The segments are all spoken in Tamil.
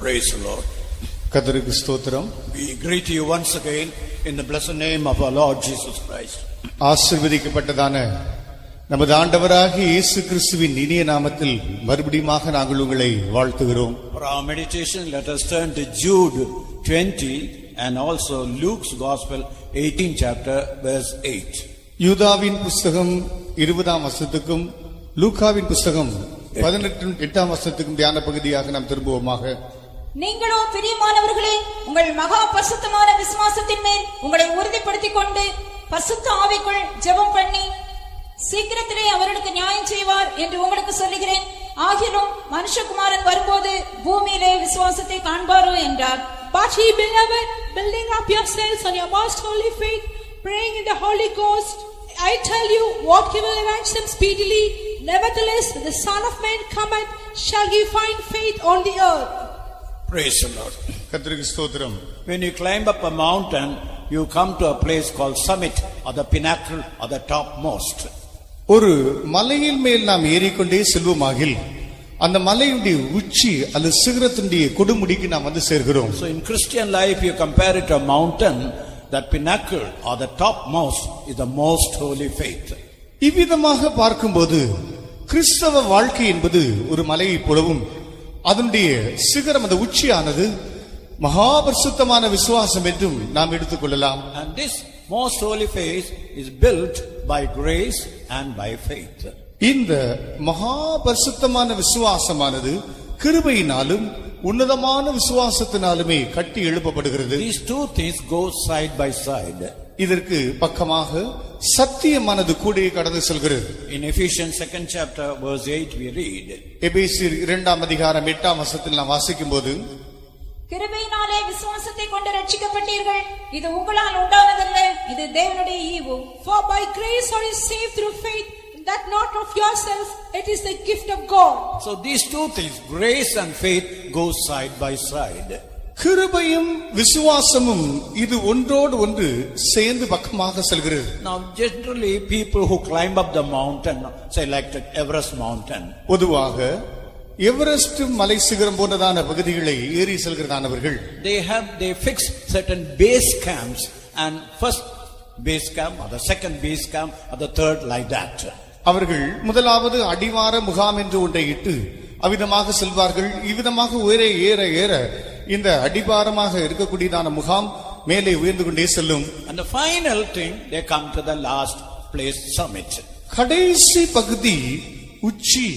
Praise the Lord. கர்த்தருக்கு ஸ்தோத்திரம். We greet you once again in the blessed name of our Lord Jesus Christ. ஆசீர்வதிக்கப்பட்டதான நமது ஆண்டவராகிய இயேசு கிறிஸ்துவின் இனிய நாமத்தில் மறுபடியுமாக நாங்கள் உங்களை வாழ்த்துகிறோம். For our meditation, let us turn to Jude 20 and also Luke's Gospel 18th chapter verse 8. யூதாவின் புஸ்தகம் 20ஆம் வசனத்துக்கும் லூக்காவின் புஸ்தகம் 18ஆம் வசனத்துக்கும் தியான பகுதியாக நாம் திரும்புவோமாக. நீங்களோ பிரியமானவர்களே, உங்கள் மகா பரிசுத்தமான விசுவாசத்தின் மேல் உங்களை உறுதிப்படுத்திக் கொண்டு பரிசுத்த ஆவிக்குள் ஜெபம் பண்ணி சீக்கிரத்திலே அவர்களுக்கு நியாயம் செய்வார் என்று உங்களுக்கு சொல்லுகிறேன். ஆகிலும் மனுஷகுமாரன் வரும்போது பூமியிலே விசுவாசத்தை காண்பாரோ என்றார். But ye beloved, building up yourselves on your most holy faith, praying in the Holy Ghost, I tell you, what he will avenge them speedily. Nevertheless, the Son of Man cometh, shall he find faith on the earth? Praise the Lord. கர்த்தருக்கு ஸ்தோத்திரம். When you climb up a mountain, you come to a place called summit or the pinnacle or the topmost. ஒரு மலையின் மேல் நாம் ஏறிக்கொண்டே செல்வோமாகில் அந்த மலையுடைய உச்சி அல்லது சிகரத்தினுடைய கொடுமுடிக்கு நாம் வந்து சேர்கிறோம். So in Christian life, you compare it to a mountain. That pinnacle or the topmost is the most holy faith. இவ்விதமாக பார்க்கும்போது கிறிஸ்தவ வாழ்க்கை என்பது ஒரு மலையை போலவும் அதனுடைய சிகரம் அந்த உச்சியானது மகா பரிசுத்தமான விசுவாசம் என்றும் நாம் எடுத்துக்கொள்ளலாம். And this most holy faith is built by grace and by faith. இந்த மகா பரிசுத்தமான விசுவாசமானது கிருபையினாலும் உன்னதமான விசுவாசத்தினாலுமே கட்டி எழுப்பப்படுகிறது. These two things go side by side. இதற்கு பக்கமாக சத்தியமானது கூட கடந்து செல்கிறது. In Ephesians 2nd chapter verse 8 we read. எபேசியர் 2ஆம் அதிகாரம் 8ஆம் வசனத்தில் நாம் வாசிக்கும்போது, கிருபையினாலே விசுவாசத்தை கொண்டு ரட்சிக்கப்பட்டீர்கள், இது உங்களால் உண்டானதல்ல, இது தேவனுடைய ஈவு. For by grace are you saved through faith, that not of yourselves, it is the gift of God. So these two things, grace and faith, go side by side. கிருபையும் விசுவாசமும் இது ஒன்றோடு ஒன்று சேர்ந்து பக்கமாக செல்கிறது. Now generally people who climb up the mountain, say like the Everest mountain, பொதுவாக எவரெஸ்ட் மலை சிகரம் போன்றதான பகுதிகளை ஏறி செல்கிறதானவர்கள் they fix certain base camps, and first base camp or the second base camp or the third, like that. அவர்கள் முதலாவது அடிவார முகாம் என்று ஒன்றை இட்டு அவ்விதமாக செல்வார்கள். இவ்விதமாக உயரே ஏற ஏற இந்த அடிவாரமாக இருக்கக்கூடியதான முகாம் மேலே உயர்ந்து கொண்டே செல்லும். And the final thing, they come to the last place, summit. கடைசி பகுதி உச்சி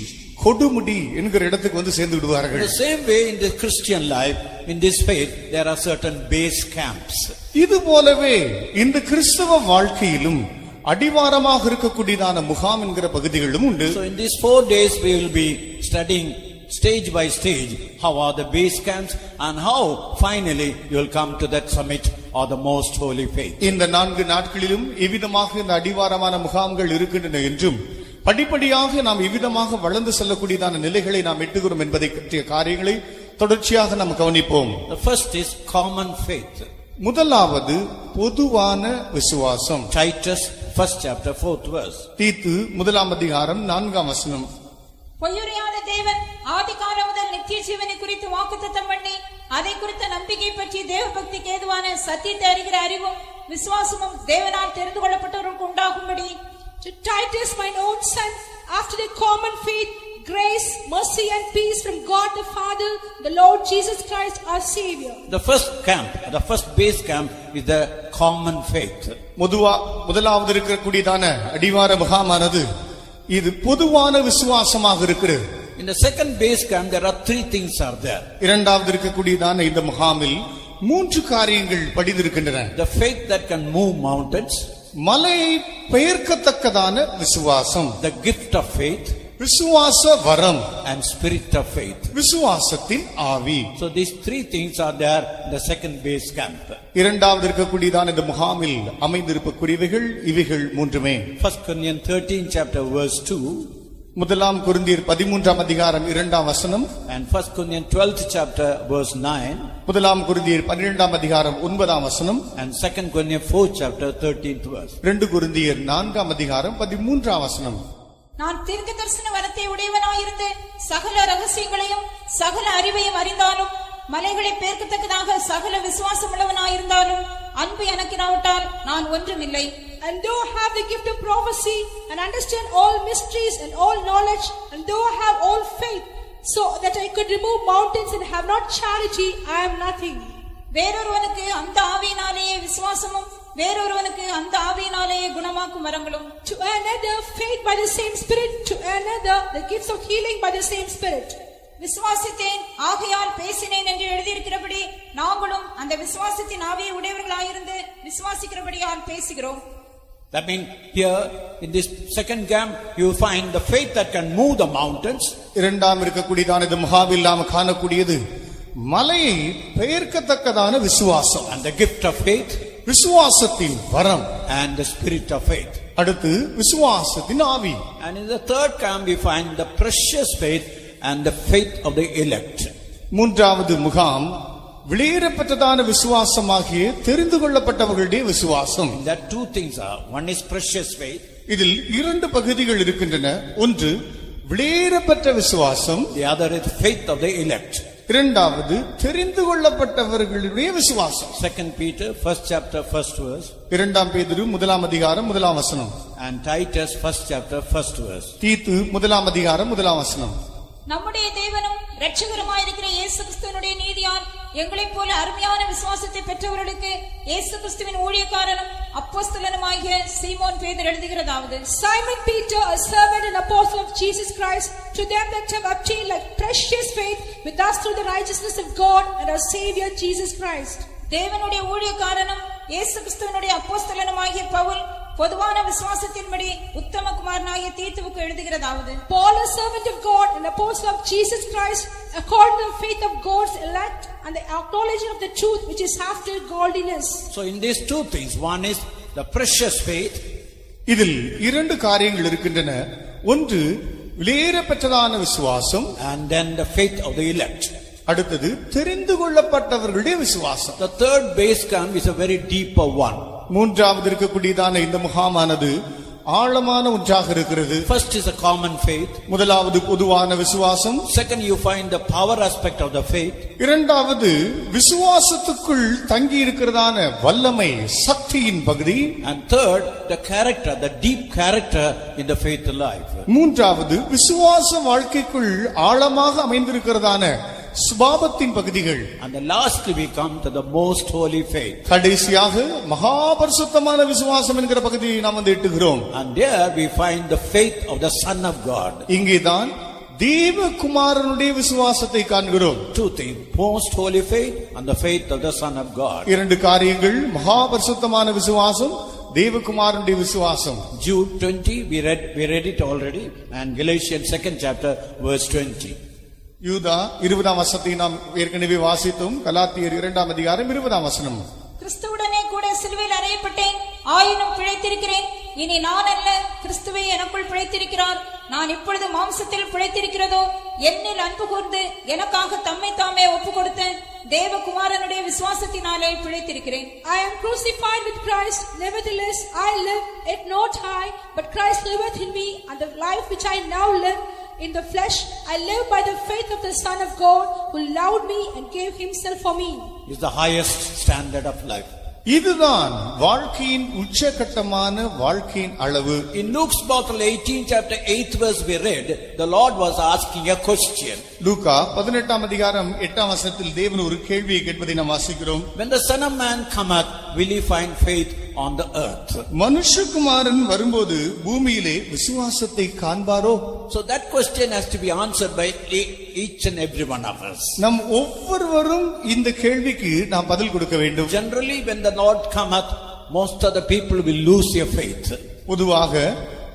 கொடுமுடி என்கிற இடத்துக்கு வந்து சேர்ந்து In விடுவார்கள். the same way in the Christian life, in this faith, there are certain base camps. இது போலவே இந்த கிறிஸ்தவ வாழ்க்கையிலும் அடிவாரமாக இருக்கக்கூடியதான முகாம் என்கிற பகுதிகளும் உண்டு. So in these 4 days we will be studying stage by stage how are the base camps and how finally you will come to that summit or the most holy faith. இந்த 4 நாட்களிலும் எவ்விதமாக இந்த அடிவாரமான முகாம்கள் இருக்கின்றன என்றும் படிப்படியாக நாம் எவ்விதமாக வளர்ந்து செல்லக்கூடியதான நிலைகளை நாம் எட்டுகிறோம் என்பதை பற்றிய காரியங்களை தொடர்ச்சியாக நாம் கவனிப்போம். The first is common faith. முதலாவது பொதுவான விசுவாசம். Titus 1st chapter 4th verse. தீத்து 1ஆம் அதிகாரம் 4ஆம் வசனம். பொய்யுரையாத தேவன் ஆதிகாலம் முதல் நித்திய ஜீவனை குறித்து வாக்குத்தத்தம் பண்ணி அதை குறித்த நம்பிக்கை பற்றி தேவ பக்திக்கு ஏதுவான சத்தியத்தை அறிகிற அறிவும் விசுவாசமும் தேவனால் தெரிந்து கொள்ளப்பட்டவர்களுக்கு உண்டாகும்படி, To Titus, mine own son, after the common faith, grace, mercy and peace from God the Father, the Lord Jesus Christ our Savior. The first camp, the first base camp is the common faith. முதலாவது இருக்கக்கூடியதான அடிவார முகாமானது இது பொதுவான விசுவாசமாக இருக்கிறது. In the second base camp there are 3 things are there. இரண்டாவது இருக்கக்கூடியதான இந்த முகாமில் 3 காரியங்கள் படிந்திருக்கின்றன. The faith that can move mountains, மலையை பெயர்க்கத்தக்கதான விசுவாசம், the gift of faith, விசுவாச வரம், and spirit of faith. விசுவாசத்தின் ஆவி. So these 3 things are there in the second base camp. இரண்டாவது இருக்கக்கூடியதான இந்த முகாமில் அமைந்திருக்கக்கூடியவைகள் இவைகள் 3மே. 1 Corinthians 13th chapter verse 2, முதலாம் கொரிந்தியர் 13ஆம் அதிகாரம் 2ஆம் வசனம், and 1 Corinthians 12th chapter verse 9, முதலாம் கொரிந்தியர் 12ஆம் அதிகாரம் 9ஆம் வசனம், and 2 Corinthians 4th chapter 13th verse. 2 கொரிந்தியர் 4ஆம் அதிகாரம் 13ஆம் வசனம். நான் தீர்க்க தரிசன வரத்தை உடையவனாயிருந்து சகல ரகசியங்களையும் சகல அறிவையும் அறிந்தாலும் மலைகளை பேர்க்கத்தக்கதாக சகல விசுவாசம் உள்ளவனாயிருந்தாலும் அன்பு எனக்கு இராவிட்டால் நான் ஒன்றுமில்லை. And though I have the gift of prophecy and understand all mysteries and all knowledge, and though I have all faith, so that I could remove mountains and have not charity, I am nothing. வேறொருவனுக்கு அந்த ஆவியினாலேயே விசுவாசமும் வேறொருவனுக்கு அந்த ஆவியினாலேயே குணமாக்கும் வரங்களும். To another faith by the same Spirit, to another the gifts of healing by the same Spirit. விசுவாசித்தேன் ஆகையால் பேசினேன் என்று எழுதியிருக்கிறபடி நாங்களும் அந்த விசுவாசத்தின் ஆவியை உடையவர்களாயிருந்து விசுவாசிக்கிறபடியால் பேசுகிறோம். That means here in this second camp you find the faith that can move the mountains. இரண்டாம் இருக்கக்கூடியதான இது மகாவில் நாம் காணக்கூடியது மலையை பெயர்க்கத்தக்கதான விசுவாசம். And the gift of faith, விசுவாசத்தின் வரம். and the spirit of faith. அடுத்து விசுவாசத்தின் ஆவி. And in the third camp we find the precious faith and the faith of the elect. மூன்றாவது முகாம் வெளியேறப்பட்டதான விசுவாசமாகிய தெரிந்து கொள்ளப்பட்டவர்களுடைய விசுவாசம். There are two things are. One is precious faith. இதில் இரண்டு பகுதிகள் இருக்கின்றன. ஒன்று வெளியேறப்பட்ட விசுவாசம், The other is faith of the elect. இரண்டாவது தெரிந்து கொள்ளப்பட்டவர்களுடைய விசுவாசம். 2 Peter, 1st chapter, 1st verse. இரண்டாம் பேதுரு முதலாம் அதிகாரம் முதலாம் வசனம். And Titus, 1st chapter, 1st verse. தீத்து முதலாம் அதிகாரம் முதலாம் வசனம். நம்முடைய தேவனும் இரட்சகருமாயிருக்கிற இயேசு கிறிஸ்துவினுடைய நீதியால் எங்களைப் போல அருமையான விசுவாசத்தை பெற்றவர்களுக்கு இயேசு கிறிஸ்துவின் ஊழியக்காரனும் அப்போஸ்தலனுமாகிய சீமோன் பேதுரு எழுதுகிறதாவது: Simon Peter, a servant and apostle of Jesus Christ, to them that have obtained like precious faith with us through the righteousness of God and our Savior Jesus Christ. தேவனுடைய ஊழியக்காரனும் இயேசு கிறிஸ்துவினுடைய அப்போஸ்தலனுமாகிய பவுல் பொதுவான விசுவாசத்தின்படி உத்தம குமாரனாகிய தீத்துவுக்கு எழுதுகிறதாவது: Paul, a servant of God and apostle of Jesus Christ, according to the faith of God's elect and the acknowledging of the truth which is after godliness. So in these two things, one is the precious faith. இதில் இரண்டு காரியங்கள் இருக்கின்றன. ஒன்று வெளியேறப்பட்டதான விசுவாசம், And then the faith of the elect. அடுத்தது தெரிந்து கொள்ளப்பட்டவர்களுடைய விசுவாசம். The third base camp is a very deeper one. மூன்றாவது இருக்கக்கூடியதான இந்த முகாமானது ஆழமான ஒன்றாக இருக்கிறது. First is a common faith. முதலாவது பொதுவான விசுவாசம். Second, you find the power aspect of the faith. இரண்டாவது விசுவாசத்துக்குள் தங்கி இருக்கிறதான வல்லமை சக்தியின் பகுதி. And third, the character, the deep character in the faith life. மூன்றாவது விசுவாச வாழ்க்கைக்குள் ஆழமாக அமைந்திருக்கிறதான சுபாவத்தின் பகுதிகள். And lastly we come to the most holy faith. கடைசியாக மகா பரிசுத்தமான விசுவாசம் என்கிற பகுதியை நாம் எட்டுகிறோம். And there we find the faith of the Son of God. இங்கேதான் தேவகுமாரனுடைய விசுவாசத்தை காண்கிறோம். Two things, most holy faith and the faith of the Son of God. இரண்டு காரியங்கள், மகா பரிசுத்தமான விசுவாசம், தேவகுமாரனுடைய விசுவாசம். Jude 20 we read it already, and Galatians 2nd chapter verse 20. யூதா 20ஆம் வசனத்தை நாம் ஏற்கனவே வாசித்தோம். கலாத்தியர் 2ஆம் அதிகாரம் 20ஆம் வசனம். கிறிஸ்துவுடனே கூட சிலுவையில் அறையப்பட்டேன், ஆயினும் பிழைத்திருக்கிறேன். இனி நான் அல்ல, கிறிஸ்துவே எனக்குள் பிழைத்திருக்கிறார். நான் இப்பொழுது மாம்சத்தில் பிழைத்திருக்கிறதோ என்னில் அன்பு கூர்ந்து எனக்காக தம்மை தாமே ஒப்பு கொடுத்த தேவகுமாரனுடைய விசுவாசத்தினாலே பிழைத்திருக்கிறேன். I am crucified with Christ, nevertheless I live, yet not I, but Christ liveth in me, and the life which I now live in the flesh, I live by the faith of the Son of God, who loved me and gave himself for me. Is the highest standard of life. இதுதான் வாழ்க்கையின் உச்சகட்டமான வாழ்க்கையின் அளவு. In Luke's Gospel 18 chapter 8th verse we read, the Lord was asking a question. லூக்கா 18ஆம் அதிகாரம் 8ஆம் வசனத்தில் தேவன் ஒரு கேள்வியை கேட்பதை நாம் வாசிக்கிறோம். When the Son of Man cometh, will he find faith on the earth? மனுஷகுமாரன் வரும்போது பூமியிலே விசுவாசத்தை காண்பாரோ? So that question has to be answered by each and every one of us. நம் ஒவ்வொருவரும் இந்த கேள்விக்கு நாம் பதில் கொடுக்க வேண்டும். Generally when the Lord cometh, most of the people will lose their faith. பொதுவாக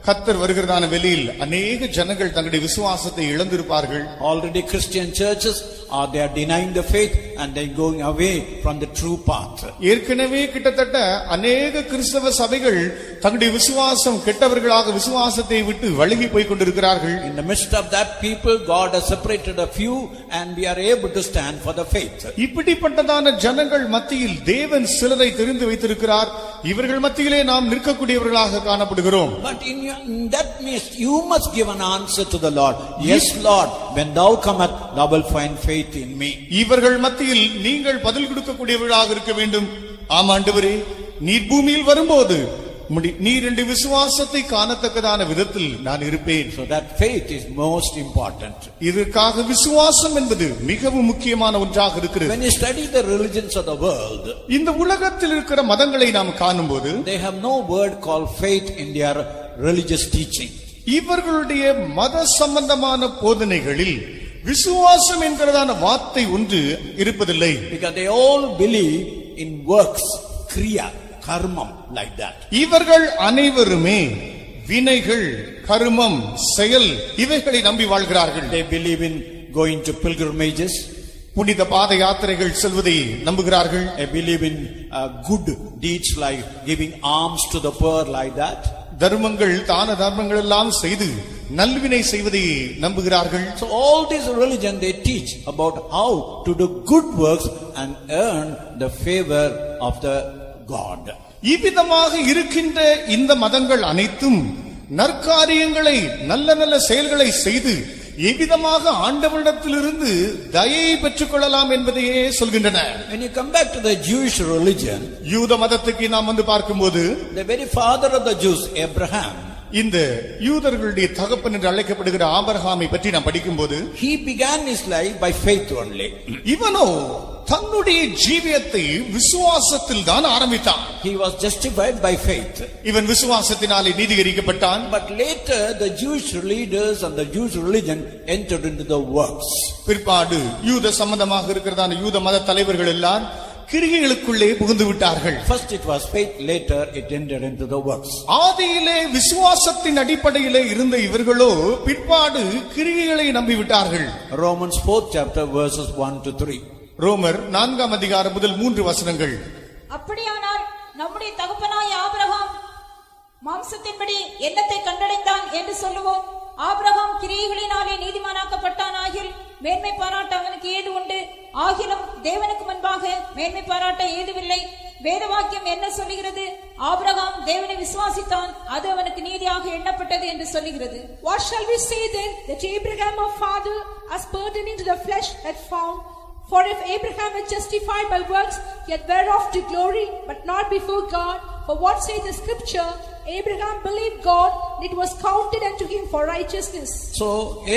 கர்த்தர் வருகிறதான வெளியில் அநேக ஜனங்கள் தங்களுடைய விசுவாசத்தை இழந்திருப்பார்கள். Already Christian churches they are denying the faith and they are going away from the true path. ஏற்கனவே கிட்டத்தட்ட அநேக கிறிஸ்தவ சபைகள் தங்களுடைய விசுவாசம் கெட்டவர்களாக விசுவாசத்தை விட்டு வழுகி போய் கொண்டிருக்கிறார்கள். In the midst of that people, God has separated a few and we are able to stand for the faith. இப்படிப்பட்டதான ஜனங்கள் மத்தியில் தேவன் சிலரை தெரிந்து வைத்திருக்கிறார். இவர்கள் மத்தியிலே நாம் நிற்கக்கூடியவர்களாக காணப்படுகிறோம். But in that midst, you must give an answer to the Lord. Yes, Lord, when thou cometh, thou will find faith in me. இவர்கள் மத்தியில் நீங்கள் பதில் கொடுக்கக்கூடியவர்களாக இருக்க வேண்டும். ஆம் ஆண்டவரே, நீர் பூமியில் வரும்போது நீர் என்ற விசுவாசத்தை காணத்தக்கதான விதத்தில் நான் இருப்பேன். So that faith is most important. இதற்காக விசுவாசம் என்பது மிகவும் முக்கியமான ஒன்றாக இருக்கிறது. When you study the religions of the world, இந்த உலகத்தில் இருக்கிற மதங்களை நாம் காணும்போது they have no word called faith in their religious teaching. இவர்களுடைய மத சம்பந்தமான போதனைகளில் விசுவாசம் என்கிறதான வார்த்தை ஒன்று இருப்பதில்லை. Because they all believe in works, kriya, karmam, like that. இவர்கள் அனைவருமே வினைகள், கர்மம், செயல் இவைகளை நம்பி வாழ்கிறார்கள். They believe in going to pilgrimages. புனித பாத யாத்திரைகள் செல்வதை நம்புகிறார்கள். They believe in good deeds like giving alms to the poor, like that. தர்மங்கள், தான தர்மங்கள் எல்லாம் செய்து நல்வினை செய்வதை நம்புகிறார்கள். So all this religion they teach about how to do good works and earn the favor of the God. இவ்விதமாக இருக்கின்ற இந்த மதங்கள் அனைத்தும் நற்காரியங்களை, நல்ல நல்ல செயல்களை செய்து எவ்விதமாக ஆண்டவரிடத்திலிருந்து தயையை பெற்றுக் கொள்ளலாம் என்பதையே சொல்கின்றன. When you come back to the Jewish religion, யூத மதத்துக்கு நாம் வந்து பார்க்கும்போது, the very father of the Jews, Abraham, இந்த யூதர்களுடைய தகப்பன் என்று அழைக்கப்படுகிற ஆபிரகாமை பற்றி நாம் படிக்கும்போது, he began his life by faith only. இவனோ தன்னுடைய ஜீவியத்தை விசுவாசத்தில் தான் ஆரம்பித்தான். He was justified by faith. இவன் விசுவாசத்தினாலே நீதிகரிக்கப்பட்டான். But later the Jewish leaders and the Jewish religion entered into the works. பிற்பாடு யூத சம்பந்தமாக இருக்கிறதான யூத மத தலைவர்கள் எல்லாம் கிரியைகளுக்குள்ளே புகுந்து விட்டார்கள். First it was faith, later it entered into the works. ஆதியிலே விசுவாசத்தின் அடிப்படையிலே இருந்த இவர்களோ பிற்பாடு கிரியைகளை நம்பிவிட்டார்கள். Romans 4th chapter verses 1 to 3. ரோமர் 4ஆம் அதிகாரம் முதல் 3 வசனங்கள். அப்படியானால் நம்முடைய தகப்பனாய் ஆபிரகாம் மாம்சத்தின்படி என்னத்தை கண்டடைந்தான் என்று சொல்லுவோம். ஆபிரகாம் கிரியைகளினாலே நீதிமானாக்கப்பட்டான் ஆகில் மேன்மை பாராட்ட அவனுக்கு ஏது உண்டு? ஆகிலும் தேவனுக்கு முன்பாக மேன்மை பாராட்ட ஏதுவில்லை. வேத வாக்கியம் என்ன சொல்லுகிறது? ஆபிரகாம் தேவனை விசுவாசித்தான், அது அவனுக்கு நீதியாக எண்ணப்பட்டது என்று சொல்லுகிறது. What shall we say then? That Abraham our father, as pertaining to the flesh, had found. For if Abraham is justified by works, yet whereof to glory, but not before God. For what saith the scripture? Abraham believed God, and it was counted unto him for righteousness. So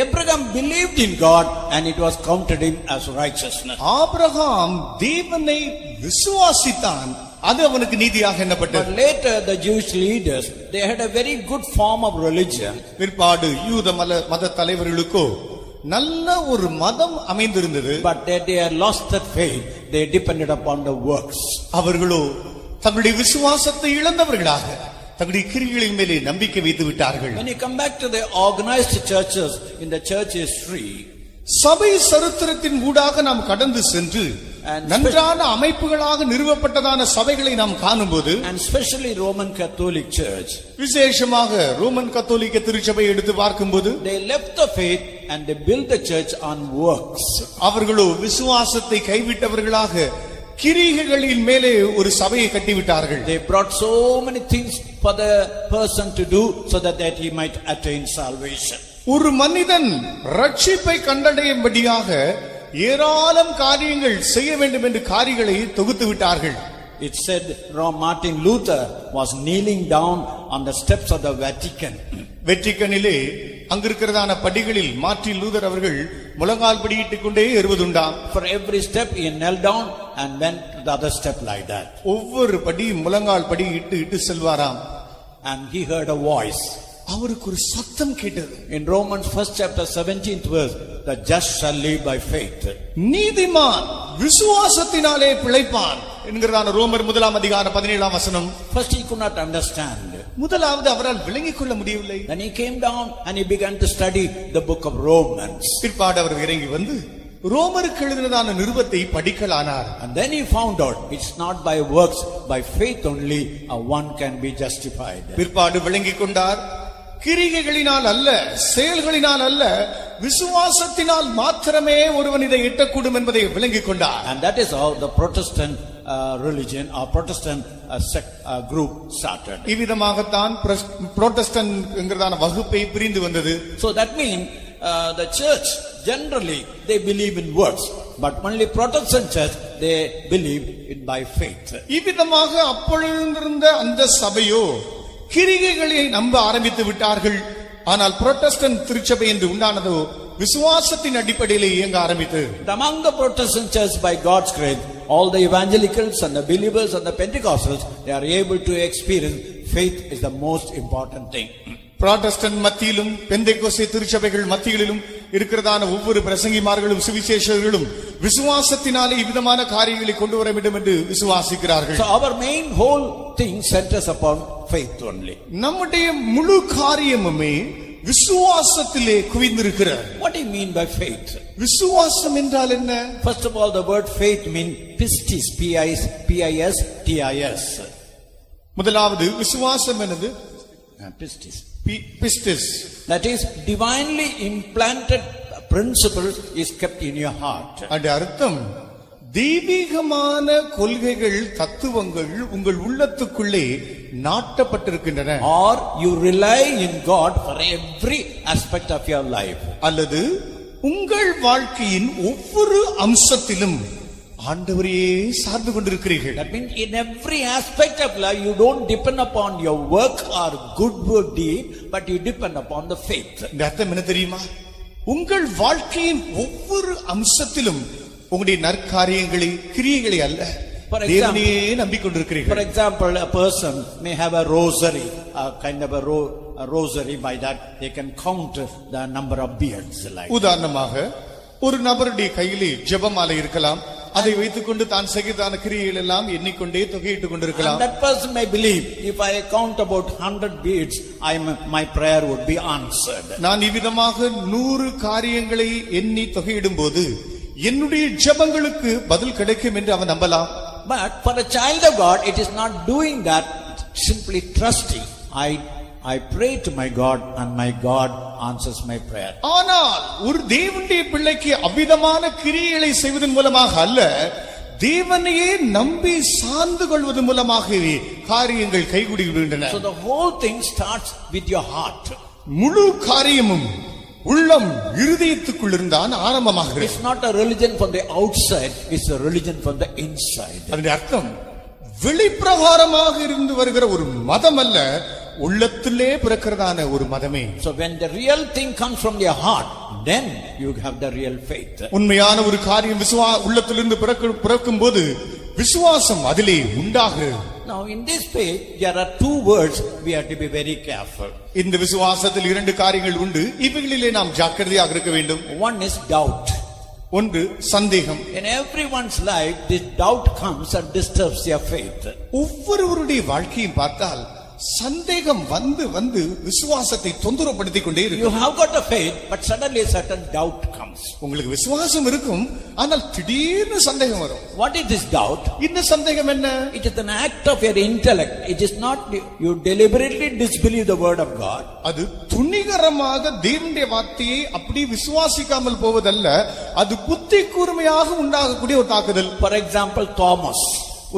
Abraham believed in God and it was counted him as righteousness. Abraham தேவனை விசுவாசித்தான், அது அவனுக்கு நீதியாக எண்ணப்பட்டது. But later the Jewish leaders, they had a very good form of religion. பிற்பாடு யூத மத தலைவர்களுக்கோ நல்ல ஒரு மதம் அமைந்திருந்தது. But they had lost that faith. They depended upon the works. அவர்களோ தங்களுடைய விசுவாசத்தை இழந்தவர்களாக தங்களுடைய கிரியைகளின் மேலே நம்பிக்கை வைத்து விட்டார்கள். When you come back to the organized churches in the church history, சபை சரித்திரத்தின் ஊடாக நாம் கடந்து சென்று நன்றான அமைப்புகளாக நிறுவப்பட்டதான சபைகளை நாம் காணும்போது, and especially Roman Catholic Church, விசேஷமாக ரோமன் கத்தோலிக்க திருச்சபை எடுத்து பார்க்கும்போது, they left the faith and they built the church on works. அவர்களோ விசுவாசத்தை கைவிட்டவர்களாக கிரியைகளின் மேலே ஒரு சபையை கட்டிவிட்டார்கள். They brought so many things for the person to do so that he might attain salvation. ஒரு மனிதன் ரட்சிப்பை கண்டடையும்படியாக ஏராளம் காரியங்கள் செய்ய வேண்டும் என்று காரியங்களை தொகுத்து விட்டார்கள். It said Martin Luther was kneeling down on the steps of the Vatican. வெட்டிக்கனிலே அங்கிருக்கிறதான படிகளில் மார்ட்டின் லூதர் அவர்கள் முழங்கால் படியிட்டுக் கொண்டே ஏறுவதுண்டாம். For every step he knelt down and went to the other step like that. ஒவ்வொரு படி முழங்கால் படி இட்டு செல்வாராம். And he heard a voice. அவருக்கு ஒரு சத்தம் கேட்டது. In Romans 1st chapter 17th verse, the just shall live by faith. நீதிமான் விசுவாசத்தினாலே பிழைப்பான் என்கிறதான ரோமர் 1ஆம் அதிகாரம் 17ஆம் வசனம். First he could not understand. முதலாவது அவரால் விளங்கிக் கொள்ள முடியவில்லை. Then he came down and he began to study the book of Romans. பிற்பாடு அவர் இறங்கி வந்து ரோமருக்கு எழுதினதான நிருபத்தை படிக்கலானார். And then he found out it's not by works, by faith only one can be justified. பிற்பாடு விளங்கிக் கொண்டார், கிரிகைகளினால் அல்ல, செயல்களினால் அல்ல, விசுவாசத்தினால் மாத்திரமே ஒருவன் இதை எட்டக்கூடும் என்பதை விளங்கிக் கொண்டார். And that is how the Protestant religion or Protestant group started. இவ்விதமாகத்தான் புரோட்டஸ்டன்ட் என்கிறதான வகுப்பை பிரிந்து வந்தது. So that means the church generally they believe in works, but only Protestant church they believe in by faith. இவ்விதமாக அப்பொழுதிருந்த அந்த சபையோ கிரிகைகளை நம்ப ஆரம்பித்து விட்டார்கள். ஆனால் புரோட்டஸ்டன்ட் திருச்சபை என்று உண்டானதோ விசுவாசத்தின் அடிப்படையில் இயங்க ஆரம்பித்து. Among the Protestant church, by God's grace, all the evangelicals and the believers and the Pentecostals, they are able to experience faith is the most important thing. Protestant மத்தியிலும் பெந்தேகோஸ்தே திருச்சபைகள் மத்தியிலும் இருக்கிறதான ஒவ்வொரு பிரசங்கிமார்களும் சுவிசேஷர்களும் விசுவாசத்தினாலே இவ்விதமான காரியங்களை கொண்டு வர வேண்டும் என்று விசுவாசிக்கிறார்கள். So our main whole thing centers upon faith only. நம்முடைய முழு காரியமுமே விசுவாசத்திலே குவிந்திருக்கிறது. What do you mean by faith? விசுவாசம் என்றால் என்ன? First of all, the word faith means pistis, P-I-S-T-I-S. முதலாவது விசுவாசம் என்னது? Pistis. Pistis. That is divinely implanted principle is kept in your heart. அது அர்த்தம் தெய்வீகமான கொள்கைகள் தத்துவங்கள் உங்கள் உள்ளத்துக்குள்ளே நாட்டப்பட்டிருக்கின்றன. Or you rely in God for every aspect of your life. அல்லது உங்கள் வாழ்க்கையின் ஒவ்வொரு அம்சத்திலும் ஆண்டவரையே சார்ந்து கொண்டிருக்கிறீர்கள். That means in every aspect of life you don't depend upon your work or good deed, but you depend upon the faith. இந்த அர்த்தம் என்ன தெரியுமா? உங்கள் வாழ்க்கையின் ஒவ்வொரு அம்சத்திலும் உங்களுடைய நற்காரியங்களை கிரியைகளை அல்ல, தேவனையே நம்பிக்கொண்டிருக்கிறீர்கள். For example, a person may have a rosary, a kind of a rosary. By that they can count the number of beads. Like உதாரணமாக ஒரு நபருடைய கையிலே ஜெபமாலை இருக்கலாம். அதை வைத்துக்கொண்டு தான் செய்தான கிரியைகள் எல்லாம் எண்ணிக்கொண்டே தொகையிட்டுக் கொண்டிருக்கலாம். That person may believe, if I count about 100 beads, my prayer would be answered. நான் இவ்விதமாக 100 காரியங்களை எண்ணி தொகையிடும் போது என்னுடைய ஜெபங்களுக்கு பதில் கிடைக்கும் என்று அவன் நம்பலாம். But for a child of God, it is not doing that, simply trusting. I pray to my God and my God answers my prayer. ஆனால் ஒரு தேவனுடைய பிள்ளைக்கு அவ்விதமான கிரியைகளை செய்வதன் மூலமாக அல்ல, தேவனையே நம்பி சார்ந்து கொள்வதன் மூலமாகவே காரியங்கள் கைகூடி விடுகின்றன. So the whole thing starts with your heart. முழு காரியமும் உள்ளம் இருதயத்துக்குள் இருந்தான் ஆரம்பமாகிறது. It's not a religion from the outside, it's a religion from the inside. அதன் அர்த்தம் வெளிப்பிரகாரமாக இருந்து வருகிற ஒரு மதம் அல்ல, உள்ளத்திலே பிறக்கிறதான ஒரு மதமே. So when the real thing comes from your heart, then you have the real faith. உண்மையான ஒரு காரியம் உள்ளத்திலிருந்து பிறக்கும் போது விசுவாசம் அதிலே உண்டாகிறது. Now in this faith there are two words we have to be very careful. இந்த விசுவாசத்தில் 2 காரியங்கள் உண்டு. இவைகளிலே நாம் ஜாக்கிரதையாக இருக்க வேண்டும். One is doubt. ஒன்று சந்தேகம். In everyone's life this doubt comes and disturbs your faith. ஒவ்வொருவருடைய வாழ்க்கையும் பார்த்தால் சந்தேகம் வந்து வந்து விசுவாசத்தை தொந்தரவுப்படுத்திக் கொண்டே இருக்கு. You have got a faith, but suddenly a certain doubt comes. உங்களுக்கு விசுவாசம் இருக்கும், ஆனால் திடீர்னு சந்தேகம் வரும். What is this doubt? இந்த சந்தேகம் என்ன? It is an act of your intellect. It is not you deliberately disbelieve the word of God. அது துணிகரமாக தேவனுடைய வார்த்தையை அப்படி விசுவாசிக்காமல் போவதல்ல, அது புத்தி கூர்மையாக உண்டாகக்கூடிய ஒரு தாக்குதல். For example, Thomas.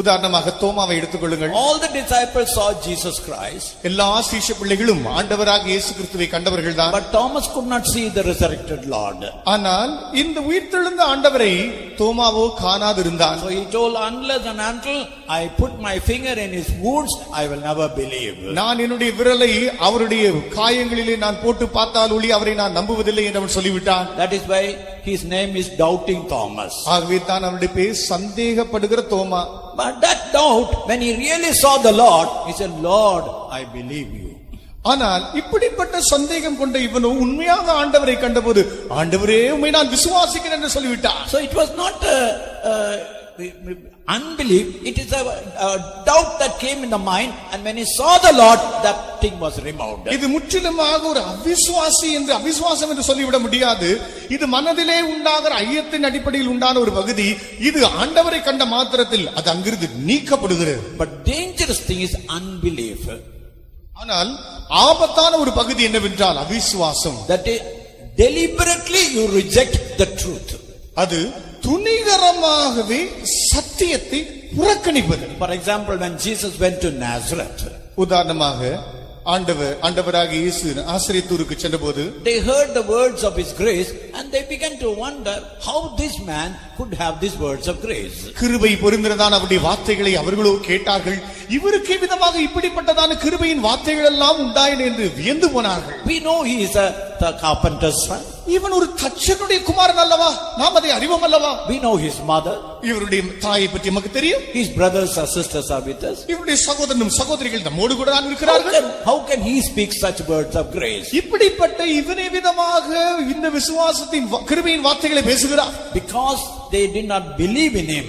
உதாரணமாக தோமாவை எடுத்துக்கொள்ளுங்கள். All the disciples saw Jesus Christ. எல்லா சீஷ பிள்ளைகளும் ஆண்டவராக இயேசு கிறிஸ்துவை கண்டவர்கள் தான். But Thomas could not see the resurrected Lord. ஆனால் இந்த உயிர்த்தெழுந்த ஆண்டவரை தோமாவோ காணாதிருந்தான். So he told, unless and until I put my finger in his wounds, I will never believe. நான் என்னுடைய விரலை அவருடைய காயங்களிலே நான் போட்டு பார்த்தால் ஒளி அவரை நான் நம்புவதில்லை என்று அவன் சொல்லிவிட்டான். That is why his name is Doubting Thomas. ஆகவே தான் அவருடைய பேர் சந்தேகப்படுகிற தோமா. But that doubt, when he really saw the Lord, he said, Lord, I believe you. ஆனால் இப்படிப்பட்ட சந்தேகம் கொண்ட இவனோ உண்மையாக ஆண்டவரை கண்டபோது, ஆண்டவரே உம்மை நான் விசுவாசிக்கிறேன் என்று சொல்லிவிட்டான். So it was not unbelief, it is a doubt that came in the mind, and when he saw the Lord, that thing was removed. இது முற்றிலுமாக ஒரு அவிசுவாசம் என்று சொல்லிவிட முடியாது. இது மனதிலே உண்டாகிற ஐயத்தின் அடிப்படையில் உண்டான ஒரு பகுதி. இது ஆண்டவரை கண்ட மாத்திரத்தில் அது அங்கிருந்து நீக்கப்படுகிறது. But dangerous thing is unbelief. ஆனால் ஆபத்தான ஒரு பகுதி என்னவென்றால் அவிசுவாசம். That deliberately you reject the truth. அது துணிகரமாகவே சத்தியத்தை புறக்கணிப்பது. For example, when Jesus went to Nazareth, உதாரணமாக ஆண்டவராகிய இயேசு நாசரேத்தூருக்கு சென்றபோது they heard the words of his grace and they began to wonder how this man could have these words of grace. கிருபை பொருந்தினதான அவருடைய வார்த்தைகளை அவர்களோ கேட்டார்கள். இவருக்கு விதமாக இப்படிப்பட்டதான கிருபையின் வார்த்தைகள் எல்லாம் உண்டாயின என்று வியந்து போனார்கள். We know he is the carpenter's son. இவன் ஒரு தச்சனுடைய குமாரன் அல்லவா? நாம் அதை அறிவோம் அல்லவா? We know his mother. இவருடைய தாயை பற்றி நமக்கு தெரியும். His brothers or sisters are with us. இவருடைய சகோதரனும் சகோதரிகள் நம்மோடு கூட இருக்கிறார்கள். How can he speak such words of grace? இப்படிப்பட்ட இவனே விதமாக இந்த விசுவாசத்தின் கிருபையின் வார்த்தைகளை பேசுகிறார். Because they did not believe in him.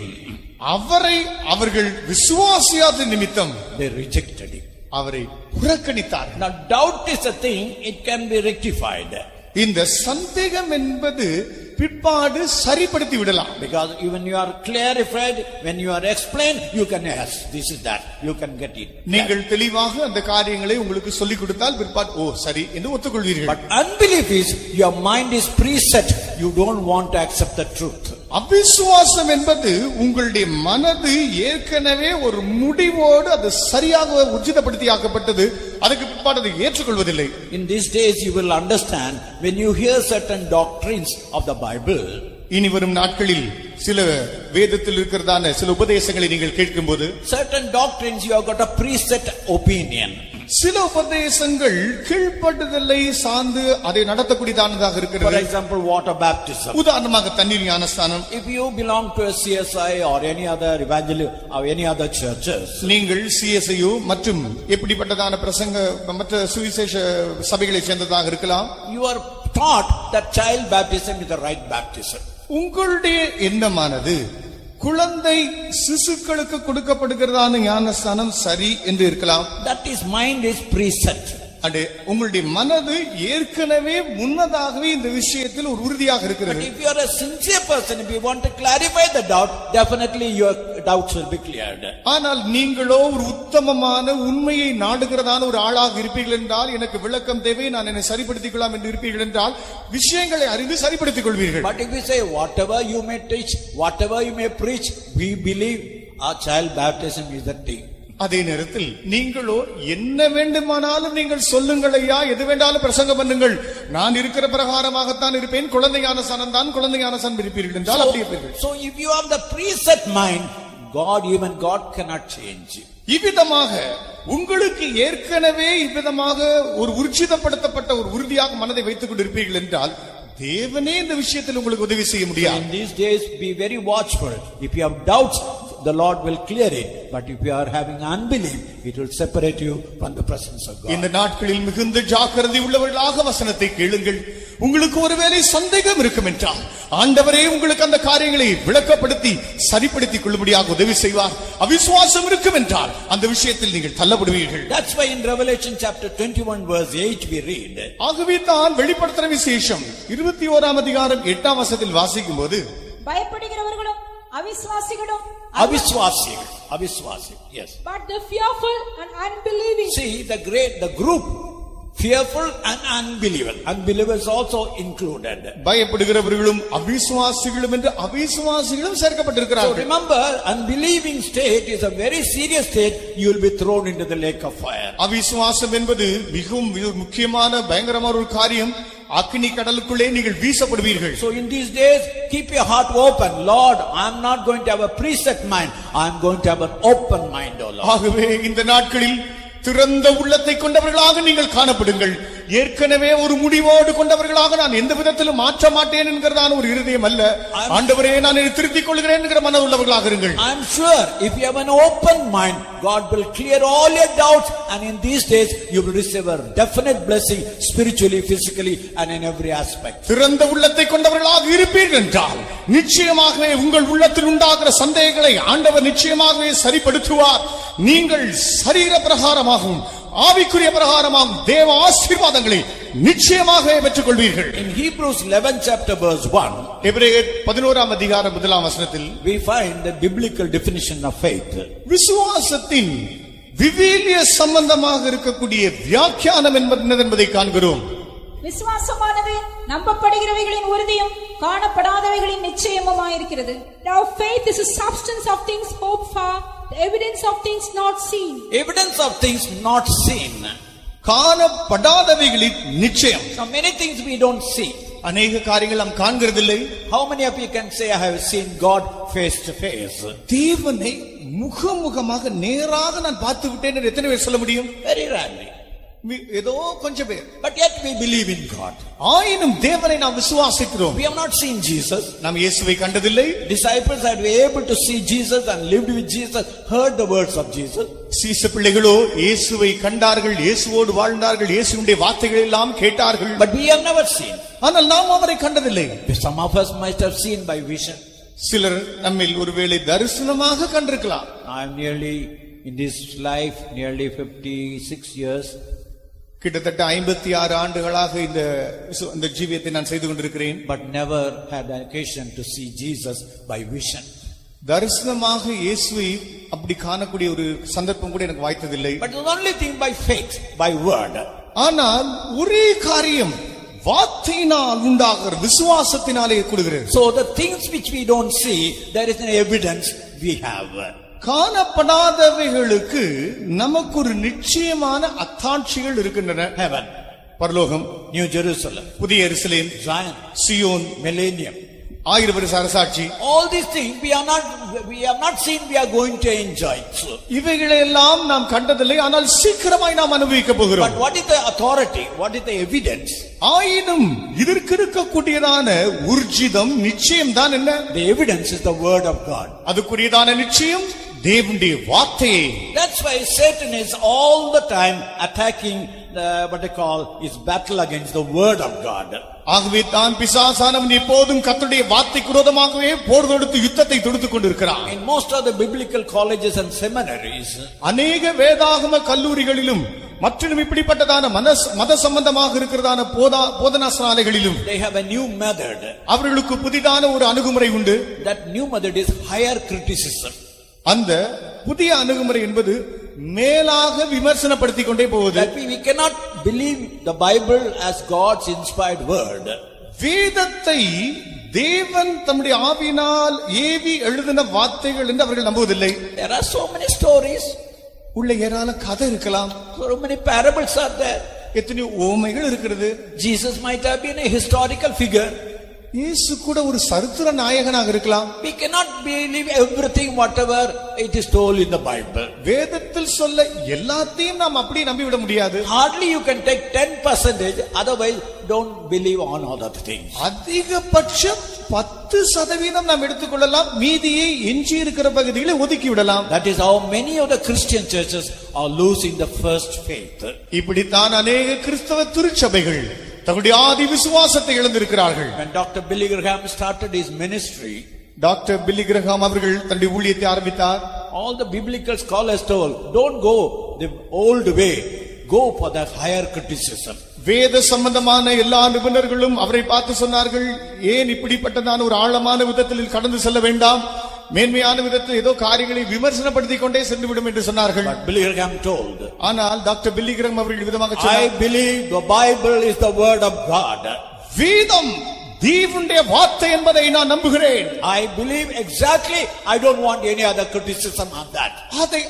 அவர்கள் விசுவாசியாத நிமித்தம் they rejected him. அவரை புறக்கணித்தார்கள். Now doubt is a thing, it can be rectified. இந்த சந்தேகம் என்பது பிற்பாடு சரிப்படுத்தி விடலாம். Because when you are clarified, when you are explained, you can ask, this is that, you can get it. நீங்கள் தெளிவாக அந்த காரியங்களை உங்களுக்கு சொல்லிக் கொடுத்தால் பிற்பாடு சரி என்று ஒத்துக்கொள்வீர்கள். But unbelief is, your mind is preset, you don't want to accept the truth. அவிசுவாசம் என்பது உங்களுடைய மனது ஏற்கனவே ஒரு முடிவோடு அது சரியாக உறுதிப்படுத்தி ஆக்கப்பட்டது. அதுக்கு பிற்பாடு அதை ஏற்றுக்கொள்வதில்லை. In these days you will understand, when you hear certain doctrines of the Bible, இனி வரும் நாட்களில் சில வேதத்தில் இருக்கிறதான சில உபதேசங்களை நீங்கள் கேட்கும்போது, certain doctrines you have got a preset opinion. சில உபதேசங்கள் கீழ்ப்படிதலை சார்ந்து அதை நடத்தக்கூடியதானதாக இருக்கிறது. For example, water baptism. உதாரணமாக தண்ணீர் ஞானஸ்நானம். If you belong to a CSI or any other evangelical or any other churches, நீங்கள் CSIயோ மற்றும் எப்படிப்பட்டதான பிரசங்க மற்ற சுவிசேஷ சபைகளை சேர்ந்ததாக இருக்கலாம், you are taught that child baptism is the right baptism. உங்களுடைய எண்ணமானது குழந்தை சிசுக்களுக்கு கொடுக்கப்படுகிறதான ஞானஸ்நானம் சரி என்று இருக்கலாம். That is mind is preset. உங்களுடைய மனது ஏற்கனவே முன்னதாகவே இந்த விஷயத்தில் ஒரு உறுதியாக இருக்கிறது. But if you are a sincere person, if you want to clarify the doubt, definitely your doubts will be cleared. ஆனால் நீங்களோ ஒரு உத்தமமான உண்மையை நாடுகிறதான ஒரு ஆளாக இருப்பீர்கள் என்றால், எனக்கு விளக்கம் தேவை, நான் என்னை சரிப்படுத்திக் கொள்ளலாம் என்று இருப்பீர்கள் என்றால் விஷயங்களை அறிந்து சரிப்படுத்திக் கொள்வீர்கள். But if you say whatever you may teach, whatever you may preach, we believe our child baptism is the thing. அதே நேரத்தில் நீங்களோ என்ன வேண்டுமானாலும் நீங்கள் சொல்லுங்கள் ஐயா, எது வேண்டாலும் பிரசங்கம் பண்ணுங்கள், நான் இருக்கிற பிரகாரமாகத்தான் இருப்பேன், குழந்தையான சனம் தான் குழந்தையான சனம் இருப்பீர்கள் என்றால் அப்படி இருப்பீர்கள். So if you have the preset mind, even God cannot change. இவ்விதமாக உங்களுக்கு ஏற்கனவே இவ்விதமாக ஒரு உறுதிப்படுத்தப்பட்ட ஒரு உறுதியாக மனதை வைத்துக் கொண்டிருப்பீர்கள் என்றால் தேவனே இந்த விஷயத்தில் உங்களுக்கு உதவி செய்ய முடியாது. In these days be very watchful. If you have doubts, the Lord will clear it. But if you are having unbelief, it will separate you from the presence of God. இந்த நாட்களில் மிகுந்த ஜாக்கிரதை உள்ளவர்களாக வசனத்தை கேளுங்கள். உங்களுக்கு ஒருவேளை சந்தேகம் இருக்கும் என்றால் ஆண்டவரே உங்களுக்கு அந்த காரியங்களை விளக்கப்படுத்தி சரிப்படுத்திக் கொள்ளும்படியாக உதவி செய்வார். அவிசுவாசம் இருக்கும் என்றால் அந்த விஷயத்தில் நீங்கள் தள்ளப்படுவீர்கள். That's why in Revelation chapter 21 verse 8 we read. ஆகவே தான் வெளிப்படுத்தின விசேஷம் 21ஆம் அதிகாரம் 8ஆம் வசனத்தில் வாசிக்கும்போது, பயப்படுகிறவர்களும் அவிசுவாசிகளும் அவிசுவாசி, yes. But the fearful and unbelieving. See the group fearful and unbelievers also included. பயப்படுகிறவர்களும் அவிசுவாசிகளும் என்று அவிசுவாசிகளும் சேர்க்கப்பட்டிருக்கிறார்கள். So remember, unbelieving state is a very serious state. You will be thrown into the lake of fire. அவிசுவாசம் என்பது மிகவும் முக்கியமான பயங்கரமான ஒரு காரியம். அக்கினி கடலுக்குள்ளே நீங்கள் வீசப்படுவீர்கள். So in these days keep your heart open. Lord, I am not going to have a preset mind, I am going to have an open mind, O Lord. ஆகவே இந்த நாட்களில் திறந்த உள்ளத்தை கொண்டவர்களாக நீங்கள் காணப்படுங்கள். ஏற்கனவே ஒரு முடிவோடு கொண்டவர்களாக நான் எந்த விதத்திலும் மாற்ற மாட்டேன் என்கிறதான ஒரு இருதயம் அல்ல, ஆண்டவரே நான் இதை திருத்திக் கொள்கிறேன் என்கிற மன உள்ளவர்களாக இருங்கள். I am sure if you have an open mind, God will clear all your doubts, and in these days you will receive a definite blessing spiritually, physically and in every aspect. திறந்த உள்ளத்தை கொண்டவர்களாக இருப்பீர்கள் என்றால் நிச்சயமாகவே உங்கள் உள்ளத்தில் உண்டாகிற சந்தேகங்களை ஆண்டவர் நிச்சயமாகவே சரிப்படுத்துவார். நீங்கள் சரீர பிரகாரமாகவும் ஆவிக்குரிய பிரகாரமாகவும் தேவ ஆசீர்வாதங்களை நிச்சயமாக பெற்றுக் கொள்வீர்கள். In Hebrews 11 chapter verse 1, எபிரேயர் 11ஆம் அதிகாரம் 1ஆம் வசனத்தில் we find the biblical definition of faith. விசுவாசத்தின் விவிலிய சம்பந்தமாக இருக்கக்கூடிய வியாக்கியானம் என்பதை காண்கிறோம். விசுவாசமானது நம்பப்படுகிறவைகளின் உறுதியும் காணப்படாதவைகளின் நிச்சயமுமாயிருக்கிறது. Now faith is a substance of things hoped for, the evidence of things not seen. Evidence of things not seen. காணப்படாதவைகளின் நிச்சயம். So many things we don't see. அநேக காரியங்கள் நாம் காண்கிறதில்லை. How many of you can say I have seen God face to face? தேவனை முகமுகமாக நேராக நான் பார்த்து விட்டேன் என்று எத்தனை பேர் சொல்ல முடியும்? Very rarely. ஏதோ கொஞ்சம் பேர். But yet we believe in God. ஆயினும் தேவனை நாம் விசுவாசிக்கிறோம். We have not seen Jesus. நாம் இயேசுவை கண்டதில்லை. Disciples had been able to see Jesus and lived with Jesus, heard the words of Jesus. சீச பிள்ளைகளோ இயேசுவை கண்டார்கள், இயேசுவோடு வாழ்ந்தார்கள், இயேசுவினுடைய வார்த்தைகளை எல்லாம் கேட்டார்கள். But we have never seen. ஆனால் நாம் அவரை கண்டதில்லை. Some of us might have seen by vision. சிலர் நம்மில் ஒருவேளை தரிசனமாக கண்டிருக்கலாம். I am nearly in this life nearly 56 years. கிட்டத்தட்ட 56 ஆண்டுகளாக இந்த ஜீவியத்தை நான் செய்து கொண்டிருக்கிறேன். But never had an occasion to see Jesus by vision. தரிசனமாக இயேசுவை அப்படி காணக்கூடிய ஒரு சந்தர்ப்பம் கூட எனக்கு வாய்த்ததில்லை. But the only thing by faith, by word. ஆனால் ஒரே காரியம் வார்த்தையினால் உண்டாகிற விசுவாசத்தினாலே கூடுகிறது. So the things which we don't see, there is an evidence we have. காணப்படாதவைகளுக்கு நமக்கு ஒரு நிச்சயமான அத்தாட்சிகள் இருக்கின்றன. Heaven, பரலோகம், New Jerusalem, புதிய எருசலேம், Zion, சியோன், millennium. 1000 வருஷ அரசாட்சி. All these things we have not seen, we are going to enjoy. இவைகளை எல்லாம் நாம் கண்டதில்லை, ஆனால் சீக்கிரமாய் நாம் அனுபவிக்க போகிறோம். But what is the authority? What is the evidence? ஆயினும் இதற்கு இருக்கக்கூடியதான ஊர்ஜிதம் நிச்சயம் தான் என்ன? The evidence is the word of God. அதுக்குரியதான நிச்சயம் தேவனுடைய வார்த்தையே. That's why Satan is all the time attacking what they call his battle against the word of God. ஆகவே தான் பிசாசானவன் எப்போதும் கர்த்தருடைய வார்த்தைக்கு விரோதமாகவே போர் தொடுத்து யுத்தத்தை தொடுத்துக் கொண்டிருக்கிறான். In most of the biblical colleges and seminaries, அநேக வேதாகம கல்லூரிகளிலும் மற்றும் இப்படிப்பட்டதான மத சம்பந்தமாக இருக்கிறதான போதனாசாலைகளிலும் they have a new method. அவர்களுக்கு புதிதான ஒரு அணுகுமுறை உண்டு. That new method is higher criticism. அந்த புதிய அணுகுமுறை என்பது மேலாக விமர்சனப்படுத்திக் கொண்டே போவது. That we cannot believe the Bible as God's inspired word. வேதத்தை தேவன் தம்முடைய ஆவியினால் ஏவி எழுதின வார்த்தைகள் என்று அவர்கள் நம்புவதில்லை. There are so many stories. உள்ள ஏராள கதை இருக்கலாம். So many parables are there. எத்தனை ஓமைகள் இருக்கிறது. Jesus might have been a historical figure. இயேசு கூட ஒரு சரித்திர நாயகனாக இருக்கலாம். We cannot believe everything whatever it is told in the Bible. வேதத்தில் சொல்ல எல்லாத்தையும் நாம் அப்படியே நம்பி விட முடியாது. Hardly you can take 10%, otherwise don't believe on other things. அதிகபட்சம் 10% நாம் எடுத்துக்கொள்ளலாம், மீதியை எஞ்சி இருக்கிற பகுதிகளை ஒதுக்கி விடலாம். That is how many of the Christian churches are losing the first faith. இப்படித்தான் அநேக கிறிஸ்தவ திருச்சபைகள் தங்களுடைய ஆதி விசுவாசத்தை இழந்திருக்கிறார்கள். When Dr. Billy Graham started his ministry, doctor Billy Graham அவர்கள் தன்னுடைய ஊழியத்தை ஆரம்பித்தார். all the biblical scholars told, don't go the old way, go for that higher criticism. வேத சம்பந்தமான எல்லா நிபுணர்களும் அவரை பார்த்து சொன்னார்கள், ஏன் இப்படிப்பட்டதான ஒரு ஆழமான விதத்தில் கடந்து செல்ல வேண்டாம், மேன்மையான விதத்தில் ஏதோ காரியங்களை விமர்சனப்படுத்திக் கொண்டே சென்று விடும் என்று சொன்னார்கள். But Billy Graham told, ஆனால் டாக்டர் பில்லி கிரஹாம் அவர்கள் விதமாக சொன்னார், I believe the Bible is the word of God. வேதம் தேவனுடைய வார்த்தை என்பதை நான் நம்புகிறேன். I believe exactly. I don't want any other criticism on that. அதை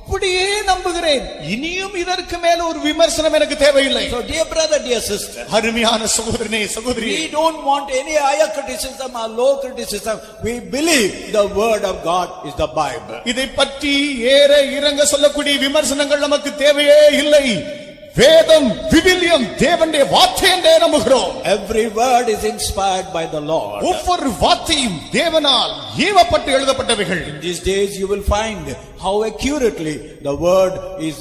அப்படியே நம்புகிறேன். இனியும் இதற்கு மேல ஒரு விமர்சனம் எனக்கு தேவையில்லை. So dear brother, dear sister, அருமையான சகோதரனே சகோதரி, we don't want any higher criticism or low criticism. We believe the word of God is the Bible. இதை பற்றி ஏற இறங்க சொல்லக்கூடிய விமர்சனங்கள் நமக்கு தேவையே இல்லை. வேதம் விவிலியம் தேவனுடைய வார்த்தை என்றே நம்புகிறோம். Every word is inspired by the Lord. ஒவ்வொரு வார்த்தையும் தேவனால் ஏவப்பட்டு எழுதப்பட்டவைகள். In these days you will find how accurately the word is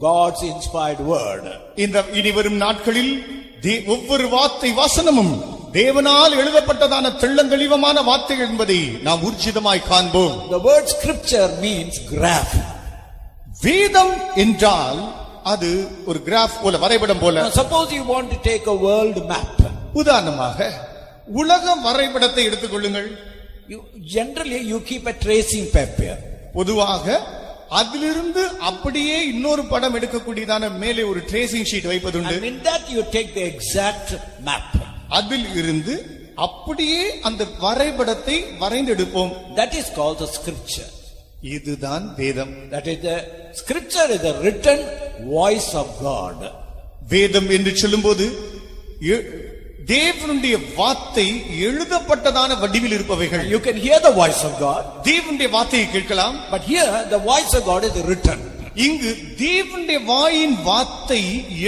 God's inspired word. இந்த இனிவரும் நாட்களில் ஒவ்வொரு வார்த்தை வசனமும் தேவனால் எழுதப்பட்டதான தெள்ளந்தெளிவமான வார்த்தைகள் என்பதை நாம் ஊர்ஜிதமாய் காண்போம். The word scripture means graph. வேதம் என்றால் அது ஒரு கிராஃப் போல, வரைபடம் போல. Now suppose you want to take a world map. உதாரணமாக உலக வரைபடத்தை எடுத்துக்கொள்ளுங்கள். Generally you keep a tracing paper. பொதுவாக அதிலிருந்து அப்படியே இன்னொரு படம் எடுக்கக்கூடியதான மேலே ஒரு ட்ரேசிங் ஷீட் வைப்பதுண்டு. And in that you take the exact map. அதில் இருந்து அப்படியே அந்த வரைபடத்தை வரைந்து எடுப்போம். That is called the scripture. இதுதான் வேதம். That is the scripture is the written voice of God. வேதம் என்று சொல்லும்போது தேவனுடைய வார்த்தை எழுதப்பட்டதான வடிவில் இருப்பவைகள். You can hear the voice of God. தேவனுடைய வார்த்தையை கேட்கலாம். But here the voice of God is written. இங்கு தேவனுடைய வாயின் வார்த்தை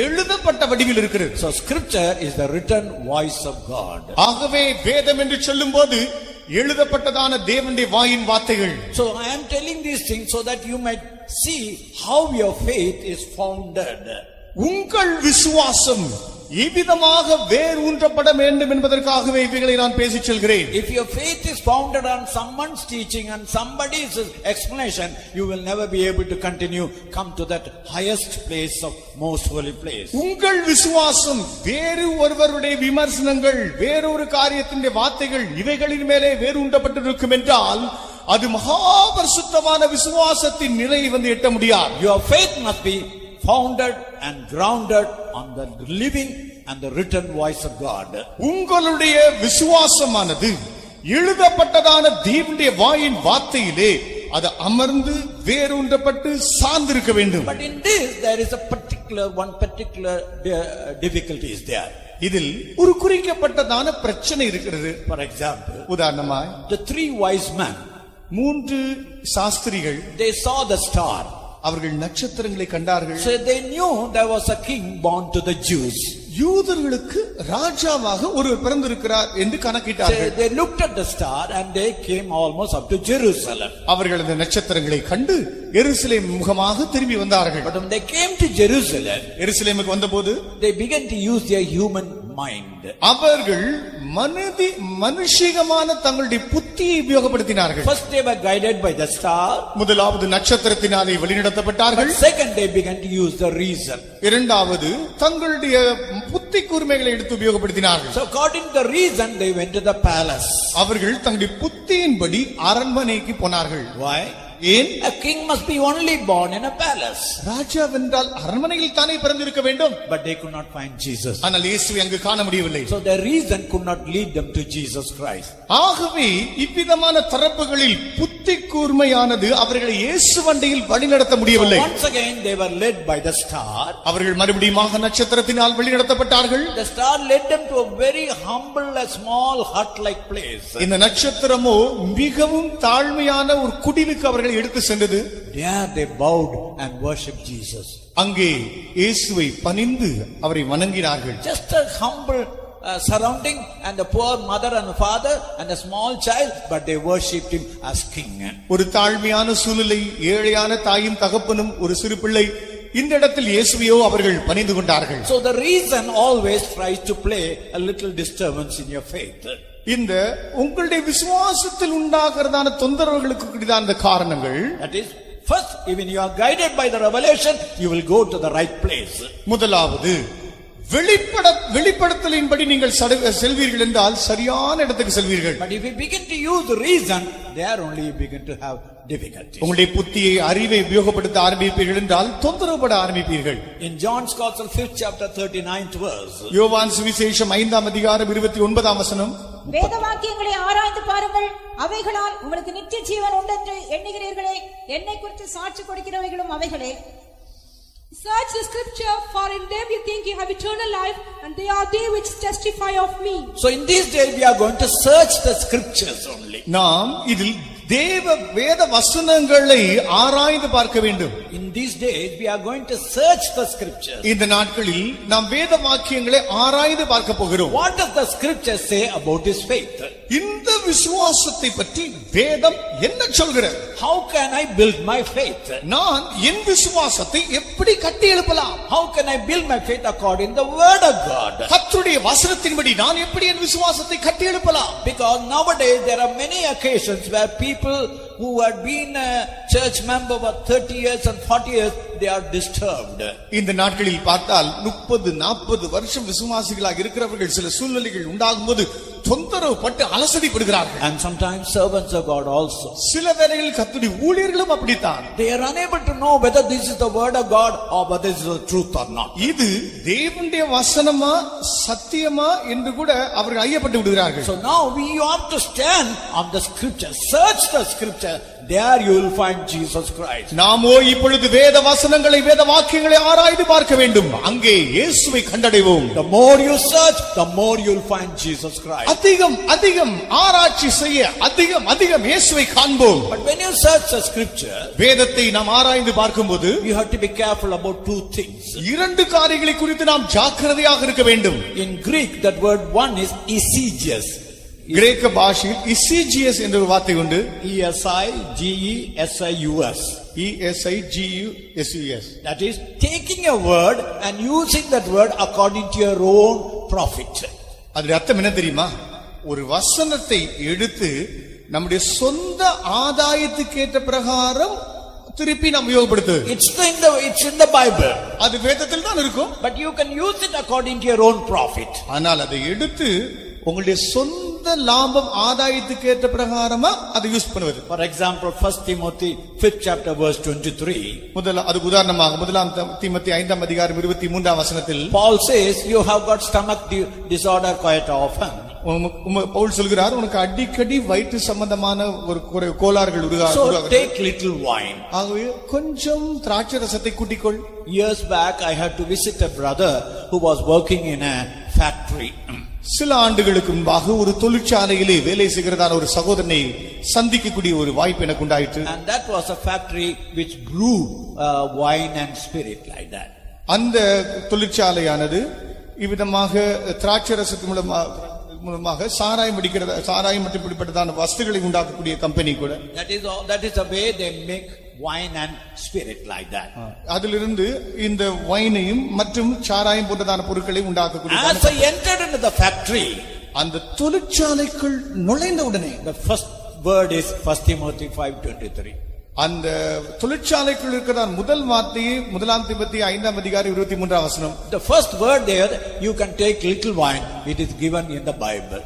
எழுதப்பட்ட வடிவில் இருக்கிறது. So scripture is the written voice of God. ஆகவே வேதம் என்று சொல்லும்போது எழுதப்பட்டதான தேவனுடைய வாயின் வார்த்தைகள். So I am telling these things so that you might see how your faith is founded. உங்கள் விசுவாசம் எவ்விதமாக வேர் ஊன்றப்பட வேண்டும் என்பதற்காகவே இவைகளை நான் பேசிச் சொல்கிறேன். If your faith is founded on someone's teaching and somebody's explanation, you will never be able to continue come to that highest place of most holy place. உங்கள் விசுவாசம் வேறு ஒருவருடைய விமர்சனங்கள், வேறொரு காரியத்தின் வார்த்தைகள் இவைகளின் மேலே வேர் ஊன்றப்பட்டிருக்கும் என்றால் அது மகா பரிசுத்தமான விசுவாசத்தின் நிலையை வந்து எட்ட முடியாது. Your faith must be founded and grounded on the living and the written voice of God. உங்களுடைய விசுவாசமானது எழுதப்பட்டதான தேவனுடைய வாயின் வார்த்தையிலே அது அமர்ந்து வேரூன்றப்பட்டு சார்ந்திருக்க வேண்டும். But in this there is a one particular difficulty is there. இதில் ஒரு குறிக்கப்பட்டதான பிரச்சனை இருக்கிறது. For example, உதாரணமாய் the three wise men, மூன்று சாஸ்திரிகள், they saw the star. அவர்கள் நட்சத்திரங்களை கண்டார்கள். So they knew there was a king born to the Jews. யூதர்களுக்கு ராஜாவாக ஒருவர் பிறந்திருக்கிறார் என்று கணக்கிட்டார்கள். They looked at the star and they came almost up to Jerusalem. அவர்கள் அந்த நட்சத்திரங்களை கண்டு எருசலேம் முகமாக திரும்பி வந்தார்கள். But when they came to Jerusalem, எருசலேமுக்கு வந்தபோது they began to use their human mind. அவர்கள் மனுஷிகமான தங்களுடைய புத்தியை உபயோகப்படுத்தினார்கள். First they were guided by the star. முதலாவது நட்சத்திரத்தினாலே வழிநடத்தப்பட்டார்கள். Second they began to use the reason. இரண்டாவது தங்களுடைய புத்தி கூர்மைகளை எடுத்து உபயோகப்படுத்தினார்கள். So according to the reason they went to the palace. அவர்கள் தங்களுடைய புத்தியின்படி அரண்மனைக்கு போனார்கள். Why? ஏன்? A king must be only born in a palace. ராஜா வென்றால் அரண்மனையில் தானே பிறந்திருக்க வேண்டும். But they could not find Jesus. ஆனால் இயேசுவை அங்கு காண முடியவில்லை. So their reason could not lead them to Jesus Christ. ஆகவே இவ்விதமான தரப்புகளில் புத்தி கூர்மையானது அவர்களை இயேசு வண்டியில் வழிநடத்த முடியவில்லை. Once again they were led by the star. அவர்கள் மறுபடியும் நட்சத்திரத்தினால் வழிநடத்தப்பட்டார்கள். The star led them to a very humble, a small hut like place. இந்த நட்சத்திரமோ மிகவும் தாழ்மையான ஒரு குடிலுக்கு அவர்கள் எடுத்து சென்றது. There they bowed and worshipped Jesus. அங்கே இயேசுவை பணிந்து அவரை வணங்கினார்கள். Just a humble surrounding and the poor mother and father and a small child, but they worshipped him as king. ஒரு தாழ்மையான சூழ்நிலை, ஏழையான தாயும் தகப்பனும் ஒரு சிறு பிள்ளை, இந்த இடத்தில் இயேசுவையோ அவர்கள் பணிந்து கொண்டார்கள். So the reason always tries to play a little disturbance in your faith. இந்த உங்களுடைய விசுவாசத்தில் உண்டாகிறதான தொந்தரவுகளுக்கு கூடியதான காரணங்கள், that is, first, even you are guided by the revelation, you will go to the right place. முதலாவது வெளிப்படுத்தலின்படி நீங்கள் செல்வீர்கள் என்றால் சரியான இடத்துக்கு செல்வீர்கள். But if you begin to use reason, there only you begin to have difficulties. உங்களுடைய புத்தியை, அறிவை உபயோகப்படுத்த ஆரம்பிப்பீர்கள் என்றால் தொந்தரவுபட ஆரம்பிப்பீர்கள். In John's Gospel 5th chapter 39th verse, யோவான் சுவிசேஷம் 5ஆம் அதிகாரம் 29ஆம் வசனம், வேத வாக்கியங்களை ஆராய்ந்து பாருங்கள், அவைகளால் உங்களுக்கு நித்திய ஜீவன் உண்டென்று எண்ணுகிறீர்களே, என்னை குறித்து சாட்சி கொடுக்கிறவைகளும் அவைகளே. Search the scripture, for in them you think you have eternal life, and they are they which testify of me. So in these days we are going to search the scriptures only. நாம் இதில் தேவ வேத வசனங்களை ஆராய்ந்து பார்க்க வேண்டும். In these days we are going to search the scriptures. இந்த நாட்களில் நாம் வேத வாக்கியங்களை ஆராய்ந்து பார்க்க போகிறோம். What does the scripture say about this faith? இந்த விசுவாசத்தை பற்றி வேதம் என்ன சொல்கிறது? How can I build my faith? நான் என் விசுவாசத்தை எப்படி கட்டி எழுப்பலாம்? How can I build my faith according to the word of God? கர்த்தருடைய வசனத்தின்படி நான் எப்படி என் விசுவாசத்தை கட்டி எழுப்பலாம்? Because nowadays there are many occasions where people who had been a church member for 30 years and 40 years, they are disturbed. இந்த நாட்களில் பார்த்தால் 30-40 வருஷம் விசுவாசிகளாக இருக்கிறவர்கள் சில சூழ்நிலைகள் உண்டாகும்போது தொந்தரவு பட்டு அலசடிப்படுகிறார்கள். And sometimes servants of God also. சில வேளைகளில் கர்த்தருடைய ஊழியர்களும் அப்படித்தான். They are unable to know whether this is the word of God or whether this is the truth or not. இது தேவனுடைய வசனமா சத்தியமா என்று கூட அவர்கள் ஐயப்பட்டு விடுகிறார்கள். So now we ought to stand on the scripture, search the scripture. There you will find Jesus Christ. நாமோ இப்பொழுது வேத வசனங்களை வேத வாக்கியங்களை ஆராய்ந்து பார்க்க வேண்டும். அங்கே இயேசுவை கண்டடைவோம். The more you search, the more you will find Jesus Christ. அதிகம் ஆராய்ச்சி செய்ய அதிகம் இயேசுவை காண்போம். But when you search the scripture, வேதத்தை நாம் ஆராய்ந்து பார்க்கும்போது you have to be careful about two things. இரண்டு காரியங்களை குறித்து நாம் ஜாக்கிரதையாக இருக்க வேண்டும். In Greek that word one is esegeus. கிரேக்க பாஷையில் இசிஜியஸ் என்ற ஒரு வார்த்தை உண்டு. ESIGESIUS. ESIGUSUS. That is taking a word and using that word according to your own profit. அதோட அர்த்தம் என்ன தெரியுமா? ஒரு வசனத்தை எடுத்து நம்முடைய சொந்த ஆதாயத்துக்கு ஏற்ற பிரகாரம் திருப்பி நாம் உபயோகப்படுத்துவது. It's in the Bible. அது வேதத்தில் தான் இருக்கும். But you can use it according to your own profit. ஆனால் அதை எடுத்து உங்களுடைய சொந்த லாபம் ஆதாயத்துக்கு ஏற்ற பிரகாரமா அதை யூஸ் பண்ணுவது. For example, 1 Timothy 5th chapter verse 23. அதுக்கு உதாரணமாக 1 தீமோத்தேயு 5ஆம் அதிகாரம் 23ஆம் வசனத்தில் Paul says you have got stomach disorder quite often. Pavul சொல்கிறார் உனக்கு அடிக்கடி வயிற்று சம்பந்தமான ஒரு கோளாறுகள் So take little wine. ஆகவே கொஞ்சம் திராட்சை ரசத்தை கூட்டிக்கொள். Years back I had to visit a brother who was working in a factory. சில ஆண்டுகளுக்கு முன்பாக ஒரு தொழிற்சாலையிலே வேலை செய்கிறதான ஒரு சகோதரனை சந்திக்கக்கூடிய ஒரு வாய்ப்பு எனக்கு உண்டாயிற்று. And that was a factory which brewed wine and spirit like that. அந்த தொழிற்சாலையானது இவ்விதமாக திராட்சை ரசத்தின் மூலமாக சாராயம் மற்றும் இப்படிப்பட்டதான வஸ்துகளை உண்டாக்கக்கூடிய கம்பெனி கூட. That is the way they make wine and spirit like that. அதிலிருந்து இந்த வைனையும் மற்றும் சாராயம் போன்றதான பொருட்களை உண்டாக்கக்கூடிய. As I entered into the factory, அந்த தொழிற்சாலைக்குள் நுழைந்த உடனே the first word is 1 Timothy 5:23. அந்த தொழிற்சாலைக்குள் இருக்கிற முதல் வார்த்தையை 1 தீமோத்தேயு 5ஆம் அதிகாரம் 23ஆம் வசனம். The first word there, you can take little wine, it is given in the Bible.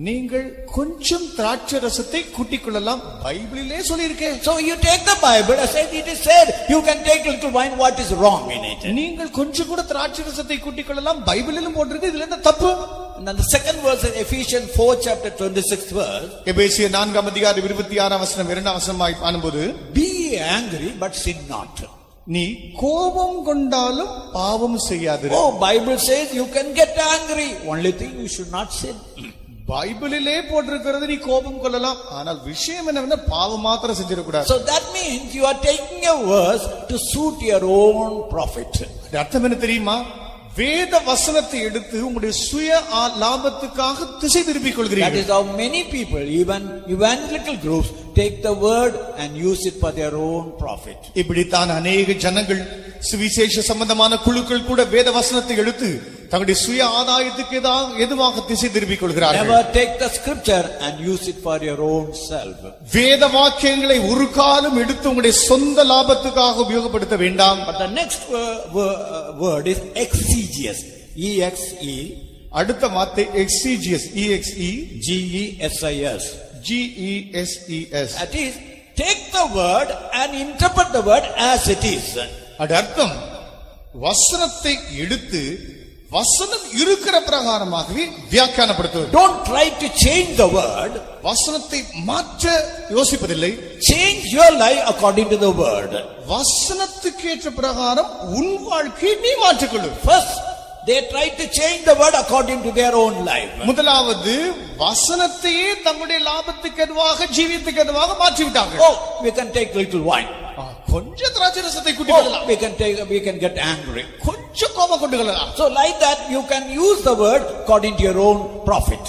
நீங்கள் கொஞ்சம் திராட்சை ரசத்தை கூட்டிக் கொள்ளலாம், பைபிளிலே சொல்லியிருக்கேன். So you take the Bible, as it is said, you can take little wine, what is wrong in it? நீங்கள் கொஞ்சம் கூட திராட்சை ரசத்தை கூட்டிக் கொள்ளலாம், பைபிளிலும் போட்டிருக்கு, இதுல என்ன தப்பு? And the second verse in Ephesians 4 chapter 26th verse, எபேசியர் 4ஆம் அதிகாரம் 26ஆம் வசனம் 2ஆம் வசனமாய் பாரும்போது, be angry but sin not. நீ கோபம் கொண்டாலும் பாவம் செய்யாதிரு. Oh, Bible says you can get angry, only thing you should not sin. பைபிளிலே போட்டிருக்கிறது நீ கோபம் கொள்ளலாம், ஆனால் விஷயம் என்னவென்னா பாவம் மாத்திரம் செஞ்சிடக்கூடாது. So that means you are taking a verse to suit your own profit. அர்த்தம் என்ன தெரியுமா? வேத வசனத்தை எடுத்து உங்களுடைய சுய லாபத்துக்காக திசை திருப்பிக் கொள்கிறீர்கள். That is how many people, even evangelical groups, take the word and use it for their own profit. இப்படித்தான் अनेक ஜனங்கள் சுவிசேஷ சம்பந்தமான குழுக்கள் கூட வேத வசனத்தை எடுத்து தங்களுடைய சுய ஆதாயத்துக்கு எதுவாக திசை திருப்பிக் கொள்கிறார்கள். Never take the scripture and use it for your own self. வேத வாக்கியங்களை ஒரு காலம் எடுத்து உங்களுடைய சொந்த லாபத்துக்காக உபயோகப்படுத்த வேண்டாம். But the next word is exegesis. EXE. அடுத்த வார்த்தை exegesis. EXE GESIS. GESES. That is, take the word and interpret the word as it is. அது அர்த்தம் வசனத்தை எடுத்து வசனம் இருக்கிற பிரகாரமாகவே வியாக்கியானப்படுத்துவது. Don't try to change the word. வசனத்தை மாற்ற யோசிப்பதில்லை. Change your life according to the word. வசனத்துக்கு ஏற்ற பிரகாரம் உன் வாழ்க்கையை நீ மாற்றிக்கொள்ளு. First, they try to change the word according to their own life. முதலாவது வசனத்தையே தங்களுடைய லாபத்துக்கு எதுவாக ஜீவியத்துக்கு எதுவாக மாற்றி விட்டார்கள். Oh, we can take little wine. கொஞ்சம் திராட்சை ரசத்தை குடி Oh, கொள்ளலாம். we can get angry. கொஞ்சம் கோபம் கொண்டு கொள்ளலாம். So like that you can use the word according to your own profit.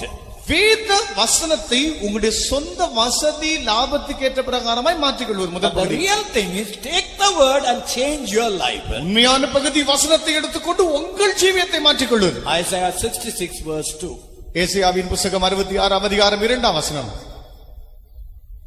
வேத வசனத்தை உங்களுடைய சொந்த வசதி லாபத்துக்கு ஏற்ற பிரகாரமாய் மாற்றிக்கொள்வது முதல் The பகுதி. real thing is take the word and change your life. உண்மையான பகுதி வசனத்தை எடுத்துக்கொண்டு உங்கள் ஜீவியத்தை மாற்றிக்கொள்வது. Isaiah 66 verse 2. ஏசாயாவின் புத்தகம் 66 அதிகாரம் 2 வசனம்.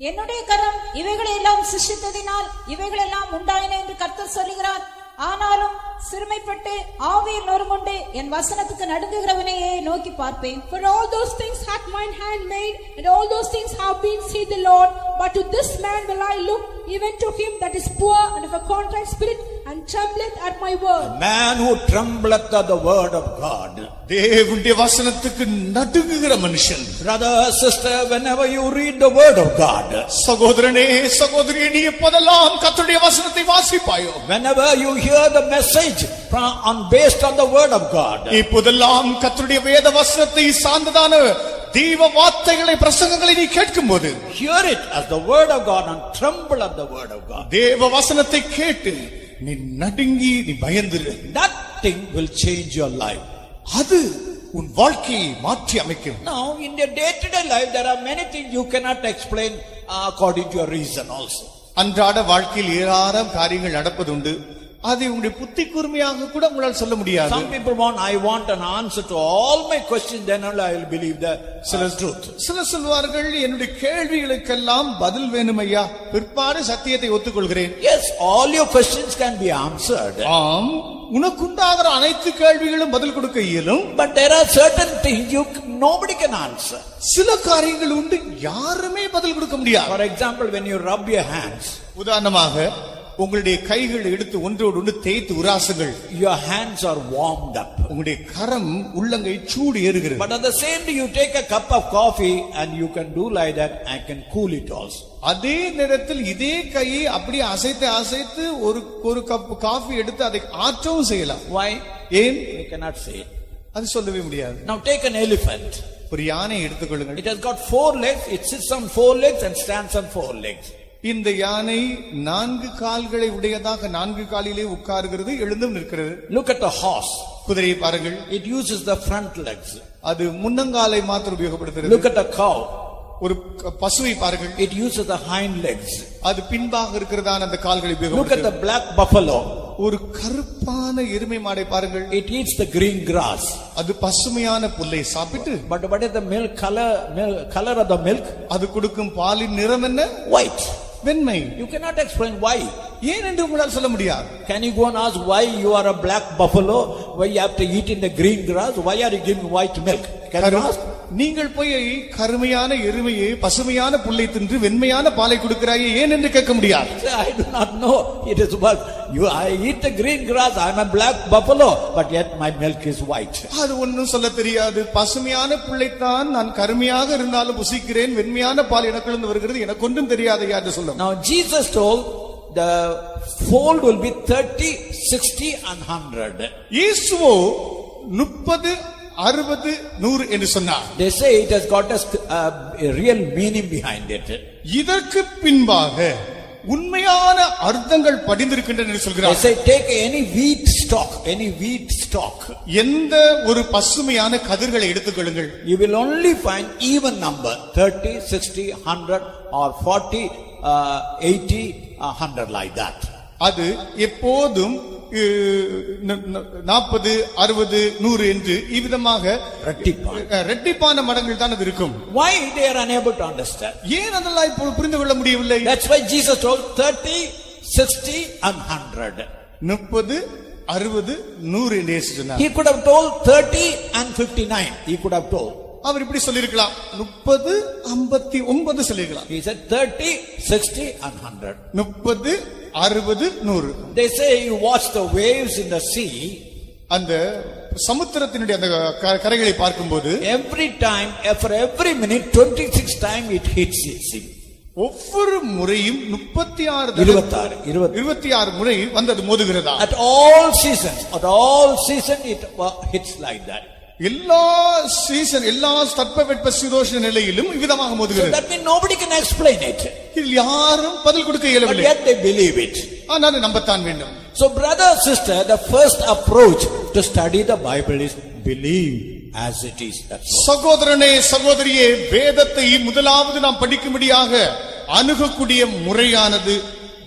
என்னுடைய கரம் இவைகளை எல்லாம் சிருஷ்டித்ததினால் இவைகளெல்லாம் உண்டாயின என்று கர்த்தர் சொல்லுகிறார். ஆனாலும் சிறுமைப்பட்டு ஆவியில் நொறுங்குண்டு என் வசனத்துக்கு நடுங்குகிறவனையே நோக்கி பார்ப்பேன். For all those things hath mine hand made, and all those things have been, saith the Lord. But to this man will I look, even to him that is poor and of a contrite spirit, and trembleth at my word. Man who trembleth at the word of God. தேவனுடைய வசனத்துக்கு நடுங்குகிற மனுஷன். Brother, sister, whenever you read the word of God, சகோதரனே சகோதரியே, நீ எப்போதெல்லாம் கர்த்தருடைய வசனத்தை வாசிப்பாயோ, whenever you hear the message based on the word of God, இப்போதெல்லாம் கர்த்தருடைய வேத வசனத்தை சார்ந்ததான தேவ வார்த்தைகளை பிரசங்கங்களை நீ கேட்கும்போது, hear it as the word of God and tremble at the word of God. தேவ வசனத்தை கேட்டு நீ நடுங்கி நீ பயந்துரு. That thing will change your life. அது உன் வாழ்க்கையை மாற்றி அமைக்கும். Now in your day-to-day life there are many things you cannot explain according to your reason also. அன்றாட வாழ்க்கையில் ஏராளம் காரியங்கள் நடப்பதுண்டு. அதை உங்களுடைய புத்தி கூர்மையாக கூட உங்களால் சொல்ல முடியாது. Some people I want an answer to all my questions, then only I will believe the truth. சிலர் சொல்வார்கள், என்னுடைய கேள்விகளுக்கெல்லாம் பதில் வேணும் ஐயா, பிற்பாடு சத்தியத்தை ஒத்துக்கொள்கிறேன். Yes, all your questions can be answered. ஆம், உனக்குண்டாகிற அனைத்து கேள்விகளும் பதில் கொடுக்க இயலும். But there are certain things nobody can answer. சில காரியங்கள் உண்டு யாருமே பதில் கொடுக்க முடியாது. For example, when you rub your hands, உதாரணமாக உங்களுடைய கைகள் எடுத்து ஒன்றோடு ஒன்று தேய்த்து உராசுங்கள். your hands are warmed up. உங்களுடைய கரம் உள்ளங்கை சூடு ஏறுகிறது. But at the same time you take a cup of coffee and you can do like that and can cool it also. அதே நேரத்தில் இதே கையை அப்படியே அசைத்து அசைத்து ஒரு கப் காஃபி எடுத்து அதை ஆற்றவும் செய்யலாம். Why? ஏன்? You cannot say it. அது சொல்லவே முடியாது. Now take an elephant. ஒரு யானை எடுத்துக்கொள்ளுங்கள். It has got 4 legs. It sits on 4 legs and stands on 4 legs. இந்த யானை 4 கால்களை உடையதாக 4 காலிலே உட்காருகிறது, எழுந்தும் நிற்கிறது. Look at the horse. குதிரையை பாருங்கள். It uses the front legs. அது முன்னங்காலை மாத்திரம் உபயோகப்படுத்துகிறது. Look at the cow. ஒரு பசுவை பாருங்கள். It uses the hind legs. அது பின்பாக இருக்கிறதான அந்த கால்களை Look at உபயோகப்படுத்துகிறது. the black buffalo. ஒரு கருப்பான எருமை மாடை பாருங்கள். It eats the green grass. அது பசுமையான புல்லை சாப்பிட்டு, But what is the milk color of the milk? அது கொடுக்கும் பாலின் நிறம் என்ன? White. வெண்மை. You cannot explain why. ஏன் என்று உங்களால் சொல்ல முடியாது. Can you go and ask why you are a black buffalo? Why you have to eat in the green grass? Why are you giving white milk? Can you ask? நீங்கள் போய் கருமையான எருமையை பசுமையான புல்லை தின்று வெண்மையான பாலை கொடுக்கிறாயே ஏன் என்று கேட்க முடியாது. I do not know. It is what I eat the green grass. I am a black buffalo, but yet my milk is white. அது ஒன்றும் சொல்ல தெரியாது. பசுமையான புல்லைத்தான் நான் கருமையாக இருந்தாலும் புசிக்கிறேன், வெண்மையான பால் எனக்குள்ள வருகிறது, எனக்கு ஒன்றும் தெரியாது என்று சொல்லும். Now Jesus told the fold will be 30, 60 and 100. இயேசுவோ 30, 60, 100 என்று சொன்னார். They say it has got a real meaning behind it. இதற்கு பின்பாக உண்மையான அர்த்தங்கள் படிந்திருக்கின்றன என்று They சொல்கிறார். say take any wheat stock. எந்த ஒரு பசுமையான கதிர்களை எடுத்துக்கொள்ளுங்கள். You will only find even number 30, 60, 100 or 40, 80, 100 like that. அது எப்போதும் 40, 60, 100 என்று இவ்விதமாக இரட்டிப்பான மடங்கள் தான் அது இருக்கும். Why they are unable to understand? ஏன் அதெல்லாம் இப்போ புரிந்து கொள்ள முடியவில்லை? That's why Jesus told 30, 60 and 100. 30, 60, 100 என்று இயேசு சொன்னார். He could have told 30 and 59. He could have told. அவர் இப்படி சொல்லிருக்கலாம், 30, 59 சொல்லிருக்கலாம். He said 30, 60 and 100. 30, 60, 100. They say you watch the waves in the sea. அந்த சமுத்திரத்தினுடைய அந்த கரைகளை பார்க்கும்போது every time, for every minute, 26 times it hits him. ஒவ்வொரு முறையும் 26 முறை வந்து அது மோதுகிறதா? At all seasons it hits like that. எல்லா சீசன், எல்லா தட்பவெட்ப சீதோஷ்ண நிலையிலும் விதமாக So மோதுகிறது. that means nobody can explain it. இதில் யாரும் பதில் கொடுக்க But இயலவில்லை. yet they believe it. ஆனால் நம்பத்தான் வேண்டும். So brother, sister, the first approach to study the Bible is believe as it is. That's all. சகோதரனே, சகோதரியே, வேதத்தை முதலாவது நாம் படிக்கும்படியாக அணுகக்கூடிய முறையானது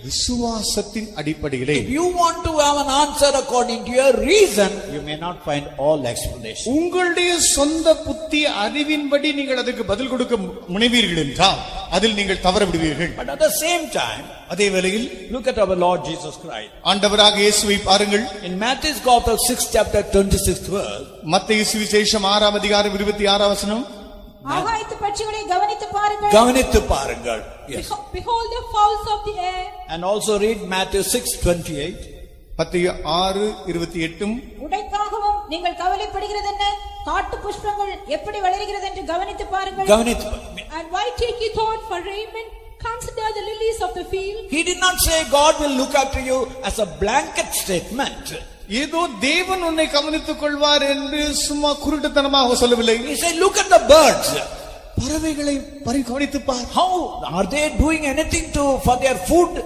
விசுவாசத்தின் அடிப்படையிலே. If you want to have an answer according to your reason, you may not find all explanation. உங்களுடைய சொந்த புத்தி அறிவின்படி நீங்கள் அதுக்கு பதில் கொடுக்க முனைவீர்கள் என்றால் அதில் நீங்கள் தவற விடுவீர்கள். But at the same time, அதே வேளையில் look at our Lord Jesus Christ. ஆண்டவராக இயேசுவை பாருங்கள். In Matthew's Gospel 6th chapter 26th verse, மத்தேயு சுவிசேஷம் 6ஆம் அதிகாரம் 26ஆம் வசனம், ஆகாயத்து பட்சிகளை கவனித்து பாருங்கள். கவனித்து பாருங்கள். Yes. Behold the fowls of the air. And also read Matthew 6:28. மத்தேயு 6:28. உடைக்காகவும் நீங்கள் கவலைப்படுகிறது என்ன? காட்டு புஷ்பங்கள் எப்படி வளர்கிறது என்று கவனித்து பாருங்கள். கவனித்து. And why take ye thought for raiment? Consider the lilies of the field. He did not say God will look after you as a blanket statement. ஏதோ தேவன் உன்னை கவனித்துக் கொள்வார் என்று சும்மா குருட்டுத்தனமாக சொல்லவில்லை. He said look at the birds. பறவைகளை கவனித்து பார். How are they doing anything for their food?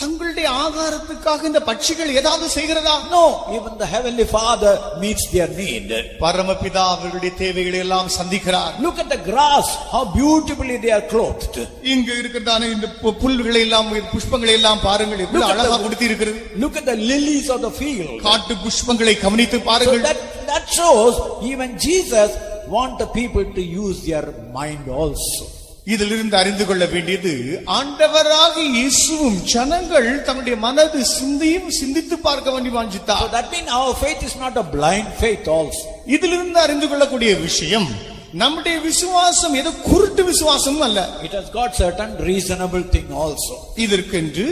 தங்களுடைய ஆகாரத்துக்காக இந்த பட்சிகள் ஏதாவது செய்கிறதா? No, even the heavenly Father meets their need. பரமபிதா அவர்களுடைய தேவைகளை எல்லாம் சந்திக்கிறார். Look at the grass, how beautifully they are clothed. இங்கு இருக்கிறதான இந்த புல்களை எல்லாம், புஷ்பங்களை எல்லாம் பாருங்கள், எப்படி அழகாக உடுத்தி இருக்கிறது. Look at the lilies of the field. காட்டு புஷ்பங்களை கவனித்து So பாருங்கள். that shows even Jesus want the people to use their mind also. இதிலிருந்து அறிந்து கொள்ள வேண்டியது, ஆண்டவராக இயேசுவும் ஜனங்கள் தங்களுடைய மனது சிந்தித்து பார்க்க வேண்டி வாஞ்சித்தார். So that means our faith is not a blind faith also. இதிலிருந்து அறிந்து கொள்ளக்கூடிய விஷயம், நம்முடைய விசுவாசம் ஏதோ குருட்டு விசுவாசமும் அல்ல. It has got certain reasonable thing also. இதற்கென்று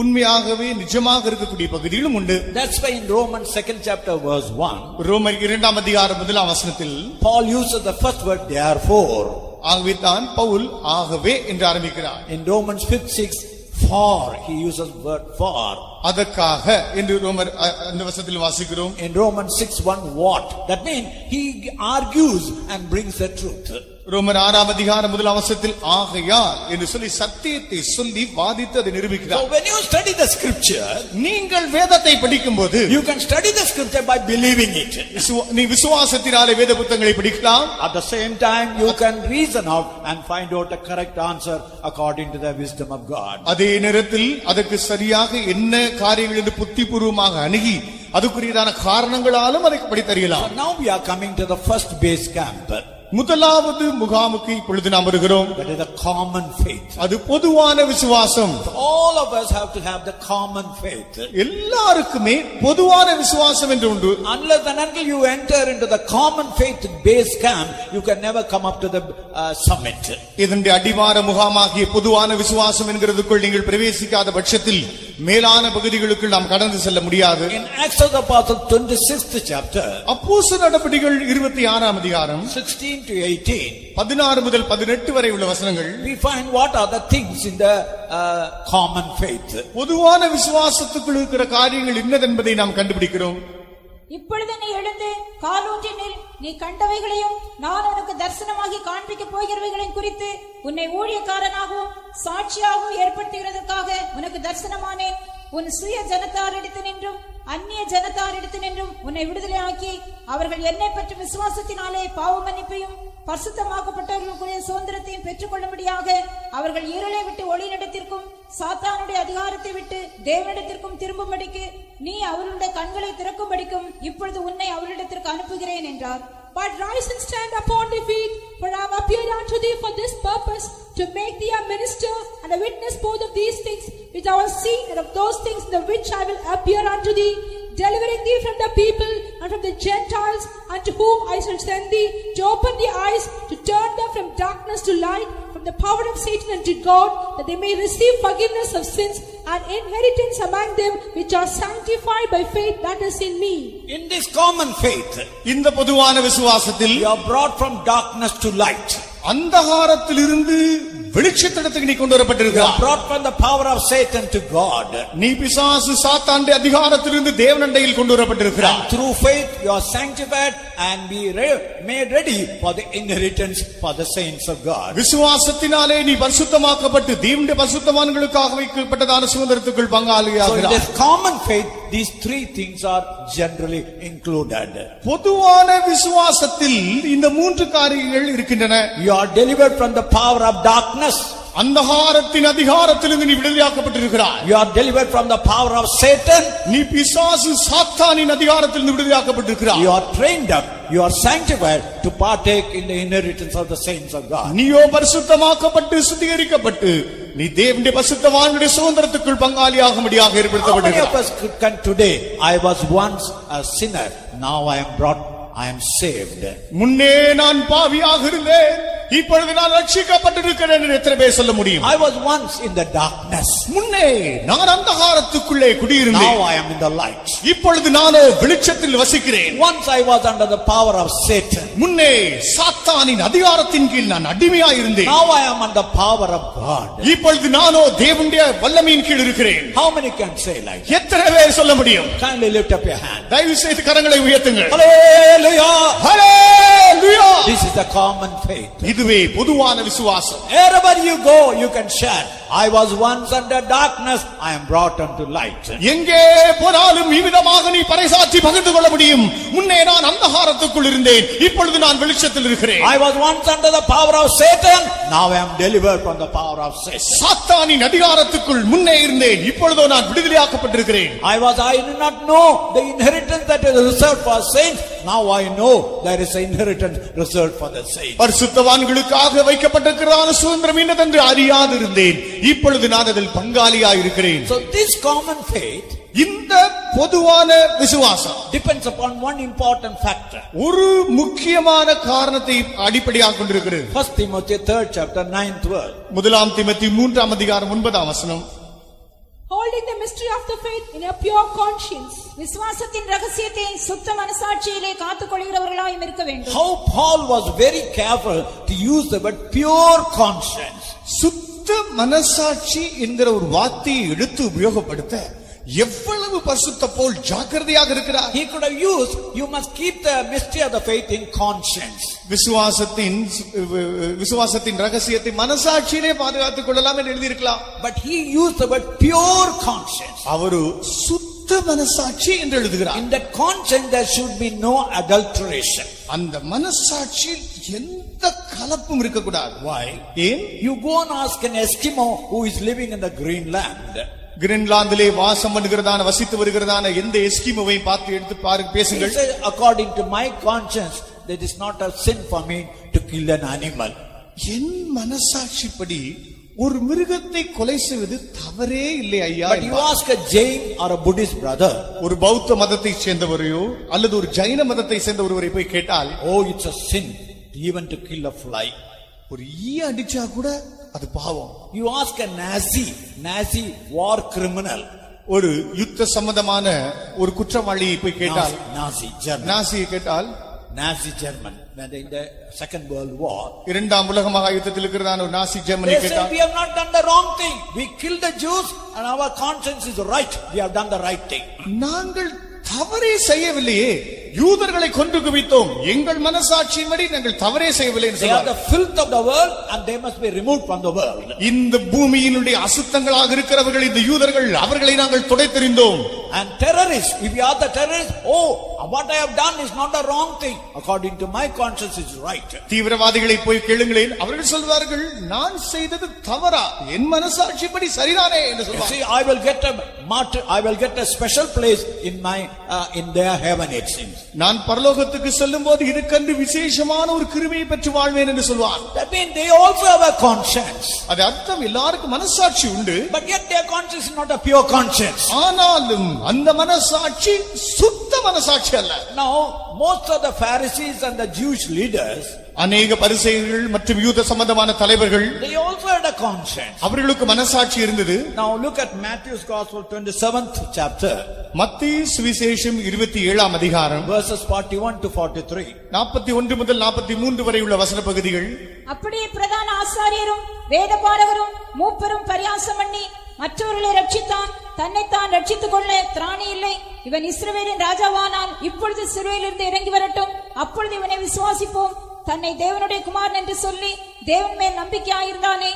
உண்மையாகவே நிஜமாக இருக்கக்கூடிய பகுதிகளும் உண்டு. That's why in Romans 2nd chapter verse 1, ரோமர் 2ஆம் அதிகாரம் 1ஆம் வசனத்தில் Paul uses the first word therefore. ஆகவே தான் பவுல் ஆகவே என்று ஆரம்பிக்கிறார். In Romans 5:6, for, he uses word for. அதற்காக என்று ரோமர் அந்த வசனத்தில் வாசிக்கிறோம். In Romans 6:1, what? That means he argues and brings the truth. ரோமர் 6ஆம் அதிகாரம் 1ஆம் வசனத்தில் ஆகையால் என்று சொல்லி சத்தியத்தை சொல்லி வாதித்து அதை நிரூபிக்கிறார். So when you study the scripture, நீங்கள் வேதத்தை படிக்கும்போது you can study the scripture by believing it. நீ விசுவாசத்தினாலே வேத புத்தகங்களை படிக்கலாம். At the same time, you can reason out and find out a correct answer according to the wisdom of God. அதே நேரத்தில் அதற்கு சரியாக என்ன காரியங்கள் என்று புத்திபூர்வமாக அணுகி அதுக்குரியதான காரணங்களாலும் அதை படித்தறியலாம். So now we are coming to the first base camp. முதலாவது முகாமுக்கு இப்பொழுது நாம் வருகிறோம். That is the common faith. அது பொதுவான விசுவாசம். All of us have to have the common faith. எல்லாருக்குமே பொதுவான விசுவாசம் என்று உண்டு. Unless and until you enter into the common faith base camp, you can never come up to the summit. இதனுடைய அடிவார முகாமாகிய பொதுவான விசுவாசம் என்கிறதுக்குள் நீங்கள் பிரவேசிக்காத பட்சத்தில் மேலான பகுதிகளுக்கு நாம் கடந்து செல்ல முடியாது. In Acts of the Apostles 26th chapter, அப்போஸ்தலர் நடபடிகள் 26ஆம் அதிகாரம் 16 to 18, 16 முதல் 18 வரை உள்ள வசனங்கள், we find what are the things in the common faith. பொதுவான விசுவாசத்துக்குள் இருக்கிற காரியங்கள் என்னதென்பதை நாம் கண்டுபிடிக்கிறோம். இப்பொழுது நீ எழுந்து காலூன்றி நில். நீ கண்டவைகளையும் நான் உனக்கு தரிசனமாகி காண்பிக்க போகிறவைகளையும் குறித்து உன்னை ஊழியக்காரனாகவும் சாட்சியாகவும் ஏற்படுத்துகிறதற்காக உனக்கு தரிசனமானேன். உன் சுய ஜனத்தாரிடத்து நின்றும் அந்நிய ஜனத்தாரிடத்து நின்றும் உன்னை விடுதலையாக்கி அவர்கள் என்னை பற்றி விசுவாசத்தினாலே பாவ மன்னிப்பையும் பரிசுத்தமாக்கப்பட்டவர்களுக்குரிய சுதந்திரத்தையும் பெற்றுக் கொள்ளும்படியாக அவர்கள் இருளை விட்டு ஒளியினிடத்திற்கும் சாத்தானுடைய அதிகாரத்தை விட்டு தேவனிடத்திற்கும் திரும்பும்படிக்கு நீ அவர்களுடைய கண்களை திறக்கும்படிக்கும் இப்பொழுது உன்னை அவர்களிடத்திற்கு அனுப்புகிறேன் என்றார். But rise and stand upon thy feet, for I have appeared unto thee for this purpose, to make thee a minister and a witness both of these things which thou hast seen, and of those things in the which I will appear unto thee, delivering thee from the people and from the Gentiles, unto whom I shall send thee, to open the eyes, to turn them from darkness to light, from the power of Satan unto God, that they may receive forgiveness of sins and inheritance among them which are sanctified by faith that is in me. In this common faith, இந்த பொதுவான விசுவாசத்தில் you are brought from darkness to light. அந்தகாரத்திலிருந்து வெளிச்சத்திடத்துக்கு நீ கொண்டு You are வரப்பட்டிருக்கிறாய். brought from the power of Satan to God. நீ பிசாசு சாத்தானுடைய அதிகாரத்திலிருந்து தேவனண்டையில் கொண்டு வரப்பட்டிருக்கிறாய். And through faith you are sanctified and be made ready for the inheritance for the saints of God. விசுவாசத்தினாலே நீ பரிசுத்தமாக்கப்பட்டு தேவனுடைய பரிசுத்தவான்களுக்காக வைக்கப்பட்டதான சுதந்திரத்துக்குள் So in பங்காளியாகிறாய். this common faith, these three things are generally included. பொதுவான விசுவாசத்தில் இந்த மூன்று காரியங்கள் இருக்கின்றன. You are delivered from the power of darkness. அந்தகாரத்தின் அதிகாரத்திலிருந்து நீ விடுதலையாக்கப்பட்டிருக்கிறாய். You are delivered from the power of Satan. நீ பிசாசு சாத்தானின் அதிகாரத்திலிருந்து விடுதலையாக்கப்பட்டிருக்கிறாய். You are trained up. You are sanctified to partake in the inheritance of the saints of God. நீயோ பரிசுத்தமாக்கப்பட்டு சுத்திகரிக்கப்பட்டு நீ தேவனுடைய பரிசுத்தவான்களுடைய சுதந்திரத்துக்குள் பங்காளியாகும்படியாக How many of ஏற்படுத்தப்பட்டிருக்கிறாய். us could come today? I was once a sinner. Now I am saved. முன்னே நான் பாவியாக இருந்தேன், இப்பொழுது நான் ரட்சிக்கப்பட்டிருக்கிறேன் என்று எத்தனை பேர் சொல்ல முடியும்? I was once in the darkness. முன்னே நான் அந்தகாரத்துக்குள்ளே குடியிருந்தேன், Now I am in the light. இப்பொழுது நானோ வெளிச்சத்தில் வசிக்கிறேன். Once I was under the power of Satan. முன்னே சாத்தானின் அதிகாரத்தின் கீழ் நான் அடிமையாக இருந்தேன், Now I am under the power of God. இப்பொழுது நானோ தேவனுடைய வல்லமையின் கீழ் இருக்கிறேன். How many can say like that? எத்தனை பேர் சொல்ல முடியும்? Kindly lift up your hand. தயவு செய்து கரங்களை உயர்த்துங்கள். Hallelujah! Hallelujah! This is the common faith. இதுவே பொதுவான விசுவாசம். Wherever you go, you can share. I was once under darkness, I am brought unto light. எங்கே போனாலும் இவ்விதமாக நீ பறைசாற்றி பகிர்ந்து கொள்ள முடியும். முன்னே நான் அந்தகாரத்துக்குள் இருந்தேன், இப்பொழுது நான் வெளிச்சத்தில் இருக்கிறேன். I was once under the power of Satan, now I am delivered from the power of Satan. சாத்தானின் அதிகாரத்துக்குள் முன்னே இருந்தேன், இப்பொழுதோ நான் விடுதலையாக்கப்பட்டிருக்கிறேன். I did not know the inheritance that is reserved for saints. Now I know there is an inheritance reserved for the saints. பரிசுத்தவான்களுக்காக வைக்கப்பட்டிருக்கிறதான சுதந்திரம் என்னதென்று அறியாதிருந்தேன், இப்பொழுது நான் அதில் பங்காளியாய் இருக்கிறேன். So this common faith இந்த பொதுவான விசுவாசம் depends upon one important factor. ஒரு முக்கியமான காரணத்தை அடிப்படையாக கொண்டிருக்கிறது. 1 Timothy 3rd chapter 9th verse. முதலாம் தீமோத்தேயு 3ஆம் அதிகாரம் 9ஆம் வசனம். Holding the mystery of the faith in a pure conscience. விசுவாசத்தின் ரகசியத்தை சுத்த மனசாட்சியிலே காத்துக்கொள்கிறவர்களாயும் இருக்க வேண்டும். How Paul was very careful to use the word pure conscience. சுத்த மனசாட்சி என்கிற ஒரு வார்த்தையை எடுத்து உபயோகப்படுத்த எவ்வளவு பரிசுத்த பவுல் ஜாக்கிரதையாக இருக்கிறார். He could have used, you must keep the mystery of the faith in conscience. விசுவாசத்தின் ரகசியத்தை மனசாட்சியிலே பாதுகாத்துக் கொள்ளலாம் என்று எழுதியிருக்கலாம். But he used the word pure conscience. அவரு சுத்த மனசாட்சி என்று எழுதுகிறார். In that conscience there should be no adulteration. அந்த மனசாட்சியில் எந்த கலப்பும் இருக்கக்கூடாது. Why? ஏன்? You go and ask an Eskimo who is living in the Greenland. கிரீன்லாந்திலே வாசம் பண்ணுகிறதான வசித்து வருகிறதான எந்த எஸ்கிமோவை பார்த்து எடுத்து பாருங்க, He பேசுங்கள். said, according to my conscience, that is not a sin for me to kill an animal. என் மனசாட்சிப்படி ஒரு மிருகத்தை கொலை செய்வது தவறே இல்லை ஐயா. But you ask a Jain or a Buddhist brother, ஒரு பௌத்த மதத்தை சேர்ந்தவரையோ அல்லது ஒரு ஜைன மதத்தை சேர்ந்த ஒருவரை போய் கேட்டால், oh, it's a sin even to kill a fly. ஒரு ஈ அடிச்சா கூட அது பாவம். You ask a Nazi war criminal, ஒரு யுத்த சம்பந்தமான ஒரு குற்றவாளியை போய் கேட்டால், Nazi German, நாசியை கேட்டால், Nazi German, when in the Second World War, இரண்டாம் உலக மகா யுத்தத்தில் இருக்கிறதான ஒரு நாசி ஜெர்மனி they say கேட்டால், we have not done the wrong thing. We killed the Jews and our conscience is right. We have done the right thing. நாங்கள் தவறே செய்யவில்லையே, யூதர்களை கொன்று குவித்தோம், எங்கள் மனசாட்சியின்படி நாங்கள் தவறே செய்யவில்லை என்று They are சொல்றார். the filth of the world and they must be removed from the world. இந்த பூமியினுடைய அசுத்தங்களாக இருக்கிறவர்கள் இந்த யூதர்கள், அவர்களை நாங்கள் துடைத்தெறிந்தோம். And terrorists, if you are the terrorist, oh, what I have done is not the wrong thing. According to my conscience is right. தீவிரவாதிகளை போய் கேளுங்களேன், அவர்கள் சொல்வார்கள் நான் செய்தது தவறா, என் மனசாட்சிப்படி சரிதானே என்று You சொல்வார்கள். see, I will get a special place in my in their heaven, it seems. நான் பரலோகத்துக்கு செல்லும் போது இதுக்கென்று விசேஷமான ஒரு கிருபையை பெற்று வாழ்வேன் என்று சொல்வார். That means they also have a conscience. அது அர்த்தம் எல்லாருக்கும் மனசாட்சி உண்டு, But yet their conscience is not a pure conscience. ஆனாலும் அந்த மனசாட்சி சுத்த மனசாட்சி அல்ல. Now, most of the Pharisees and the Jewish leaders, அநேக பரிசேயர்கள் மற்றும் யூத சம்பந்தமான தலைவர்கள் they also had a conscience. அவர்களுக்கு மனசாட்சி இருந்தது. Now look at Matthew's Gospel 27th chapter, மத்தேயு சுவிசேஷம் 27ஆம் அதிகாரம் verses 41 to 43. 41 முதல் 43 வரை உள்ள வசன பகுதிகள். அப்படியே பிரதான ஆசாரியரும் வேதபாரகரும் மூப்பரும் பரியாசம் பண்ணி மற்றவர்களை ரட்சித்தான், தன்னைத்தான் ரட்சித்துக் கொள்ள திராணி இல்லை. இவன் இஸ்ரவேலின் ராஜாவானால் இப்பொழுது சிலுவையிலிருந்து இறங்கி வரட்டும், அப்பொழுது இவனை விசுவாசிப்போம். தன்னை தேவனுடைய குமாரன் என்று சொல்லி தேவன் மேல் நம்பிக்கையாயிருந்தானே,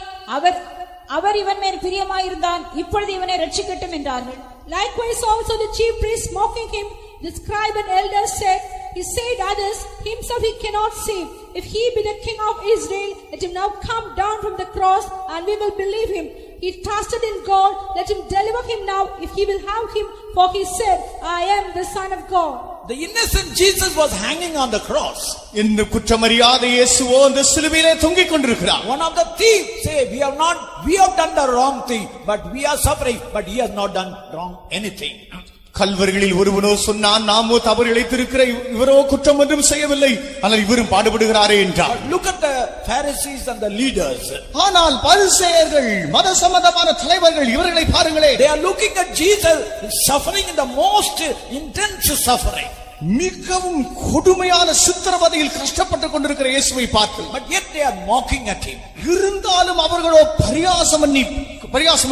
அவர் இவன் மேல் பிரியமாயிருந்தான், இப்பொழுது இவனை ரட்சிக்கட்டும் என்றார்கள். Likewise also the chief priests mocking him, the scribe and elders said, he said others, himself he cannot save. If he be the king of Israel, let him now come down from the cross and we will believe him. He trusted in God, let him deliver him now if he will have him, for he said, I am the Son of God. The innocent Jesus was hanging on the cross. இந்த குற்றமறியாத இயேசுவோ அந்த சிலுவையிலே தொங்கிக் கொண்டிருக்கிறார். One of the thieves say, we have done the wrong thing, but we are suffering, but he has not done wrong anything. கல்வர்களில் ஒருவனோ சொன்னான், நாமோ தவறு இழைத்திருக்கிற இவரோ குற்றம் ஒன்றும் செய்யவில்லை, ஆனால் இவரும் பாடுபடுகிறாரே என்றார். Look at the Pharisees and the leaders. ஆனால் பரிசேயர்கள் மத சம்பந்தமான தலைவர்கள் இவர்களை பாருங்களே. They are looking at Jesus suffering in the most intense suffering. மிகவும் கொடுமையான சித்திரவதையில் கஷ்டப்பட்டுக் கொண்டிருக்கிற இயேசுவை பார்த்து, but yet they are mocking at him. இருந்தாலும் அவர்களோ பரியாசம்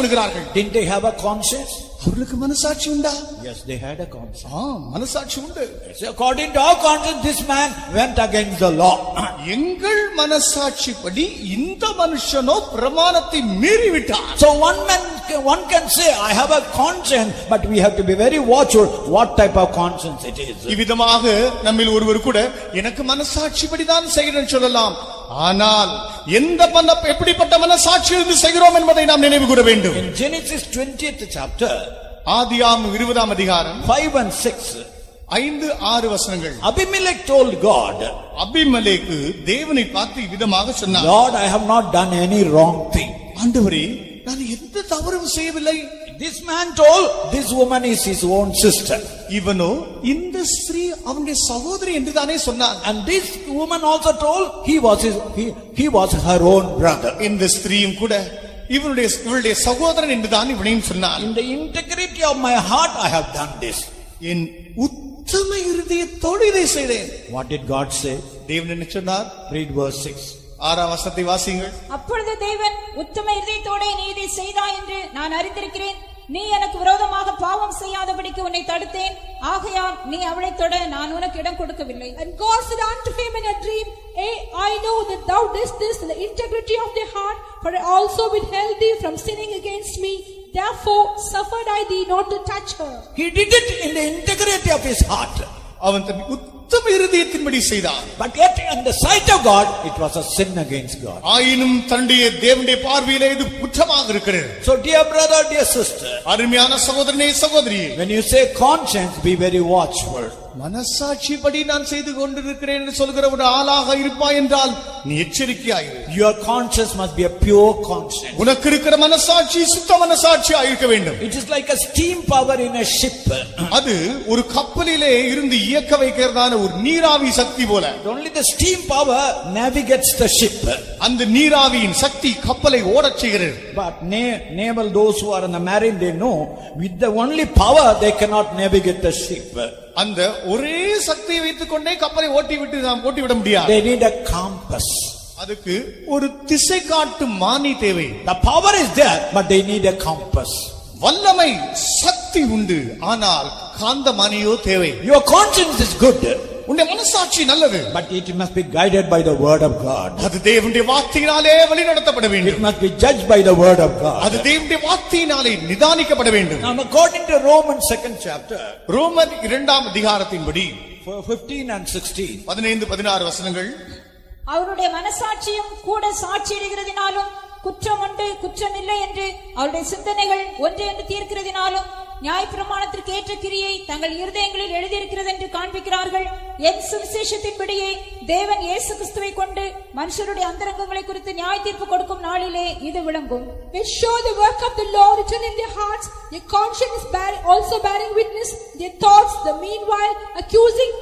பண்ணுகிறார்கள். Didn't they have a conscience? அவர்களுக்கு மனசாட்சி உண்டா? Yes, they had a conscience. மனசாட்சி உண்டு. According to our conscience, this man went against the law. எங்கள் மனசாட்சிப்படி இந்த மனுஷனோ பிரமாணத்தை மீறி விட்டார். So one can say, I have a conscience, but we have to be very watchful what type of conscience it is. இவ்விதமாக நம்மில் ஒருவர் கூட எனக்கு மனசாட்சிப்படி தான் செய்கிறேன் சொல்லலாம். ஆனால் எப்படிப்பட்ட மனசாட்சியிலிருந்து செய்கிறோம் என்பதை நாம் நினைவு கூற வேண்டும். In Genesis 20th chapter, ஆதியாகமம் 20ஆம் அதிகாரம் 5 and 6, 5-6 வசனங்கள். Abimelech told God, அபிமெலேக்கு தேவனை பார்த்து இவ்விதமாக சொன்னார், Lord, I have not done any wrong thing. ஆண்டவரே, நான் எந்த தவறும் செய்யவில்லை. This man told this woman is his own sister. இவனோ இந்த ஸ்திரீ அவனுடைய சகோதரி என்று தானே சொன்னான். And this woman also told he was her own brother. இந்த ஸ்திரீயும் கூட இவளுடைய சகோதரன் என்று தான் இவனையும் சொன்னான். In the integrity of my heart I have done this. என் உத்தம இருதயத்தோடு இதை செய்தேன். What did God say? தேவன் என்ன சொன்னார்? Read verse 6. 6ஆம் வசனத்தை வாசியுங்கள். அப்பொழுது தேவன் உத்தம இருதயத்தோட நீ இதை செய்தாய் என்று நான் அறிந்திருக்கிறேன். நீ எனக்கு விரோதமாக பாவம் செய்யாதபடிக்கு உன்னை தடுத்தேன். ஆகையால் நீ அவளை தொட நான் உனக்கு இடம் கொடுக்கவில்லை. And God said unto him in a dream, I know that thou didst this in the integrity of thy heart, for I also withheld thee from sinning against me. Therefore suffered I thee not to touch her. He did it in the integrity of his heart. அவன் தன் உத்தம இருதயத்தின்படி செய்தான். But yet in the sight of God it was a sin against God. ஆயினும் தன்னுடைய தேவனுடைய பார்வையிலே இது குற்றமாக இருக்கிறது. So dear brother, dear sister, அருமையான சகோதரனே சகோதரியே, when you say conscience, be very watchful. மனசாட்சிப்படி நான் செய்து கொண்டிருக்கிறேன் என்று சொல்கிற ஒரு ஆளாக இருப்பாய் என்றால் நீ எச்சரிக்கையாயிரு. Your conscience must be a pure conscience. உனக்கு இருக்கிற மனசாட்சி சுத்த மனசாட்சியா இருக்க வேண்டும். It is like a steam power in a ship. அது ஒரு கப்பலிலே இருந்து இயக்க வைக்கிறதான ஒரு நீராவி சக்தி போல. Only the steam power navigates the ship. அந்த நீராவியின் சக்தி கப்பலை ஓடச் செய்கிறது. But naval, those who are in the marine, they know with the only power they cannot navigate the ship. அந்த ஒரே சக்தியை வைத்துக் கொண்டே கப்பலை ஓட்டி விட முடியாது. They need a compass. அதுக்கு ஒரு திசை காட்டும் மானி தேவை. The power is there, but they need a compass. வல்லமை சக்தி உண்டு, ஆனால் காந்தமானியோ தேவை. Your conscience is good, உன்னுடைய மனசாட்சி நல்லது, but it must be guided by the word of God. அது தேவனுடைய வார்த்தையினாலே வழிநடத்தப்பட வேண்டும். It must be judged by the word of God. அது தேவனுடைய வார்த்தையினாலே நிதானிக்கப்பட வேண்டும். Now according to Romans 2nd chapter, ரோமர் 2ஆம் அதிகாரத்தின்படி 15 and 16, 15-16 வசனங்கள். அவருடைய மனசாட்சியும் கூட சாட்சியிடுகிறதினாலும் குற்றம் உண்டு குற்றம் இல்லை என்று அவருடைய சிந்தனைகள் ஒன்று என்று தீர்க்கிறதினாலும் நியாயப்பிரமாணத்திற்கு ஏற்ற கிரியை தங்கள் இருதயங்களில் எழுதியிருக்கிறது என்று காண்பிக்கிறார்கள். என் சுவிசேஷத்தின்படியே தேவன் இயேசு கிறிஸ்துவை கொண்டு மனுஷருடைய அந்தரங்கங்களை குறித்து நியாய தீர்ப்பு கொடுக்கும் நாளிலே இது விளங்கும். Which show the work of the Lord written in their hearts, their conscience also bearing witness, their thoughts the meanwhile accusing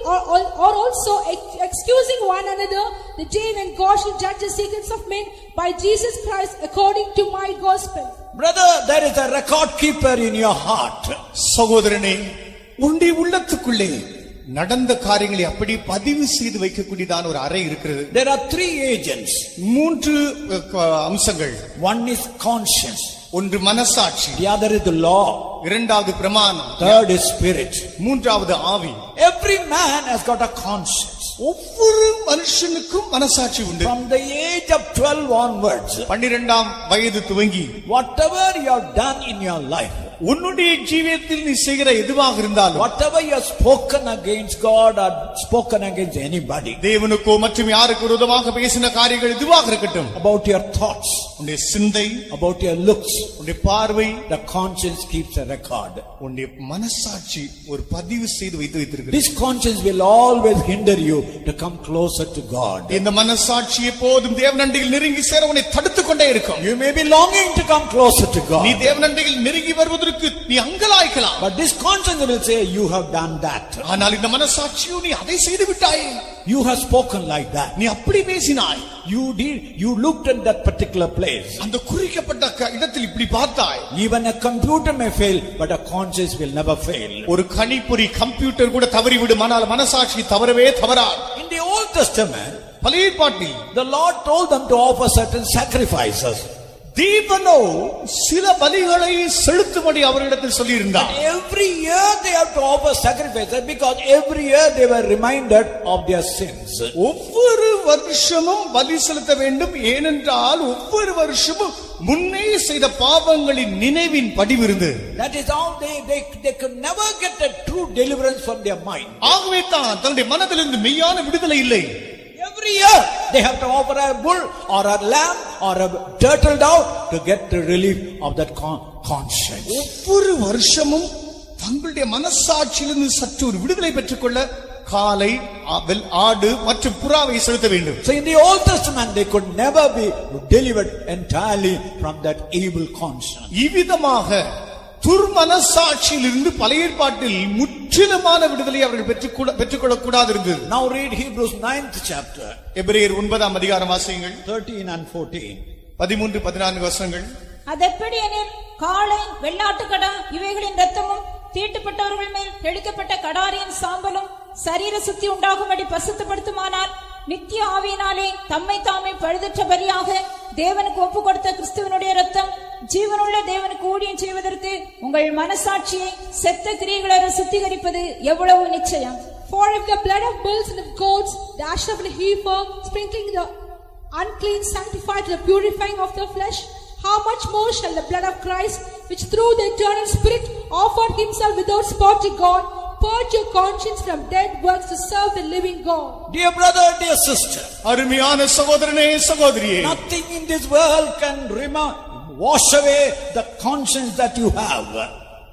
or also excusing one another, the day when God shall judge the secrets of men by Jesus Christ according to my gospel. Brother, there is a record keeper in your heart. சகோதரனே, உன்னுடைய உள்ளத்துக்குள்ளே நடந்த காரியங்களை அப்படி பதிவு செய்து வைக்கக்கூடியதான ஒரு அறை இருக்கிறது. There are 3 agents. 3 அம்சங்கள். One is conscience. ஒன்று மனசாட்சி. The other is the law. இரண்டாவது பிரமாணம். Third is spirit. மூன்றாவது ஆவி. Every man has got a conscience. ஒவ்வொரு மனுஷனுக்கும் மனசாட்சி உண்டு. From the age of 12 onwards, 12ஆம் வயது துவங்கி, whatever you have done in your life, உன்னுடைய ஜீவியத்தில் நீ செய்கிற எதுவாக இருந்தாலும், whatever you have spoken against God or spoken against anybody, தேவனுக்கோ மற்றும் யாருக்கு விரோதமாக பேசின காரியங்கள் எதுவாக இருக்கட்டும், about your thoughts, உன்னுடைய சிந்தை, about your looks, உன்னுடைய பார்வை, the conscience keeps a record. உன்னுடைய மனசாட்சி ஒரு பதிவு செய்து வைத்திருக்கிறது. This conscience will always hinder you to come closer to God. இந்த மனசாட்சி எப்போதும் தேவனண்டையில் நெருங்கி சேர உன்னை தடுத்துக் கொண்டே இருக்கும். You may be longing to come closer to God, நீ தேவனண்டையில் நெருங்கி வருவதற்கு நீ அங்கலாய்க்கலாம். but this conscience will say you have done that, ஆனால் இந்த மனசாட்சியோ நீ அதை செய்து விட்டாயே, you have spoken like that, நீ அப்படி பேசினாய், you looked at that particular place, அந்த குறிக்கப்பட்ட இடத்தில் இப்படி பார்த்தாய். even a computer may fail but a conscience will never fail. ஒரு கணிப்பொறி கம்ப்யூட்டர் கூட தவறிவிடும், ஆனால் மனசாட்சி தவறவே தவறாது. In the Old Testament, பழைய ஏற்பாட்டில் the Lord told them to offer certain sacrifices. தேவனோ சில பலிகளை செலுத்தும்படி அவர்களிடத்தில் சொல்லியிருந்தார். Every year they have to offer sacrifices because every year they were reminded of their sins. ஒவ்வொரு வருஷமும் பலி செலுத்த வேண்டும், ஏனென்றால் ஒவ்வொரு வருஷமும் முன்னே செய்த பாவங்களின் நினைவின் படிவிருந்து. That is how they could never get a true deliverance from their mind. ஆகவே தான் தன்னுடைய மனதிலிருந்து மெய்யான விடுதலை இல்லை. Every year they have to offer a bull or a lamb or a turtle dove to get the relief of that conscience. ஒவ்வொரு வருஷமும் தங்களுடைய மனசாட்சியிலிருந்து சற்று ஒரு விடுதலை பெற்றுக்கொள்ள காளை, ஆடு மற்றும் புறாவை செலுத்த வேண்டும். So in the Old Testament they could never be delivered entirely from that evil conscience. இவ்விதமாக துர்மனசாட்சியிலிருந்து பழைய ஏற்பாட்டில் முற்றிலுமான விடுதலை அவர்கள் பெற்றுக்கொள்ள கூடாது இருந்தது. Now read Hebrews 9th chapter. எபிரேயர் 9ஆம் அதிகாரம் வாசியுங்கள். 13 and 14. 13, 14 வசனங்கள். அதெப்படி எனில் காளை, வெள்ளாட்டுக்கடா இவைகளின் இரத்தமும் தீட்டுப்பட்டவர்கள் மேல் தெளிக்கப்பட்ட கடாரியின் சாம்பலும் சரீர சுத்தி உண்டாகும்படி பரிசுத்தப்படுத்துமானால், நித்திய ஆவியினாலே தம்மை தாமே பழுதற்ற பலியாக தேவனுக்கு ஒப்பு கொடுத்த கிறிஸ்துவனுடைய இரத்தம் ஜீவனுள்ள தேவனுக்கு ஊழியம் செய்வதற்கு உங்கள் மனசாட்சியை செத்த கிரியைகளை சுத்திகரிப்பது எவ்வளவு நிச்சயம். For if the blood of bulls and of goats, the ashes of the heifer, sprinkling the unclean, sanctified to the purifying of the flesh, how much more shall the blood of Christ, which through the eternal Spirit offered himself without spot to God, purge your conscience from dead works to serve the living God. Dear brother, dear sister, அருமையான சகோதரனே, சகோதரியே, nothing in this world can wash away the conscience that you have.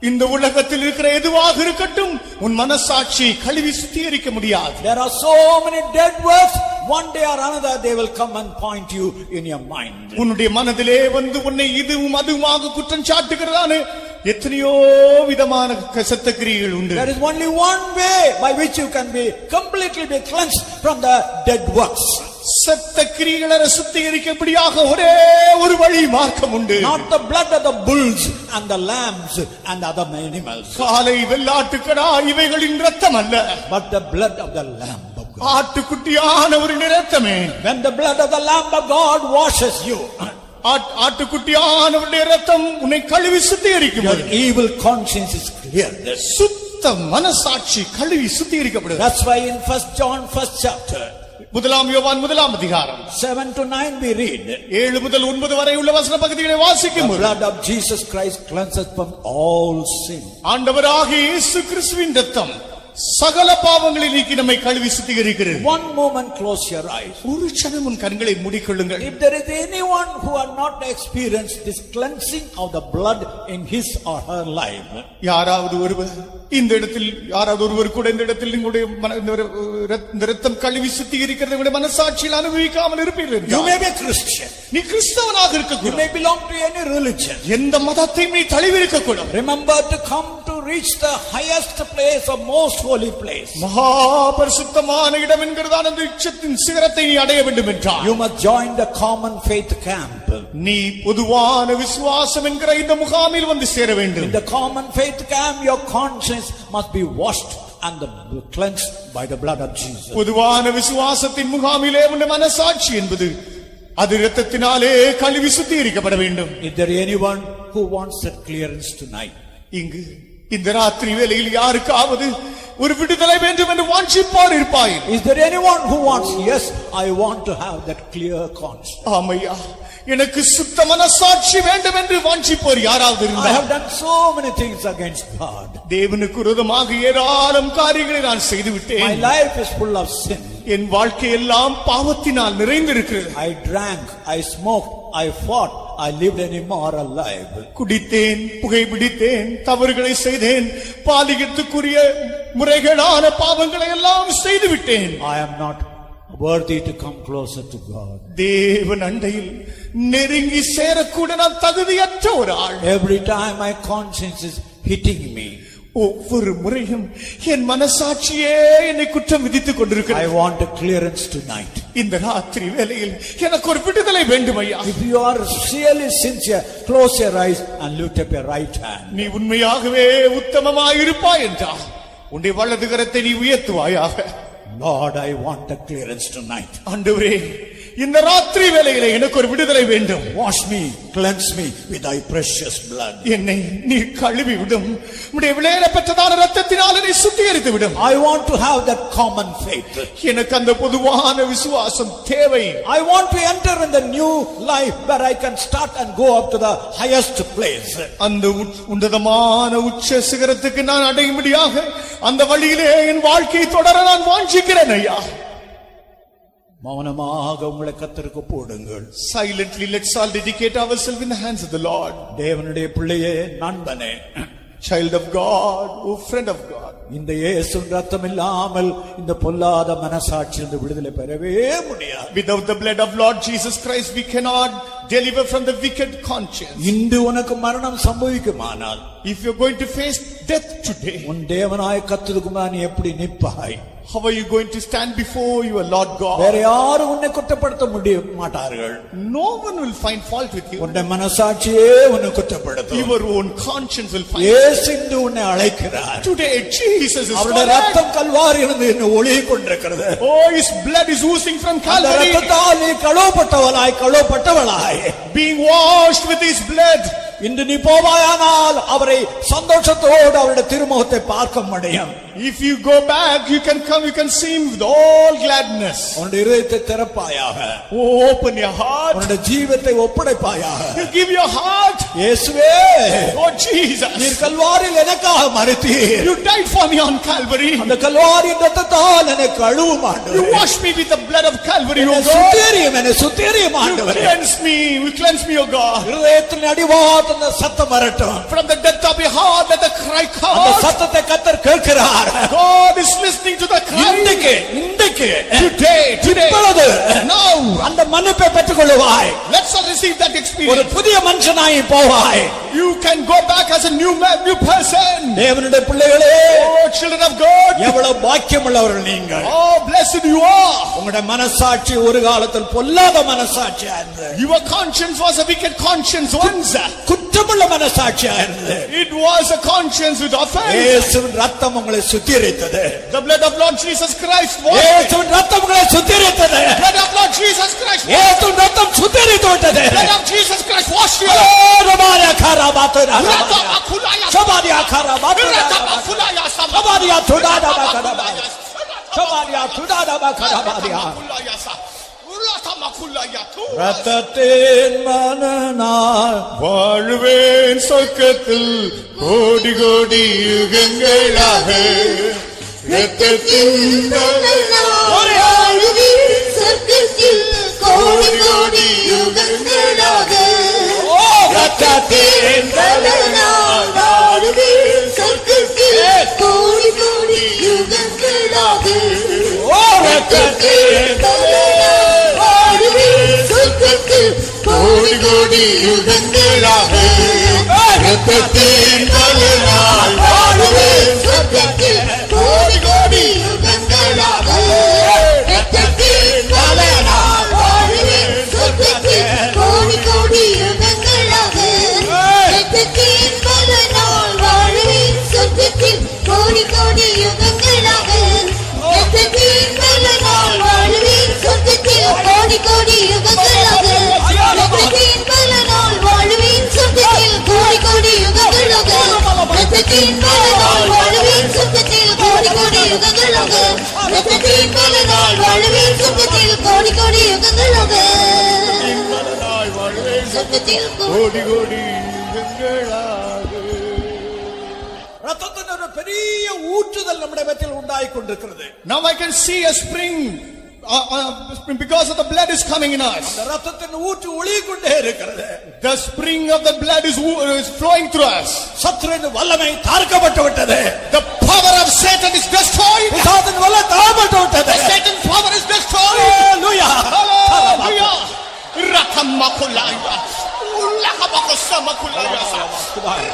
இந்த உலகத்தில் இருக்கிற எதுவாக இருக்கட்டும் உன் மனசாட்சி கழுவி சுத்திகரிக்க முடியாது. There are so many dead works, one day or another they will come and point you in your mind. உன்னுடைய மனதிலே வந்து உன்னை இதுவும் அதுவுமாக குற்றம் சாட்டுகிறதான எத்தனையோ விதமான செத்த கிரியைகள் உண்டு. There is only one way by which you can be completely be cleansed from the dead works. செத்த கிரியைகளை சுத்திகரிக்கப்படியாக ஒரே ஒரு வழி மார்க்கம் உண்டு. Not the blood of the bulls and the lambs and other animals. காளை, வெள்ளாட்டுக்கடா இவைகளின் இரத்தம் அல்ல, but the blood of the lamb of God. ஆட்டுக்குட்டியானவரின் இரத்தமே. When the blood of the lamb of God washes you, ஆட்டுக்குட்டியானவருடைய இரத்தம் உன்னை கழுவி சுத்திகரிக்கும். your evil conscience is cleared. சுத்த மனசாட்சி கழுவி சுத்திகரிக்கப்படுகிறது. That's why in 1 John 1st chapter, முதலாம் யோவான் 1ஆம் அதிகாரம் 7 to 9 we read, 7 முதல் 9 வரை உள்ள வசன பகுதிகளை வாசிக்கும். the blood of Jesus Christ cleanses from all sin. ஆண்டவராகிய இயேசு கிறிஸ்துவின் இரத்தம் சகல பாவங்களை நீக்கி நம்மை கழுவி சுத்திகரிக்கிறது. One moment close your eyes. ஒரு க்ஷணம் உன் கண்களை மூடிக்கொள்ளுங்கள். If there is anyone who have not experienced this cleansing of the blood in his or her life, யாராவது ஒருவர் இந்த இடத்தில் யாராவது ஒருவர் கூட இந்த இடத்தில் உங்களுடைய இந்த இரத்தம் கழுவி சுத்திகரிக்கிறது உங்களுடைய மனசாட்சியில் அனுபவிக்காமல் இருப்பீர்கள். you may be a Christian, நீ கிறிஸ்தவனாக you இருக்கக்கூடும். may belong to any religion. எந்த மதத்தையும் நீ தழுவி இருக்கக்கூடும். Remember to come to reach the highest place or most holy place. மகா பரிசுத்தமான இடம் என்கிறதான அந்த உச்சத்தின் சிகரத்தை நீ அடைய வேண்டும் என்றால் You must join the common faith camp. நீ பொதுவான விசுவாசம் என்கிற இந்த முகாமில் வந்து சேர In வேண்டும். the common faith camp, your conscience must be washed and cleansed by the blood of Jesus. பொதுவான விசுவாசத்தின் முகாமிலே உள்ள மனசாட்சி என்பது அது இரத்தத்தினாலே கழுவி சுத்திகரிக்கப்பட வேண்டும். Is there anyone who wants that clearance tonight? இங்கு இந்த ராத்திரி வேளையில் யாருக்காவது ஒரு விடுதலை வேண்டும் என்று வாஞ்சிப்பார் இருப்பாய். Is there anyone who wants, yes, I want to have that clear conscience. ஆமையா, எனக்கு சுத்த மனசாட்சி வேண்டும் என்று வாஞ்சிப்போர் யாராவது I இருந்தால், have done so many things against God. தேவனுக்கு விரோதமாக ஏராளம் காரியங்களை நான் செய்து My விட்டேன். life is full of sin. என் வாழ்க்கை எல்லாம் பாவத்தினால் நிறைந்திருக்கிறது. I drank, I smoked, I fought, I lived an immoral life. குடித்தேன், புகைப்பிடித்தேன், தவறுகளை செய்தேன், பாலியத்துக்குரிய முறைகேடான பாவங்களை எல்லாம் செய்து விட்டேன். I am not worthy to come closer to God. தேவன் அண்டையில் நெருங்கி சேரக்கூட நான் தகுதியற்ற ஒரு ஆள். Every time my conscience is hitting me, ஒவ்வொரு முறையும் என் மனசாட்சியே என்னை குற்றம் விதித்துக் I கொண்டிருக்கிறது. want a clearance tonight. இந்த ராத்திரி வேளையில் எனக்கு ஒரு விடுதலை வேண்டும் ஐயா. If you are really sincere, close your eyes and lift up your right hand. நீ உண்மையாகவே உத்தமமாய் இருப்பாய் என்றால் உன்னுடைய வலது கரத்தை நீ உயர்த்துவாயாக. Lord, I want a clearance tonight. ஆண்டவரே, இந்த ராத்திரி வேளையிலே எனக்கு ஒரு விடுதலை வேண்டும். Wash me, cleanse me with thy precious blood. என்னை நீ கழுவி விடும். உம்முடைய விலையேற பெற்றதான இரத்தத்தினால் என்னை சுத்திகரித்து விடும். I want to have that common faith. எனக்கு அந்த பொதுவான விசுவாசம் தேவை. I want to enter in the new life where I can start and go up to the highest place. அந்த உன்னதமான உச்ச சிகரத்துக்கு நான் அடையும்படியாக அந்த வழியிலே என் வாழ்க்கையை தொடர நான் வாஞ்சிக்கிறேன் ஐயா. மௌனமாக உங்களை கர்த்தருக்கு போடுங்கள். Silently let's all dedicate ourselves in the hands of the Lord. தேவனுடைய பிள்ளையே, நண்பனே, Child of God, oh friend of God. இந்த இயேசு ரத்தம் இல்லாமல் இந்த பொல்லாத மனசாட்சியிலிருந்து விடுதலை பெறவே முடியாது. Without the blood of Lord Jesus Christ we cannot deliver from the wicked conscience. இன்று உனக்கு மரணம் சம்பவிக்குமானால், If you're going to face death today, உன் தேவனாய கர்த்தருக்கு முன்னால் நீ எப்படி நிற்பாய்? how are you going to stand before your Lord வேற God? யாரும் உன்னை குற்றப்படுத்த முடிய மாட்டார்கள். No one will find fault with you. உன்னை மனசாட்சியே உன்னை குற்றப்படுத்தும். Your own conscience will find. இயேசு இன்று உன்னை அழைக்கிறார். Today Jesus is அவருடைய calling. ரத்தம் கல்வாரியிலிருந்து இன்னும் ஒழுகிக் கொண்டிருக்கிறது. Oh, his blood is oozing from அந்த Calvary. ரத்தத்தால் நீ கழுவப்பட்டவளாய் Being washed with his blood. இன்று நீ போவாயானால் அவரை சந்தோஷத்தோடு அவருடைய திருமுகத்தை பார்க்க முடியும். If you go back, you can come, you can see him with all gladness. உன்னுடைய இதயத்தை திறப்பாயாக. Oh, open your heart. உன்னுடைய ஜீவத்தை ஒப்படைப்பாயாக. You give your heart. இயேசுவே, Oh Jesus, நீர் கல்வாரியில் எனக்காக மரித்தீர். you died for me on Calvary. அந்த கல்வாரியின் ரத்தத்தால் என்னை கழுவும் ஆண்டவரே. You washed me with the blood of Calvary, என்னை oh God. என்னை சுத்திகரியும் You ஆண்டவரே. cleanse me, oh God. இதயத்தின் அடிவாரத்தில் அந்த சத்தம் வரட்டும். From the depth of your heart, let the cry come அந்த out. சத்தத்தை கர்த்தர் கேட்கிறார். God is listening to the cry. இன்றைக்கு Today, இப்பொழுது now. அந்த மன்னிப்பை பெற்றுக் கொள்ளுவாய். Let's all receive that ஒரு experience. புதிய மனுஷனாய் போவாய். You can go back as a new man, new person. தேவனுடைய பிள்ளைகளே, Oh, children of God. எவ்வளவு பாக்கியம் உள்ளவர்கள் நீங்கள். Oh, blessed you are. உங்களுடைய மனசாட்சி ஒரு காலத்தில் பொல்லாத மனசாட்சியா இருந்தது. Your conscience was a wicked conscience once. குற்றமுள்ள மனசாட்சியா இருந்தது. It was a conscience with offense. இயேசுவின் ரத்தம் உங்களை சுத்திகரித்தது. The blood of Lord Jesus Christ washed. இயேசுவின் ரத்தம் உங்களை சுத்திகரித்தது. The blood of Lord Jesus Christ. இயேசுவின் ரத்தம் சுத்திகரித்து விட்டது. The blood of Jesus Christ washed you. ரபாயா கராபாத்தரா. சபாரியா கராபாத்தரா. சபாரியா துடாடா கராபாயா. சபாரியா துடாடா கராபாயா. ரத்தத்தின் மனநாள் வாழ்வேன் சொர்க்கத்தில் கோடி கோடி யுகங்களாக. இரத்தத்தின் பலனால் வாழுவேன் சொர்க்கத்தில் கோடி கோடி யுகங்களாக. இரத்தத்தின் பலனால் வாழுவேன் சொர்க்கத்தில் கோடி கோடி யுகங்களாக. இரத்தத்தின் பலனால் வாழுவேன் சொர்க்கத்தில் கோடி கோடி யுகங்களாக. இரத்தத்தின் பலனால் வாழுவேன் சொர்க்கத்தில் கோடி கோடி யுகங்களாக. இரத்தத்தின் பலனால் வாழுவேன் சொர்க்கத்தில் கோடி கோடி யுகங்களாக. இரத்தத்தின் பலனால் வாழுவேன் சொர்க்கத்தில் கோடி கோடி யுகங்களாக. இரத்தத்தின் பலனால் வாழுவேன் சொர்க்கத்தில் கோடி கோடி யுகங்களாக. இரத்தத்தின் பலனால் வாழுவேன் சொர்க்கத்தில் கோடி கோடி யுகங்களாக. இரத்தத்தின் பலனால் வாழுவேன் சொர்க்கத்தில் கோடி கோடி யுகங்களாக. இரத்தத்தின் பலனால் வாழுவேன் சொர்க்கத்தில் கோடி கோடி யுகங்களாக. சொர்க்கத்தில் கோடி கோடி யுகங்களாக. ரத்தத்தின் ஒரு பெரிய ஊற்றுதல் நம்முடைய மத்தியில் உண்டாகிக் கொண்டிருக்கிறது. Now I can see a spring because of the blood is coming in us. அந்த ரத்தத்தின் ஊற்று ஒளியிக் கொண்டே இருக்கிறது. The spring of the blood is flowing through us. சத்துருவின் வல்லமை தார்க்கப்பட்டு விட்டது. The power of Satan is destroyed. பிசாசின் வல்லமை தாழ்த்தப்பட்டு விட்டது. Satan's power is destroyed. Hallelujah. Hallelujah. Rakamakulaya. Ulakamakusamakulaya.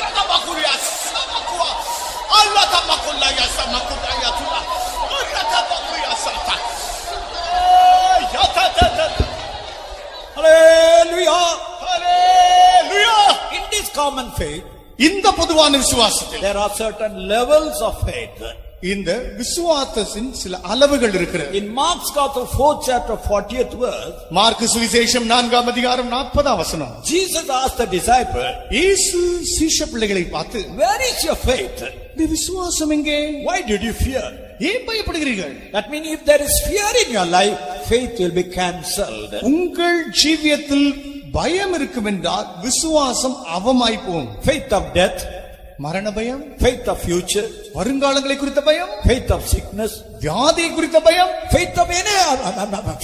Rakamakulia samakua. Allakamakulaya samakulaya tula. Rakamakulia sata. Hallelujah. Hallelujah. In this common faith, இந்த பொதுவான விசுவாசத்தில் there are certain levels of faith. இந்த விசுவாசத்தின் சில அளவுகள் இருக்கிறது. In Mark's Gospel 4th chapter 40th verse, mark சுவிசேஷம் 4ஆம் அதிகாரம் 40ஆம் வசனம். Jesus asked the disciple, இயேசு சீஷ பிள்ளைகளை பார்த்து, where is your faith? இந்த விசுவாசம் எங்கே? Why did you fear? ஏன் பயப்படுகிறீர்கள்? That means if there is fear in your life, faith will be cancelled. உங்கள் ஜீவியத்தில் பயம் இருக்கும் என்றால் விசுவாசம் அவமாய் போகும். Faith of death, மரண பயம், faith of future, வருங்காலங்களை குறித்த பயம், faith of sickness, வியாதியை குறித்த பயம், faith of any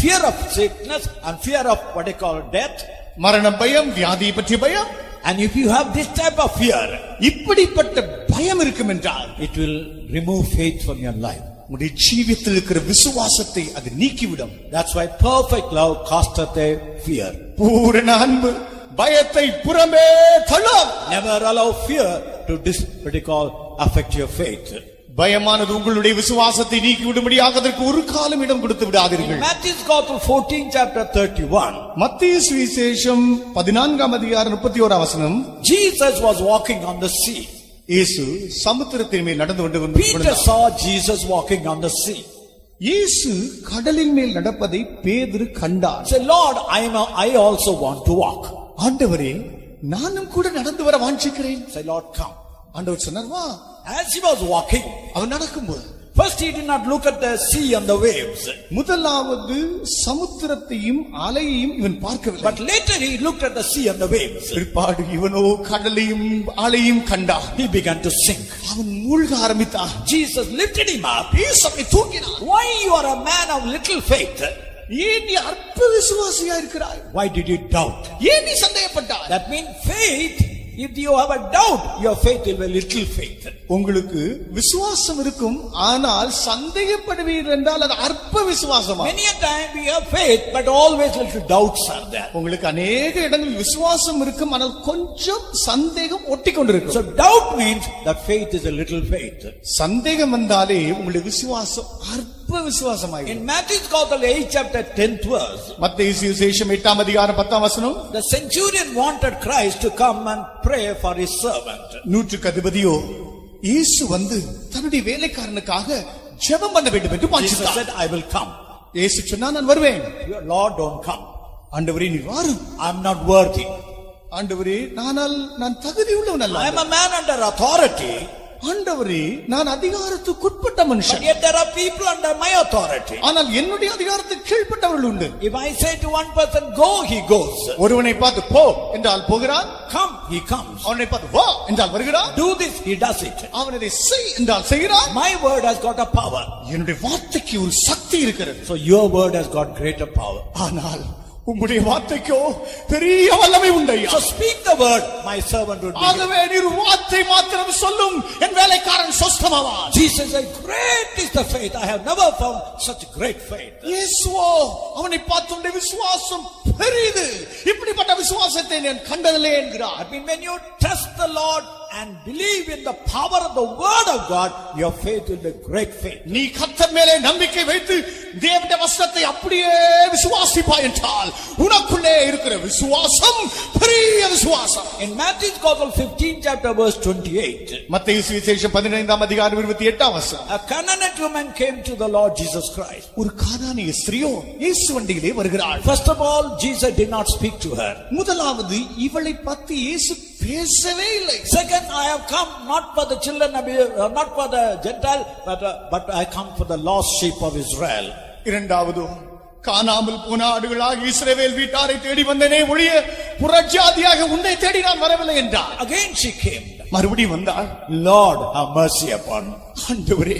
fear of sickness and fear of what they call death. மரண பயம், வியாதியை பற்றிய பயம். And if you have this type of fear, இப்படிப்பட்ட பயம் இருக்கும் என்றால் it will remove faith from your life. உங்களுடைய ஜீவியத்தில் இருக்கிற விசுவாசத்தை அது நீக்கிவிடும். That's why perfect love casteth a fear. பூரண அன்பு பயத்தை புறமே தள்ளும். Never allow fear to what they call affect your faith. பயமானது உங்களுடைய விசுவாசத்தை நீக்கிவிடும்படியாக அதற்கு ஒரு காலம் இடம் கொடுத்து விடாதீர்கள். Matthew's Gospel 14 chapter 31. மத்தேயு சுவிசேஷம் 14ஆம் அதிகாரம் 31ஆம் வசனம். Jesus was walking on the sea. இயேசு சமுத்திரத்தின் மேல் நடந்து Peter கொண்டிருந்தார். saw Jesus walking on the sea. இயேசு கடலின் மேல் நடப்பதை பேதுரு கண்டார். Say, Lord, I also want to walk. ஆண்டவரே, நானும் கூட நடந்து வர வாஞ்சிக்கிறேன். Say, Lord, come. ஆண்டவர் சொன்னார், வா. As he was walking, அவன் நடக்கும்போது first he did not look at the sea and the waves. முதலாவது சமுத்திரத்தையும் அலையையும் இவன் பார்க்கவில்லை. But later he looked at the sea and the waves. பிற்பாடு இவனோ கடலையும் அலையும் கண்டான். He began to sink. அவன் மூழ்க ஆரம்பித்தான். Jesus lifted him up. இயேசு அவனை தூக்கினார். Why you are a man of little faith? ஏன் நீ அற்ப விசுவாசியா இருக்கிறாய்? Why did you doubt? ஏன் நீ சந்தேகப்பட்டாய்? That means faith, if you have a doubt, your faith will be little faith. உங்களுக்கு விசுவாசம் இருக்கும், ஆனால் சந்தேகப்படுவீர் என்றால் அது அற்ப விசுவாசமா? Many a time we have faith, but always little doubts are there. உங்களுக்கு அநேக இடங்களில் விசுவாசம் இருக்கும், ஆனால் கொஞ்சம் சந்தேகம் ஒட்டிக்கொண்டிருக்கும். So doubt means that faith is a little faith. சந்தேகம் வந்தாலே உங்களுடைய விசுவாசம் அற்ப விசுவாசமாய். In Matthew's Gospel 8 chapter 10th verse, மத்தேயு சுவிசேஷம் 8ஆம் அதிகாரம் 10ஆம் வசனம். the centurion wanted Christ to come and pray for his servant. நூற்றுக்கு அதிபதியோ இயேசு வந்து தன்னுடைய வேலைக்காரனுக்காக ஜெபம் பண்ண வேண்டும் என்று Jesus வாஞ்சித்தார். said, I will come. இயேசு சொன்னார், நான் வருவேன். Lord, don't come. ஆண்டவரே, நீ வாரும். I am not worthy. ஆண்டவரே, நான் தகுதி உள்ளவன் அல்ல. I am a man under authority. ஆண்டவரே நான் அதிகாரத்துக்குட்பட்ட But மனுஷன், yet there are people under my authority. ஆனால் என்னுடைய அதிகாரத்துக்கு கீழ்ப்பட்டவர்கள் உண்டு. If I say to one person, go, he goes. ஒருவனை பார்த்து போ என்றால் போகிறான், Come, he comes. அவனை பார்த்து வா என்றால் வருகிறான், Do this, he does it. அவன் இதை செய் என்றால் செய்கிறான். My word has got a power. என்னுடைய வார்த்தைக்கு ஒரு சக்தி இருக்கிறது. So your word has got greater power. ஆனால் உம்முடைய வார்த்தைக்கோ பெரிய வல்லமை உண்டையா. So speak the word, my servant would be. ஆகவே நீர் வார்த்தை மாத்திரம் சொல்லும், என் வேலைக்காரன் சொஸ்தமாவான். Jesus said, great is the faith. I have never found such great faith. இயேசுவோ அவனை பார்த்து உன்னுடைய விசுவாசம் பெரிது, இப்படிப்பட்ட விசுவாசத்தை நான் கண்டதில்லை என்கிறார். I mean, when you trust the Lord and believe in the power of the word of God, your faith will be great faith. நீ கர்த்தர் மேலே நம்பிக்கை வைத்து தேவனுடைய வசனத்தை அப்படியே விசுவாசிப்பாய் என்றால் உனக்குள்ளே இருக்கிற விசுவாசம் பெரிய விசுவாசம். In Matthew's Gospel 15 chapter verse 28, மத்தேயு சுவிசேஷம் 15ஆம் அதிகாரம் 28ஆம் வசனம். a Canaanite woman came to the Lord Jesus Christ. ஒரு கானானிய ஸ்திரீயோ இயேசு வண்டியிலே வருகிறாள். First of all, Jesus did not speak to her. முதலாவது இவளை பற்றி இயேசு பேசவே இல்லை. Second, I have come not for the children of not for the Gentile, but I come for the lost sheep of Israel. இரண்டாவது, காணாமல் போன ஆடுகளாக இஸ்ரவேல் வீட்டாரை தேடி வந்தனே ஒழிய புறஜாதியாக உன்னை தேடி நான் வரவில்லை என்றார். Again she came. மறுபடியும் வந்தாள். Lord, have mercy upon me. ஆண்டவரே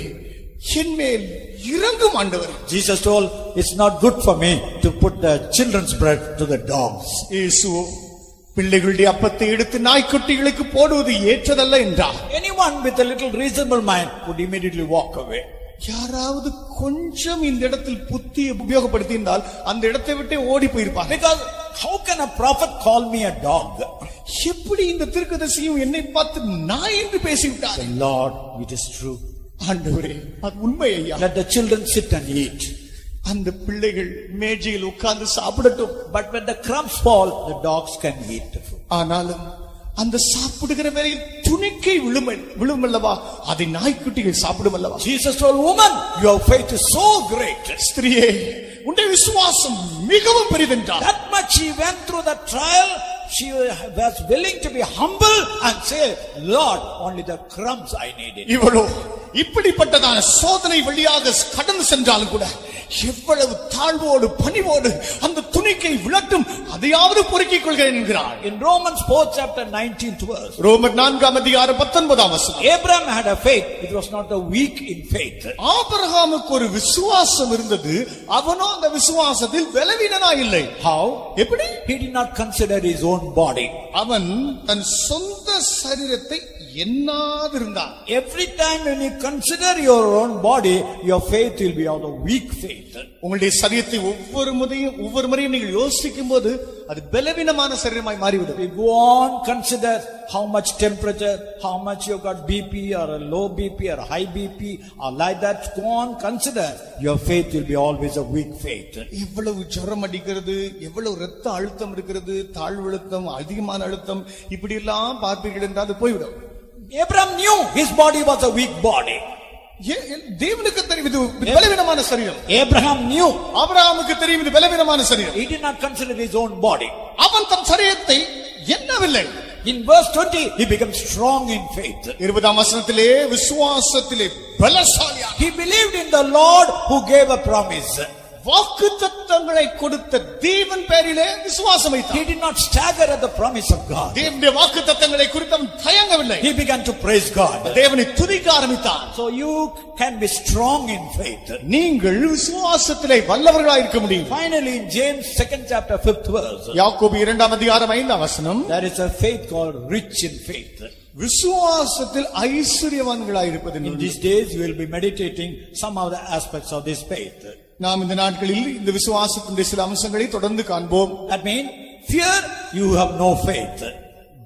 என்மேல் இரங்கும் ஆண்டவரே. Jesus told, it's not good for me to put the children's bread to the dogs. இயேசு பிள்ளைகளுடைய அப்பத்தை எடுத்து நாய்க்குட்டிகளுக்கு போடுவது ஏற்றதல்ல என்றார். Anyone with a little reasonable mind would immediately walk away. யாராவது கொஞ்சம் இந்த இடத்தில் புத்தியை உபயோகப்படுத்தினால் அந்த இடத்தை விட்டு ஓடி போயிருப்பாங்க. Because how can a prophet call me a dog? எப்படி இந்த தீர்க்கதரிசியும் என்னை பார்த்து நாய் என்று பேசிவிட்டார். Lord, it is true. ஆண்டவரே அது உண்மை ஐயா. Let the children sit and eat. அந்த பிள்ளைகள் மேஜையில் உட்கார்ந்து சாப்பிடட்டும். But when the crumbs fall, the dogs can eat the food. ஆனாலும் அந்த சாப்பிடுகிற வேளையில் துணிக்கை விழுமல்லவா, அதை நாய்க்குட்டிகள் சாப்பிடும் அல்லவா. Jesus told, woman, your faith is so great. ஸ்திரியே உன்னுடைய விசுவாசம் மிகவும் பெரிதென்றார். That much she went through the trial. She was willing to be humble and say, Lord, only the crumbs I needed. இவளோ இப்படிப்பட்டதான சோதனை வழியாக கடந்து சென்றாலும் கூட எவ்வளவு தாழ்வோடு பணிவோடு அந்த துணிக்கை விளட்டும் அதையாவது பொறுக்கிக் கொள்கிறேன் என்கிறார். In Romans 4th chapter 19th verse, ரோமர் 4ஆம் அதிகாரம் 19ஆம் வசனம். Abraham had a faith. It was not a weak in faith. ஆபிரகாமுக்கு ஒரு விசுவாசம் இருந்தது, அவனோ அந்த விசுவாசத்தில் பலவீனனாய் இல்லை. How? எப்படி? He did not consider his own body. அவன் தன் சொந்த சரீரத்தை எண்ணாதிருந்தான். Every time when you consider your own body, your faith will be of a weak faith. உங்களுடைய சரீரத்தை ஒவ்வொரு முறையும் நீங்கள் யோசிக்கும் போது அது பலவீனமான சரீரமாய் மாறிவிடும். You go on, consider how much temperature, how much you got BP or a low BP or a high BP or like that. Go on, consider. Your faith will be always a weak faith. எவ்வளவு ஜுரம் அடிக்கிறது, எவ்வளவு ரத்த அழுத்தம் இருக்கிறது, தாழ்வு அழுத்தம், அதிகமான அழுத்தம், இப்படி எல்லாம் பார்ப்பீர்கள் என்றால் அது போய்விடும். Abraham knew his body was a weak body. தேவனுக்கு தெரியும் இது பலவீனமான சரீரம். Abraham knew. ஆபிரகாமுக்கு தெரியும் இது பலவீனமான சரீரம். He did not consider his own body. அவன் தன் சரீரத்தை எண்ணவில்லை. In verse 20, he becomes strong in faith. 20ஆம் வசனத்திலே விசுவாசத்திலே பலசாலியாக. He believed in the Lord who gave a promise. வாக்குத்தத்தங்களை கொடுத்த தேவன் பேரிலே விசுவாசம் வைத்தார். He did not stagger at the promise of God. தேவனுடைய வாக்குத்தத்தங்களை குறித்து அவன் தயங்கவில்லை. He began to praise God. தேவனை துதிக்க ஆரம்பித்தான். So you can be strong in faith. நீங்கள் விசுவாசத்திலே வல்லவர்களாய் இருக்க முடியும். Finally, in James 2nd chapter 5th verse, யாக்கோபு 2ஆம் அதிகாரம் 5ஆம் வசனம். there is a faith called rich in faith. விசுவாசத்தில் ஐஸ்வரியவான்களாய் இருப்பது. In these days, you will be meditating some of the aspects of this faith. நாம் இந்த நாட்களில் இந்த விசுவாசத்தின் சில அம்சங்களை தொடர்ந்து காண்போம். That means, fear, you have no faith.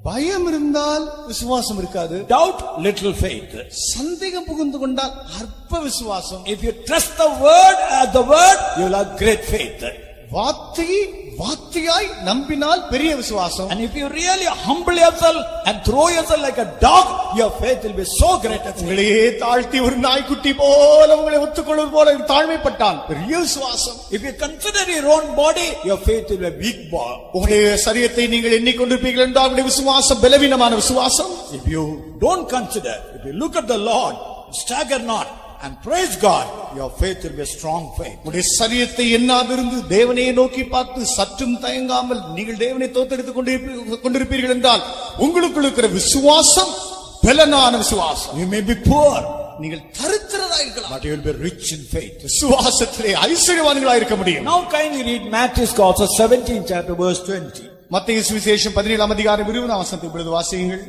பயம் இருந்தால் விசுவாசம் இருக்காது. Doubt, little faith. சந்தேகம் புகுந்து கொண்டால் அற்ப விசுவாசம். If you trust the word as the word, you will have great faith. வார்த்தையை வார்த்தையாய் நம்பினால் பெரிய விசுவாசம். And if you really humble yourself and throw yourself like a dog, your faith will be so great. உங்களையே தாழ்த்தி ஒரு நாய்க்குட்டி போல உங்களை ஒத்துக்கொள்வது போல தாழ்மைப்பட்டால் பெரிய விசுவாசம். If you consider your own body, your faith will be a weak ball. உங்களுடைய சரீரத்தை நீங்கள் எண்ணிக்கொண்டிருப்பீர்கள் என்றால் உங்களுடைய விசுவாசம் பலவீனமான விசுவாசம். If you don't consider, if you look at the Lord, stagger not and praise God, your faith will be a strong faith. உங்களுடைய சரீரத்தை எண்ணாதிருந்து தேவனையே நோக்கி பார்த்து சற்றும் தயங்காமல் நீங்கள் தேவனை தோத்தெடுத்துக் கொண்டிருப்பீர்கள் என்றால் உங்களுக்குள் இருக்கிற விசுவாசம் பலனான விசுவாசம். You may be poor, நீங்கள் தரித்திரராக இருக்கலாம், but you will be rich in faith. விசுவாசத்திலே ஐஸ்வர்யவான்களாக இருக்க முடியும். Now kindly read Matthew's Gospel 17th chapter verse 20. மத்தேயு சுவிசேஷம் 17ஆம் அதிகாரம் 20ஆம் வசனத்தை இப்பொழுது வாசியுங்கள்.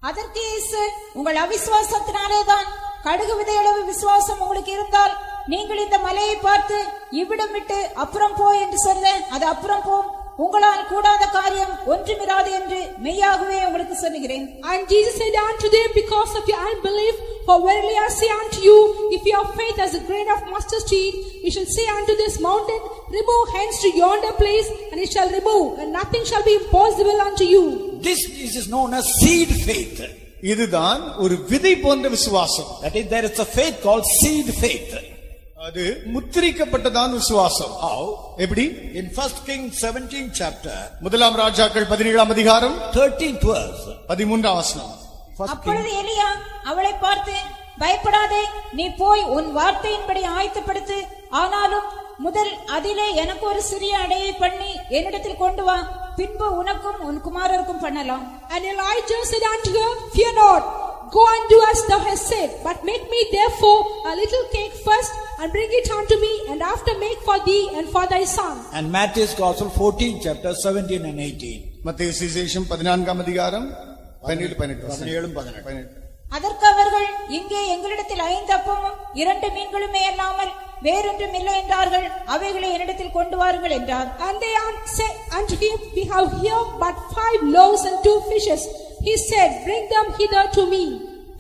அதற்கு இயேசு, உங்கள் அவிசுவாசத்தினாலேதான், கடுகு விதையளவு விசுவாசம் உங்களுக்கு இருந்தால் நீங்கள் இந்த மலையை பார்த்து இவ்விடம் விட்டு அப்புறம் போ என்று சொல்ல அது அப்புறம் போம். உங்களால் கூடாத காரியம் ஒன்றுமிராது என்று மெய்யாகவே உங்களுக்கு சொல்லுகிறேன். And Jesus said unto them, because of your unbelief, for verily I say unto you, if your faith as a grain of mustard seed, you shall say unto this mountain, remove hence to yonder place, and it shall remove, and nothing shall be impossible unto you. This is known as seed faith. இதுதான் ஒரு விதை போன்ற விசுவாசம். That is, there is a faith called seed faith. அது முத்திரிக்கப்பட்டதான் விசுவாசம். How? எப்படி? In 1 Kings 17th chapter, முதலாம் ராஜாக்கள் 17ஆம் அதிகாரம் 13th verse. 13ஆம் வசனம். அப்பொழுது எலியா அவளை பார்த்து, பயப்படாதே, நீ போய் உன் வார்த்தையின்படி ஆயத்தப்படுத்து, ஆனாலும் முதல் அதிலே எனக்கு ஒரு சிறிய அடையை பண்ணி என்னிடத்தில் கொண்டு வா, பின்பு உனக்கும் உன் குமாரருக்கும் பண்ணலாம். And Elijah said unto her, fear not, go and do as thou hast said, but make me therefore a little cake first, and bring it unto me, and after make for thee and for thy son. And Matthew's Gospel 14th chapter 17 and 18. மத்தேயு சுவிசேஷம் 14ஆம் அதிகாரம் 17-18. அதற்கு அவர்கள், இங்கே எங்களிடத்தில் 5 அப்பமும் 2 மீன்களுமே அல்லாமல் வேறொன்றும் இல்லை என்றார்கள், அவைகளை என்னிடத்தில் கொண்டு வாருங்கள் என்றார். And they said unto him, we have here but 5 loaves and 2 fishes. He said, bring them hither to me.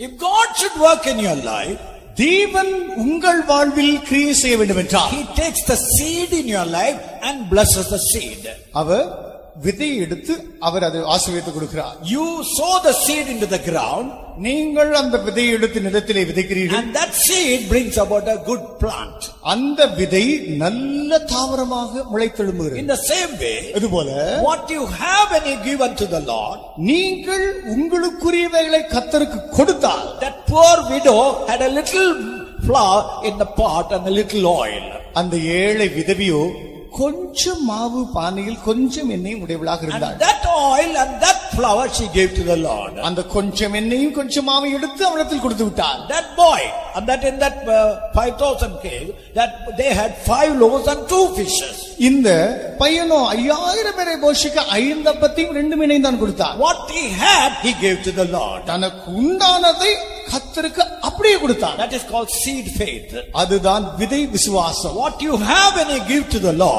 If God should work in your life, தேவன் உங்கள் வாழ்வில் கிரியை செய்ய வேண்டும் என்றால், He takes the seed in your life and blesses the seed. அவர் விதையை எடுத்து அவர் அதை ஆசீர்வதித்து கொடுக்கிறார். You sow the seed into the ground, நீங்கள் அந்த விதையை எடுத்து நிலத்திலே விதைக்கிறீர்கள், and that seed brings about a good plant. அந்த விதை நல்ல தாவரமாக முளைத்தெழும்புகிறது. In the same way, அதுபோல what you have when you give unto the Lord, நீங்கள் உங்களுக்குரியவைகளை கர்த்தருக்கு கொடுத்தால், that poor widow had a little flour in the pot and a little oil. அந்த ஏழை விதவியோ கொஞ்சம் மாவு பானையில் கொஞ்சம் எண்ணெய் உடையவளாக And இருந்தாள். that oil and that flour she gave to the Lord. அந்த கொஞ்சம் எண்ணெயும் கொஞ்சம் மாவை எடுத்து அவனிடத்தில் கொடுத்து விட்டார். That boy, and that in that 5,000 cave, that they had 5 loaves and 2 fishes. இந்த பையனோ 5000 பேரை போஷிக்க 5 அப்பத்தையும் 2 மீனையும் தான் கொடுத்தார். What he had, he gave to the Lord. தனக்கு உண்டானதை கர்த்தருக்கு அப்படியே கொடுத்தார். That is called seed faith. அதுதான் விதை விசுவாசம். What you have when you give to the Lord,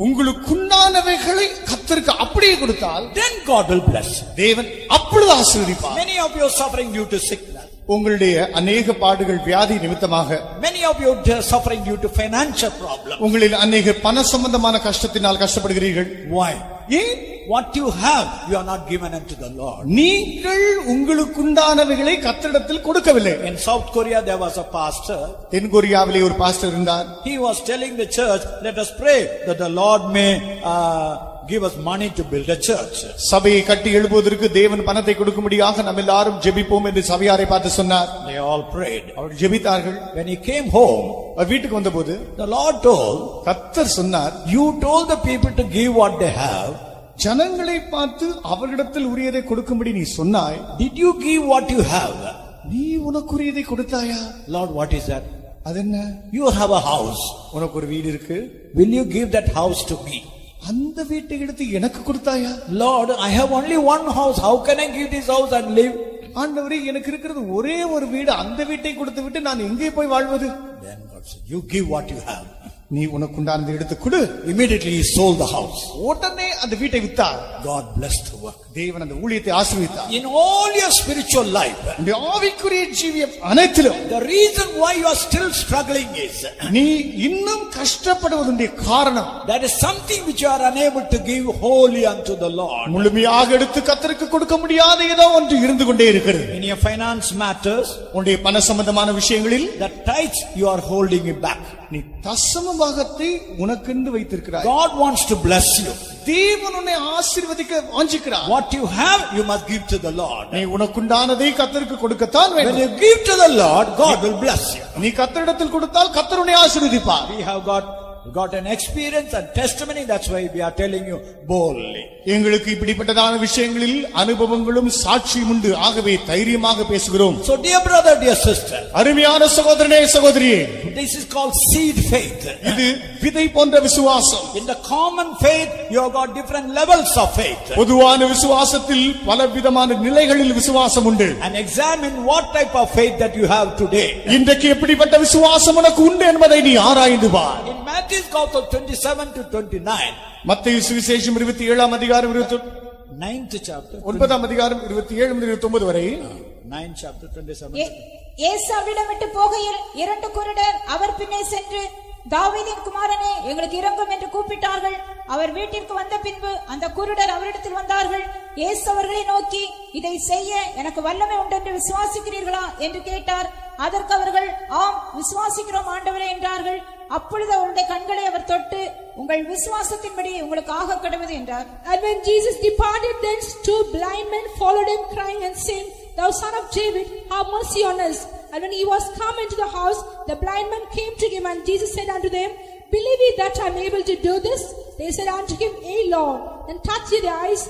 உங்களுக்குண்டானவைகளை கர்த்தருக்கு அப்படியே கொடுத்தால், then God will bless you. தேவன் அப்பொழுது ஆசீர்வதிப்பார். Many of you are suffering due to sickness. உங்களுடைய அநேக பாடுகள் வியாதி நிமித்தமாக, Many of you are suffering due to financial problems. உங்களில் அநேக பண சம்பந்தமான கஷ்டத்தினால் கஷ்டப்படுகிறீர்கள். Why? ஏன்? What you have, you are not given unto the Lord. நீங்கள் உங்களுக்குண்டானவைகளை கர்த்தரிடத்தில் கொடுக்கவில்லை. In South Korea, there was a pastor. தென் கொரியாவிலே ஒரு பாஸ்டர் இருந்தார். He was telling the church, let us pray that the Lord may give us money to build a church. சபையை கட்டி எழுப்புவதற்கு தேவன் பணத்தை கொடுக்கும்படியாக நாம் எல்லாரும் ஜெபிப்போம் என்று சபையாரை பார்த்து சொன்னார். They all prayed. அவர்கள் ஜெபித்தார்கள். When he came home, அவர் வீட்டுக்கு வந்தபோது the Lord told, கர்த்தர் சொன்னார், you told the people to give what they have. ஜனங்களை பார்த்து அவர்களிடத்தில் உரியதை கொடுக்கும்படி நீ சொன்னாய். Did you give what you have? நீ உனக்குரியதை கொடுத்தாயா? Lord, what is that? அது என்ன? You have a house. உனக்கு ஒரு வீடு இருக்கு. Will you give that house to me? அந்த வீட்டை எடுத்து எனக்கு கொடுத்தாயா? Lord, I have only one house. How can I give this house and live? ஆண்டவரே, எனக்கு இருக்கிறது ஒரே ஒரு வீடு, அந்த வீட்டை கொடுத்து விட்டு நான் எங்கே போய் வாழ்வது? Then God said, you give what you have. நீ உனக்குண்டானதை எடுத்து கொடு. Immediately he sold the house. உடனே அந்த வீட்டை வித்தார். God blessed the work. தேவன் அந்த ஊழியத்தை ஆசீர்வதித்தார். In all your spiritual life, உன்னுடைய ஆவிக்குரிய ஜீவியம் அனைத்திலும் the reason why you are still struggling is நீ இன்னும் கஷ்டப்படுவதனுடைய காரணம், that is something which you are unable to give wholly unto the Lord. முழுமையாக எடுத்து கர்த்தருக்கு கொடுக்க முடியாத ஏதோ ஒன்று இருந்து கொண்டே இருக்கிறது. In your finance matters, உன்னுடைய பண சம்பந்தமான விஷயங்களில் the tithes you are holding it back. நீ தசம பாகத்தை உனக்கென்று வைத்திருக்கிறாய். God wants to bless you. தேவன் உன்னை ஆசீர்வதிக்க வாஞ்சிக்கிறார். What you have, you must give to the Lord. நீ உனக்குண்டானதை கர்த்தருக்கு கொடுக்கத்தான் When வேண்டும். you give to the Lord, God will bless you. நீ கர்த்தரிடத்தில் கொடுத்தால் கர்த்தர் உன்னை ஆசீர்வதிப்பார். We have got an experience and testimony, that's why we are telling you boldly. எங்களுக்கு இப்படிப்பட்டதான விஷயங்களில் அனுபவங்களும் சாட்சியும் உண்டு. ஆகவே தைரியமாக பேசுகிறோம். So dear brother, dear sister, அருமையான சகோதரனே சகோதரியே, this is called seed faith. இது விதை போன்ற விசுவாசம். In the common faith, you have got different levels of faith. பொதுவான விசுவாசத்தில் பல விதமான நிலைகளில் விசுவாசம் உண்டு. And examine what type of faith that you have today. இன்றைக்கு எப்படிப்பட்ட விசுவாசம் உனக்கு உண்டு என்பதை நீ ஆராய்ந்து பார். In Matthew's Gospel 27 to 29, மத்தேயு சுவிசேஷம் 27ஆம் அதிகாரம் 9th chapter, 9ஆம் அதிகாரம் 27 முதல் 29 வரை, 9th chapter 27. இயேசு அவ்விடம் விட்டு போகையில் 2 குருடர் அவர் பின்னே சென்று, தாவீதின் குமாரனே எங்களுக்கு இரங்கும் என்று கூப்பிட்டார்கள். அவர் வீட்டிற்கு வந்த பின்பு அந்த குருடர் அவரிடத்தில் வந்தார்கள். இயேசு அவர்களை நோக்கி, இதை செய்ய எனக்கு வல்லமை உண்டென்று விசுவாசிக்கிறீர்களா என்று கேட்டார். அதற்கு அவர்கள், ஆம் விசுவாசிக்கிறோம் ஆண்டவரே என்றார்கள். அப்பொழுது அவருடைய கண்களை அவர் தொட்டு, உங்கள் விசுவாசத்தின்படி உங்களுக்கு ஆக கடவுது என்றார். And when Jesus departed thence, 2 blind men followed him, crying and saying, Thou son of David, have mercy on us. And when he was come into the house, the blind men came to him, and Jesus said unto them, Believe ye that I am able to do this? They said unto him, Yea, Lord. Then touched their eyes,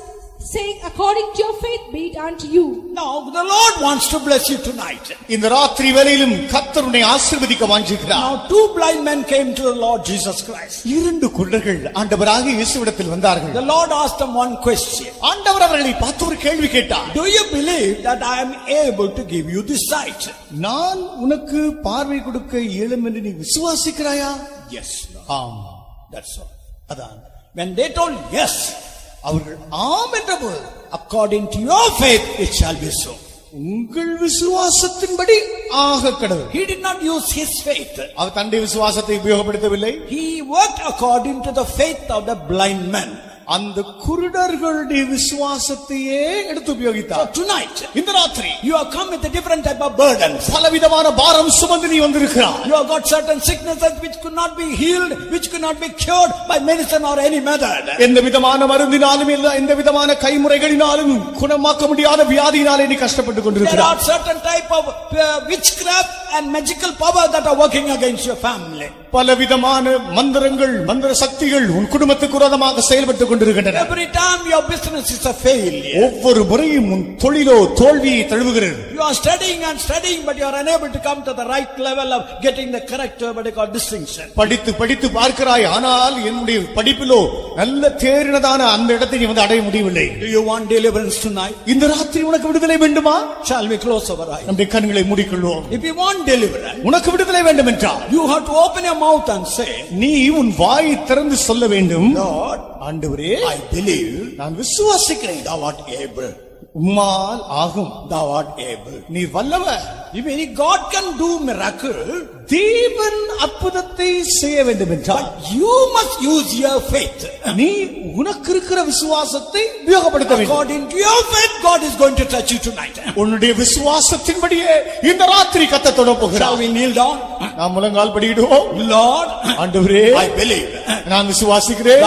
saying, According to your faith be it unto you. Now the Lord wants to bless you tonight. இந்த ராத்திரி வேளையிலும் கர்த்தர் உன்னை ஆசீர்வதிக்க வாஞ்சிக்கிறார். Now 2 blind men came to the Lord Jesus Christ. 2 குருடர்கள் ஆண்டவராகிய இயேசுவிடத்தில் வந்தார்கள். The Lord asked them one question. ஆண்டவர் அவர்களை பார்த்து ஒரு கேள்வி கேட்டார். Do you believe that I am able to give you this sight? நான் உனக்கு பார்வை கொடுக்க இயலும் என்று நீ விசுவாசிக்கிறாயா? Yes, Lord. ஆம். That's all. அதான். When they told yes, அவர்கள் ஆம் என்றபோது, according to your faith it shall be so. உங்கள் விசுவாசத்தின்படி ஆக கடவுள். He did not use his faith. அவர் தன்னுடைய விசுவாசத்தை உபயோகப்படுத்தவில்லை. He worked according to the faith of the blind men. அந்த குருடர்களுடைய விசுவாசத்தையே எடுத்து So உபயோகித்தார். tonight, இந்த ராத்திரி you have come with a different type of burdens. பலவிதமான பாரம் சுமந்து நீ வந்திருக்கிறாய். You have got certain sicknesses which could not be healed, which could not be cured by medicine or any method. எந்த விதமான மருந்தினாலும் எந்த விதமான கைமுறைகளினாலும் குணமாக்க முடியாத வியாதியினாலே நீ கஷ்டப்பட்டு There கொண்டிருக்கிறாய். are certain type of witchcraft and magical power that are working against your family. பலவிதமான மந்திரங்கள் மந்திர சக்திகள் உன் குடும்பத்துக்கு விரோதமாக செயல்பட்டு கொண்டிருக்கின்றன. Every time your business is a failure. ஒவ்வொரு முறையும் உன் தொழிலோ தோல்வியை தழுவுகிறது. You are studying and studying, but you are unable to come to the right level of getting the correct what you call distinction. படித்து படித்து பார்க்கிறாய், ஆனால் என்னுடைய படிப்பிலோ நல்ல தேறினதான அந்த இடத்தை நீ வந்து அடைய முடியவில்லை. Do you want deliverance tonight? இந்த ராத்திரி உனக்கு விடுதலை வேண்டுமா? Shall we close our eyes? நம்முடைய கண்களை மூடிக்கொள்வோம். If you want deliverance, உனக்கு விடுதலை வேண்டும் என்றால் you have to open your mouth and say, நீ உன் வாயை திறந்து சொல்ல வேண்டும், Lord, ஆண்டவரே I believe நான் விசுவாசிக்கிறேன், thou art able. உம்மால் ஆகும், Thou art able. நீ வல்லவர். If any God can do miracle, தேவன் அற்புதத்தை செய்ய வேண்டும் என்றால் but you must use your faith. நீ உனக்கு இருக்கிற விசுவாசத்தை உபயோகப்படுத்த வேண்டும். According to your faith, God is going to touch you tonight. உன்னுடைய விசுவாசத்தின்படியே இந்த ராத்திரி கர்த்தர் தொட Shall போகிறார். we kneel down? நாம் முழங்கால் படியிடுவோம். Lord, ஆண்டவரே, I believe. நான் விசுவாசிக்கிறேன்,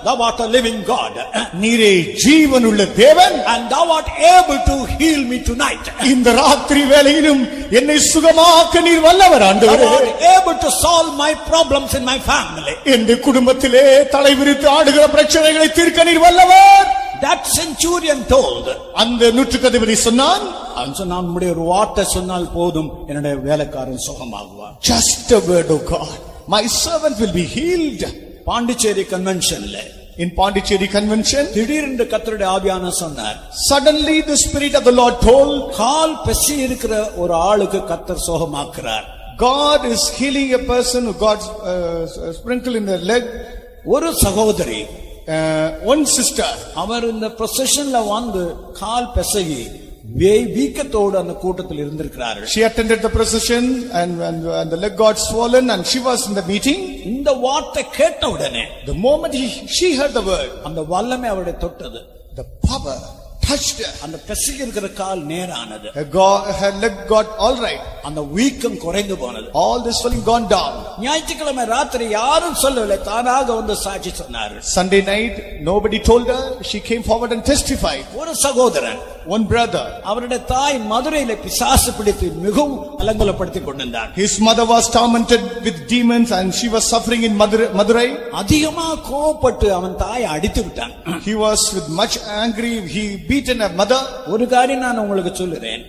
Thou art a living God. நீரே ஜீவனுள்ள தேவன், And thou art able to heal me tonight. இந்த ராத்திரி வேளையிலும் என்னை சுகமாக்க நீர் வல்லவர். Thou ஆண்டவரே, art able to solve my problems in my family. என் குடும்பத்திலே தலைவிரித்து ஆடுகிற பிரச்சனைகளை தீர்க்க நீர் வல்லவர். That centurion told, அந்த நூற்றுக்கதிபதி சொன்னான், நான் உம்முடைய ஒரு வார்த்தை சொன்னால் போதும் என்னுடைய வேலைக்காரன் சுகமாகுவார். just a word of God, my servant will be healed. Pondicherry கன்வென்ஷன்ல in Pondicherry convention, திடீரென்று கர்த்தருடைய ஆவியான சொன்னார், suddenly the spirit of the Lord told, கால் பசி இருக்கிற ஒரு ஆளுக்கு கர்த்தர் சுகமாக்குறார். God is healing a person who got sprinkled in their leg. ஒரு சகோதரி, One sister, அவர் இந்த ப்ரொசஷன்ல வந்து கால் பிசகி வீக்கத்தோடு அந்த கூட்டத்தில் இருந்திருக்கிறார்கள். she attended the procession and the leg got swollen and she was in the meeting. இந்த வார்த்தை கேட்ட உடனே, The moment she heard the word, அந்த வல்லமை அவருடைய தொட்டது. the power touched her. அந்த பிசகி இருக்கிற கால் நேரானது. Her leg got all right. அந்த வீக்கம் குறைந்து போனது. All this swelling gone down. ஞாயிற்றுக்கிழமை ராத்திரி யாரும் சொல்லவில்லை, தானாக வந்து சாட்சி சொன்னார்கள். Sunday night nobody told her, she came forward and testified. ஒரு சகோதரன், One brother, அவருடைய தாய் மதுரையில பிசாசு பிடித்து மிகவும் அலங்கோலப்படுத்திக் கொண்டிருந்தார். his mother was tormented with demons and she was suffering in Madurai. அதிகமா கோபப்பட்டு அவன் தாயை அடித்து விட்டான். He was with much angry, he beaten her mother. ஒரு காரியம் நான் உங்களுக்கு சொல்லுறேன்,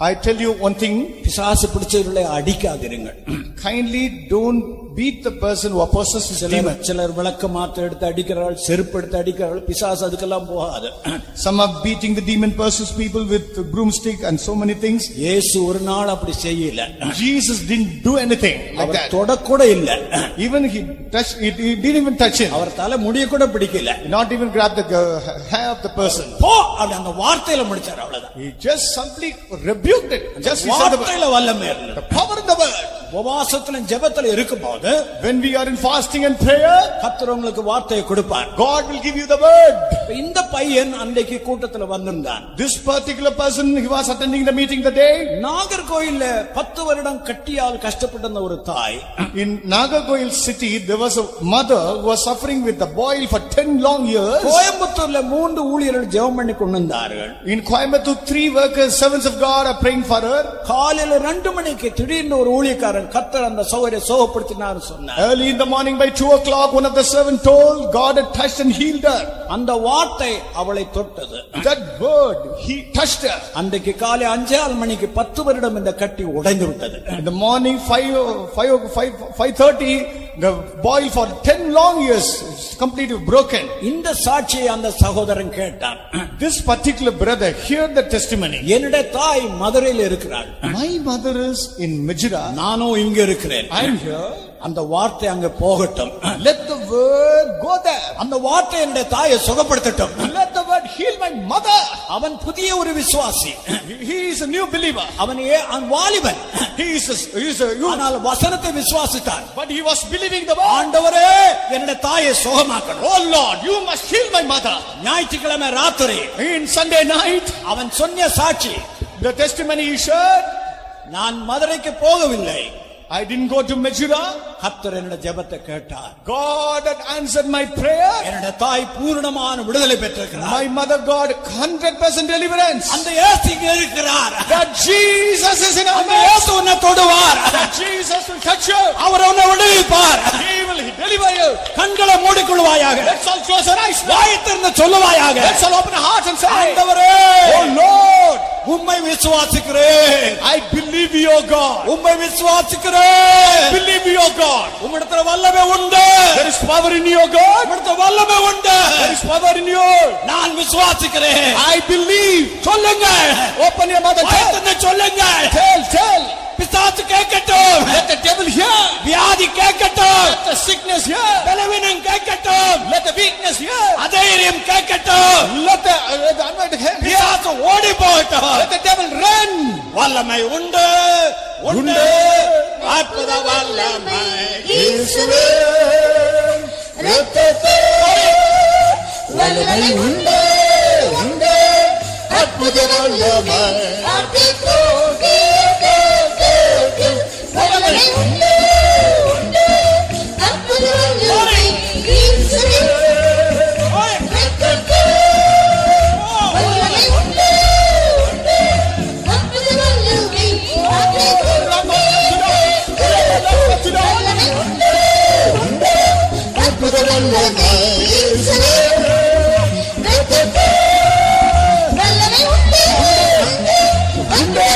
I tell you one thing, பிசாசு பிடிச்சவர்களை அடிக்காதிருங்கள். kindly don't beat the person who possesses with demon. சிலர் விளக்க மாத்த எடுத்து அடிக்கிறார்கள், செருப்பு எடுத்து அடிக்கிறார்கள், பிசாசு அதுக்கெல்லாம் போகாது. Some are beating the demon possessed people with broomstick and so many things. இயேசு ஒரு நாள் அப்படி செய்யல. Jesus didn't do anything like our that. தொடக்கூட இல்ல. Even he didn't even touch him. அவர் தலை முடிய கூட பிடிக்கல. Not even grab the hair of the person. போ அப்படி அந்த வார்த்தையில முடிச்சார், அவ்வளவுதான். He just simply rebuked it. Just he said the word. வார்த்தையில வல்லமை இருந்தது. The power in the word. உபவாசத்திலும் ஜெபத்திலும் இருக்கும்போது, when we are in fasting and prayer, கர்த்தர் உங்களுக்கு வார்த்தையை கொடுப்பார். God will give you the word. இந்த பையன் அன்றைக்கு கூட்டத்துல வந்திருந்தான். This particular person, he was attending the meeting the day. நாகர்கோயில்ல 10 வருடம் கட்டியால் கஷ்டப்பட்ட ஒரு தாய், in Nagarcoil city there was a mother who was suffering with the boil for 10 long years. கோயம்புத்தூர்ல 3 ஊழியர்கள் ஜெபம் பண்ணி கொண்டிருந்தார்கள். In Coimbatore 3 workers, servants of God, are praying for her. காலையில 2 மணிக்கு திடீர்னு ஒரு ஊழியக்காரன் கர்த்தர் அந்த சகோதரியை சுகப்படுத்தினார் சொன்னார். Early in the morning by 2 o'clock one of the servants told God had touched and healed her. அந்த வார்த்தை அவளை தொட்டது. That word, he touched her. அன்றைக்கு காலை 5:30 மணிக்கு 10 வருடம் இந்த கட்டி உடைந்து விட்டது. In the morning 5:30 the boil for 10 long years completely broken. இந்த சாட்சியை அந்த சகோதரன் கேட்டான். This particular brother heard the testimony. என்னுடைய தாய் மதுரையில் இருக்கிறாள். My mother is in Majira. நானும் இங்க இருக்கிறேன். I am here. அந்த வார்த்தை அங்க போகட்டும். Let the word go there. அந்த வார்த்தை என்னுடைய தாயை சுகப்படுத்தட்டும். Let the word heal my mother. அவன் புதிய ஒரு விசுவாசி. He is a new believer. அவன் வாலிபன். He is a youth. ஆனால் வசனத்தை விசுவாசித்தான். But he was believing the word. ஆண்டவரே என்னுடைய தாயை சுகமாக்கணும். Oh Lord, you must heal my mother. ஞாயிற்றுக்கிழமை ராத்திரி, In Sunday night, அவன் சொன்ன சாட்சி, the testimony he shared, நான் மதுரைக்கு போகவில்லை, I didn't go to Majura. கர்த்தர் என்னுடைய ஜெபத்தை கேட்டார். God had answered my prayer. என்னுடைய தாய் பூரணமான விடுதலை பெற்றிருக்கிறார். My mother got 100% deliverance. அந்த இயேசு இங்க இருக்கிறார். That Jesus is in our அந்த midst. இயேசு உன்னை தொடுவார். That Jesus will touch you. அவர் உன்னை விடுவிப்பார். He will deliver you. கண்களை மூடிக்கொள்வாயாக. Let's all close our eyes. வாயை திறந்து சொல்லுவாயாக. Let's all open our hearts and say, ஆண்டவரே, Oh Lord, உம்மை விசுவாசிக்கிறேன். I believe you, O God. உம்மை விசுவாசிக்கிறேன். Believe you, O God. உம்மிடத்துல வல்லமை உண்டு. There is power in you, O God. உம்மிடத்துல வல்லமை உண்டு. There is power in you. நான் விசுவாசிக்கிறேன். I believe. சொல்லுங்க. Open your mouth and வாயை tell. திறந்து சொல்லுங்க. Tell. பிசாசு கேட்கட்டும். Let the devil hear. வியாதி கேட்கட்டும். Let the sickness hear. பலவீனம் கேட்கட்டும். Let the weakness hear. அதைரியம் கேட்கட்டும். Let the anointed hear. பிசாசு ஓடி போகட்டும். Let the devil run. வல்லமை உண்டு. உண்டு. அற்புத வல்லமை. இயேசுவே ரத்தத்தே வல்லமை உண்டு உண்டு அற்புத வல்லமை அற்புத வல்லமை உண்டு உண்டு அற்புத வல்லமை இயேசுவே ரத்தத்தே வல்லமை உண்டு உண்டு அற்புத வல்லமை அற்புத வல்லமை இயேசுவே ரத்தத்தே வல்லமை உண்டு உண்டு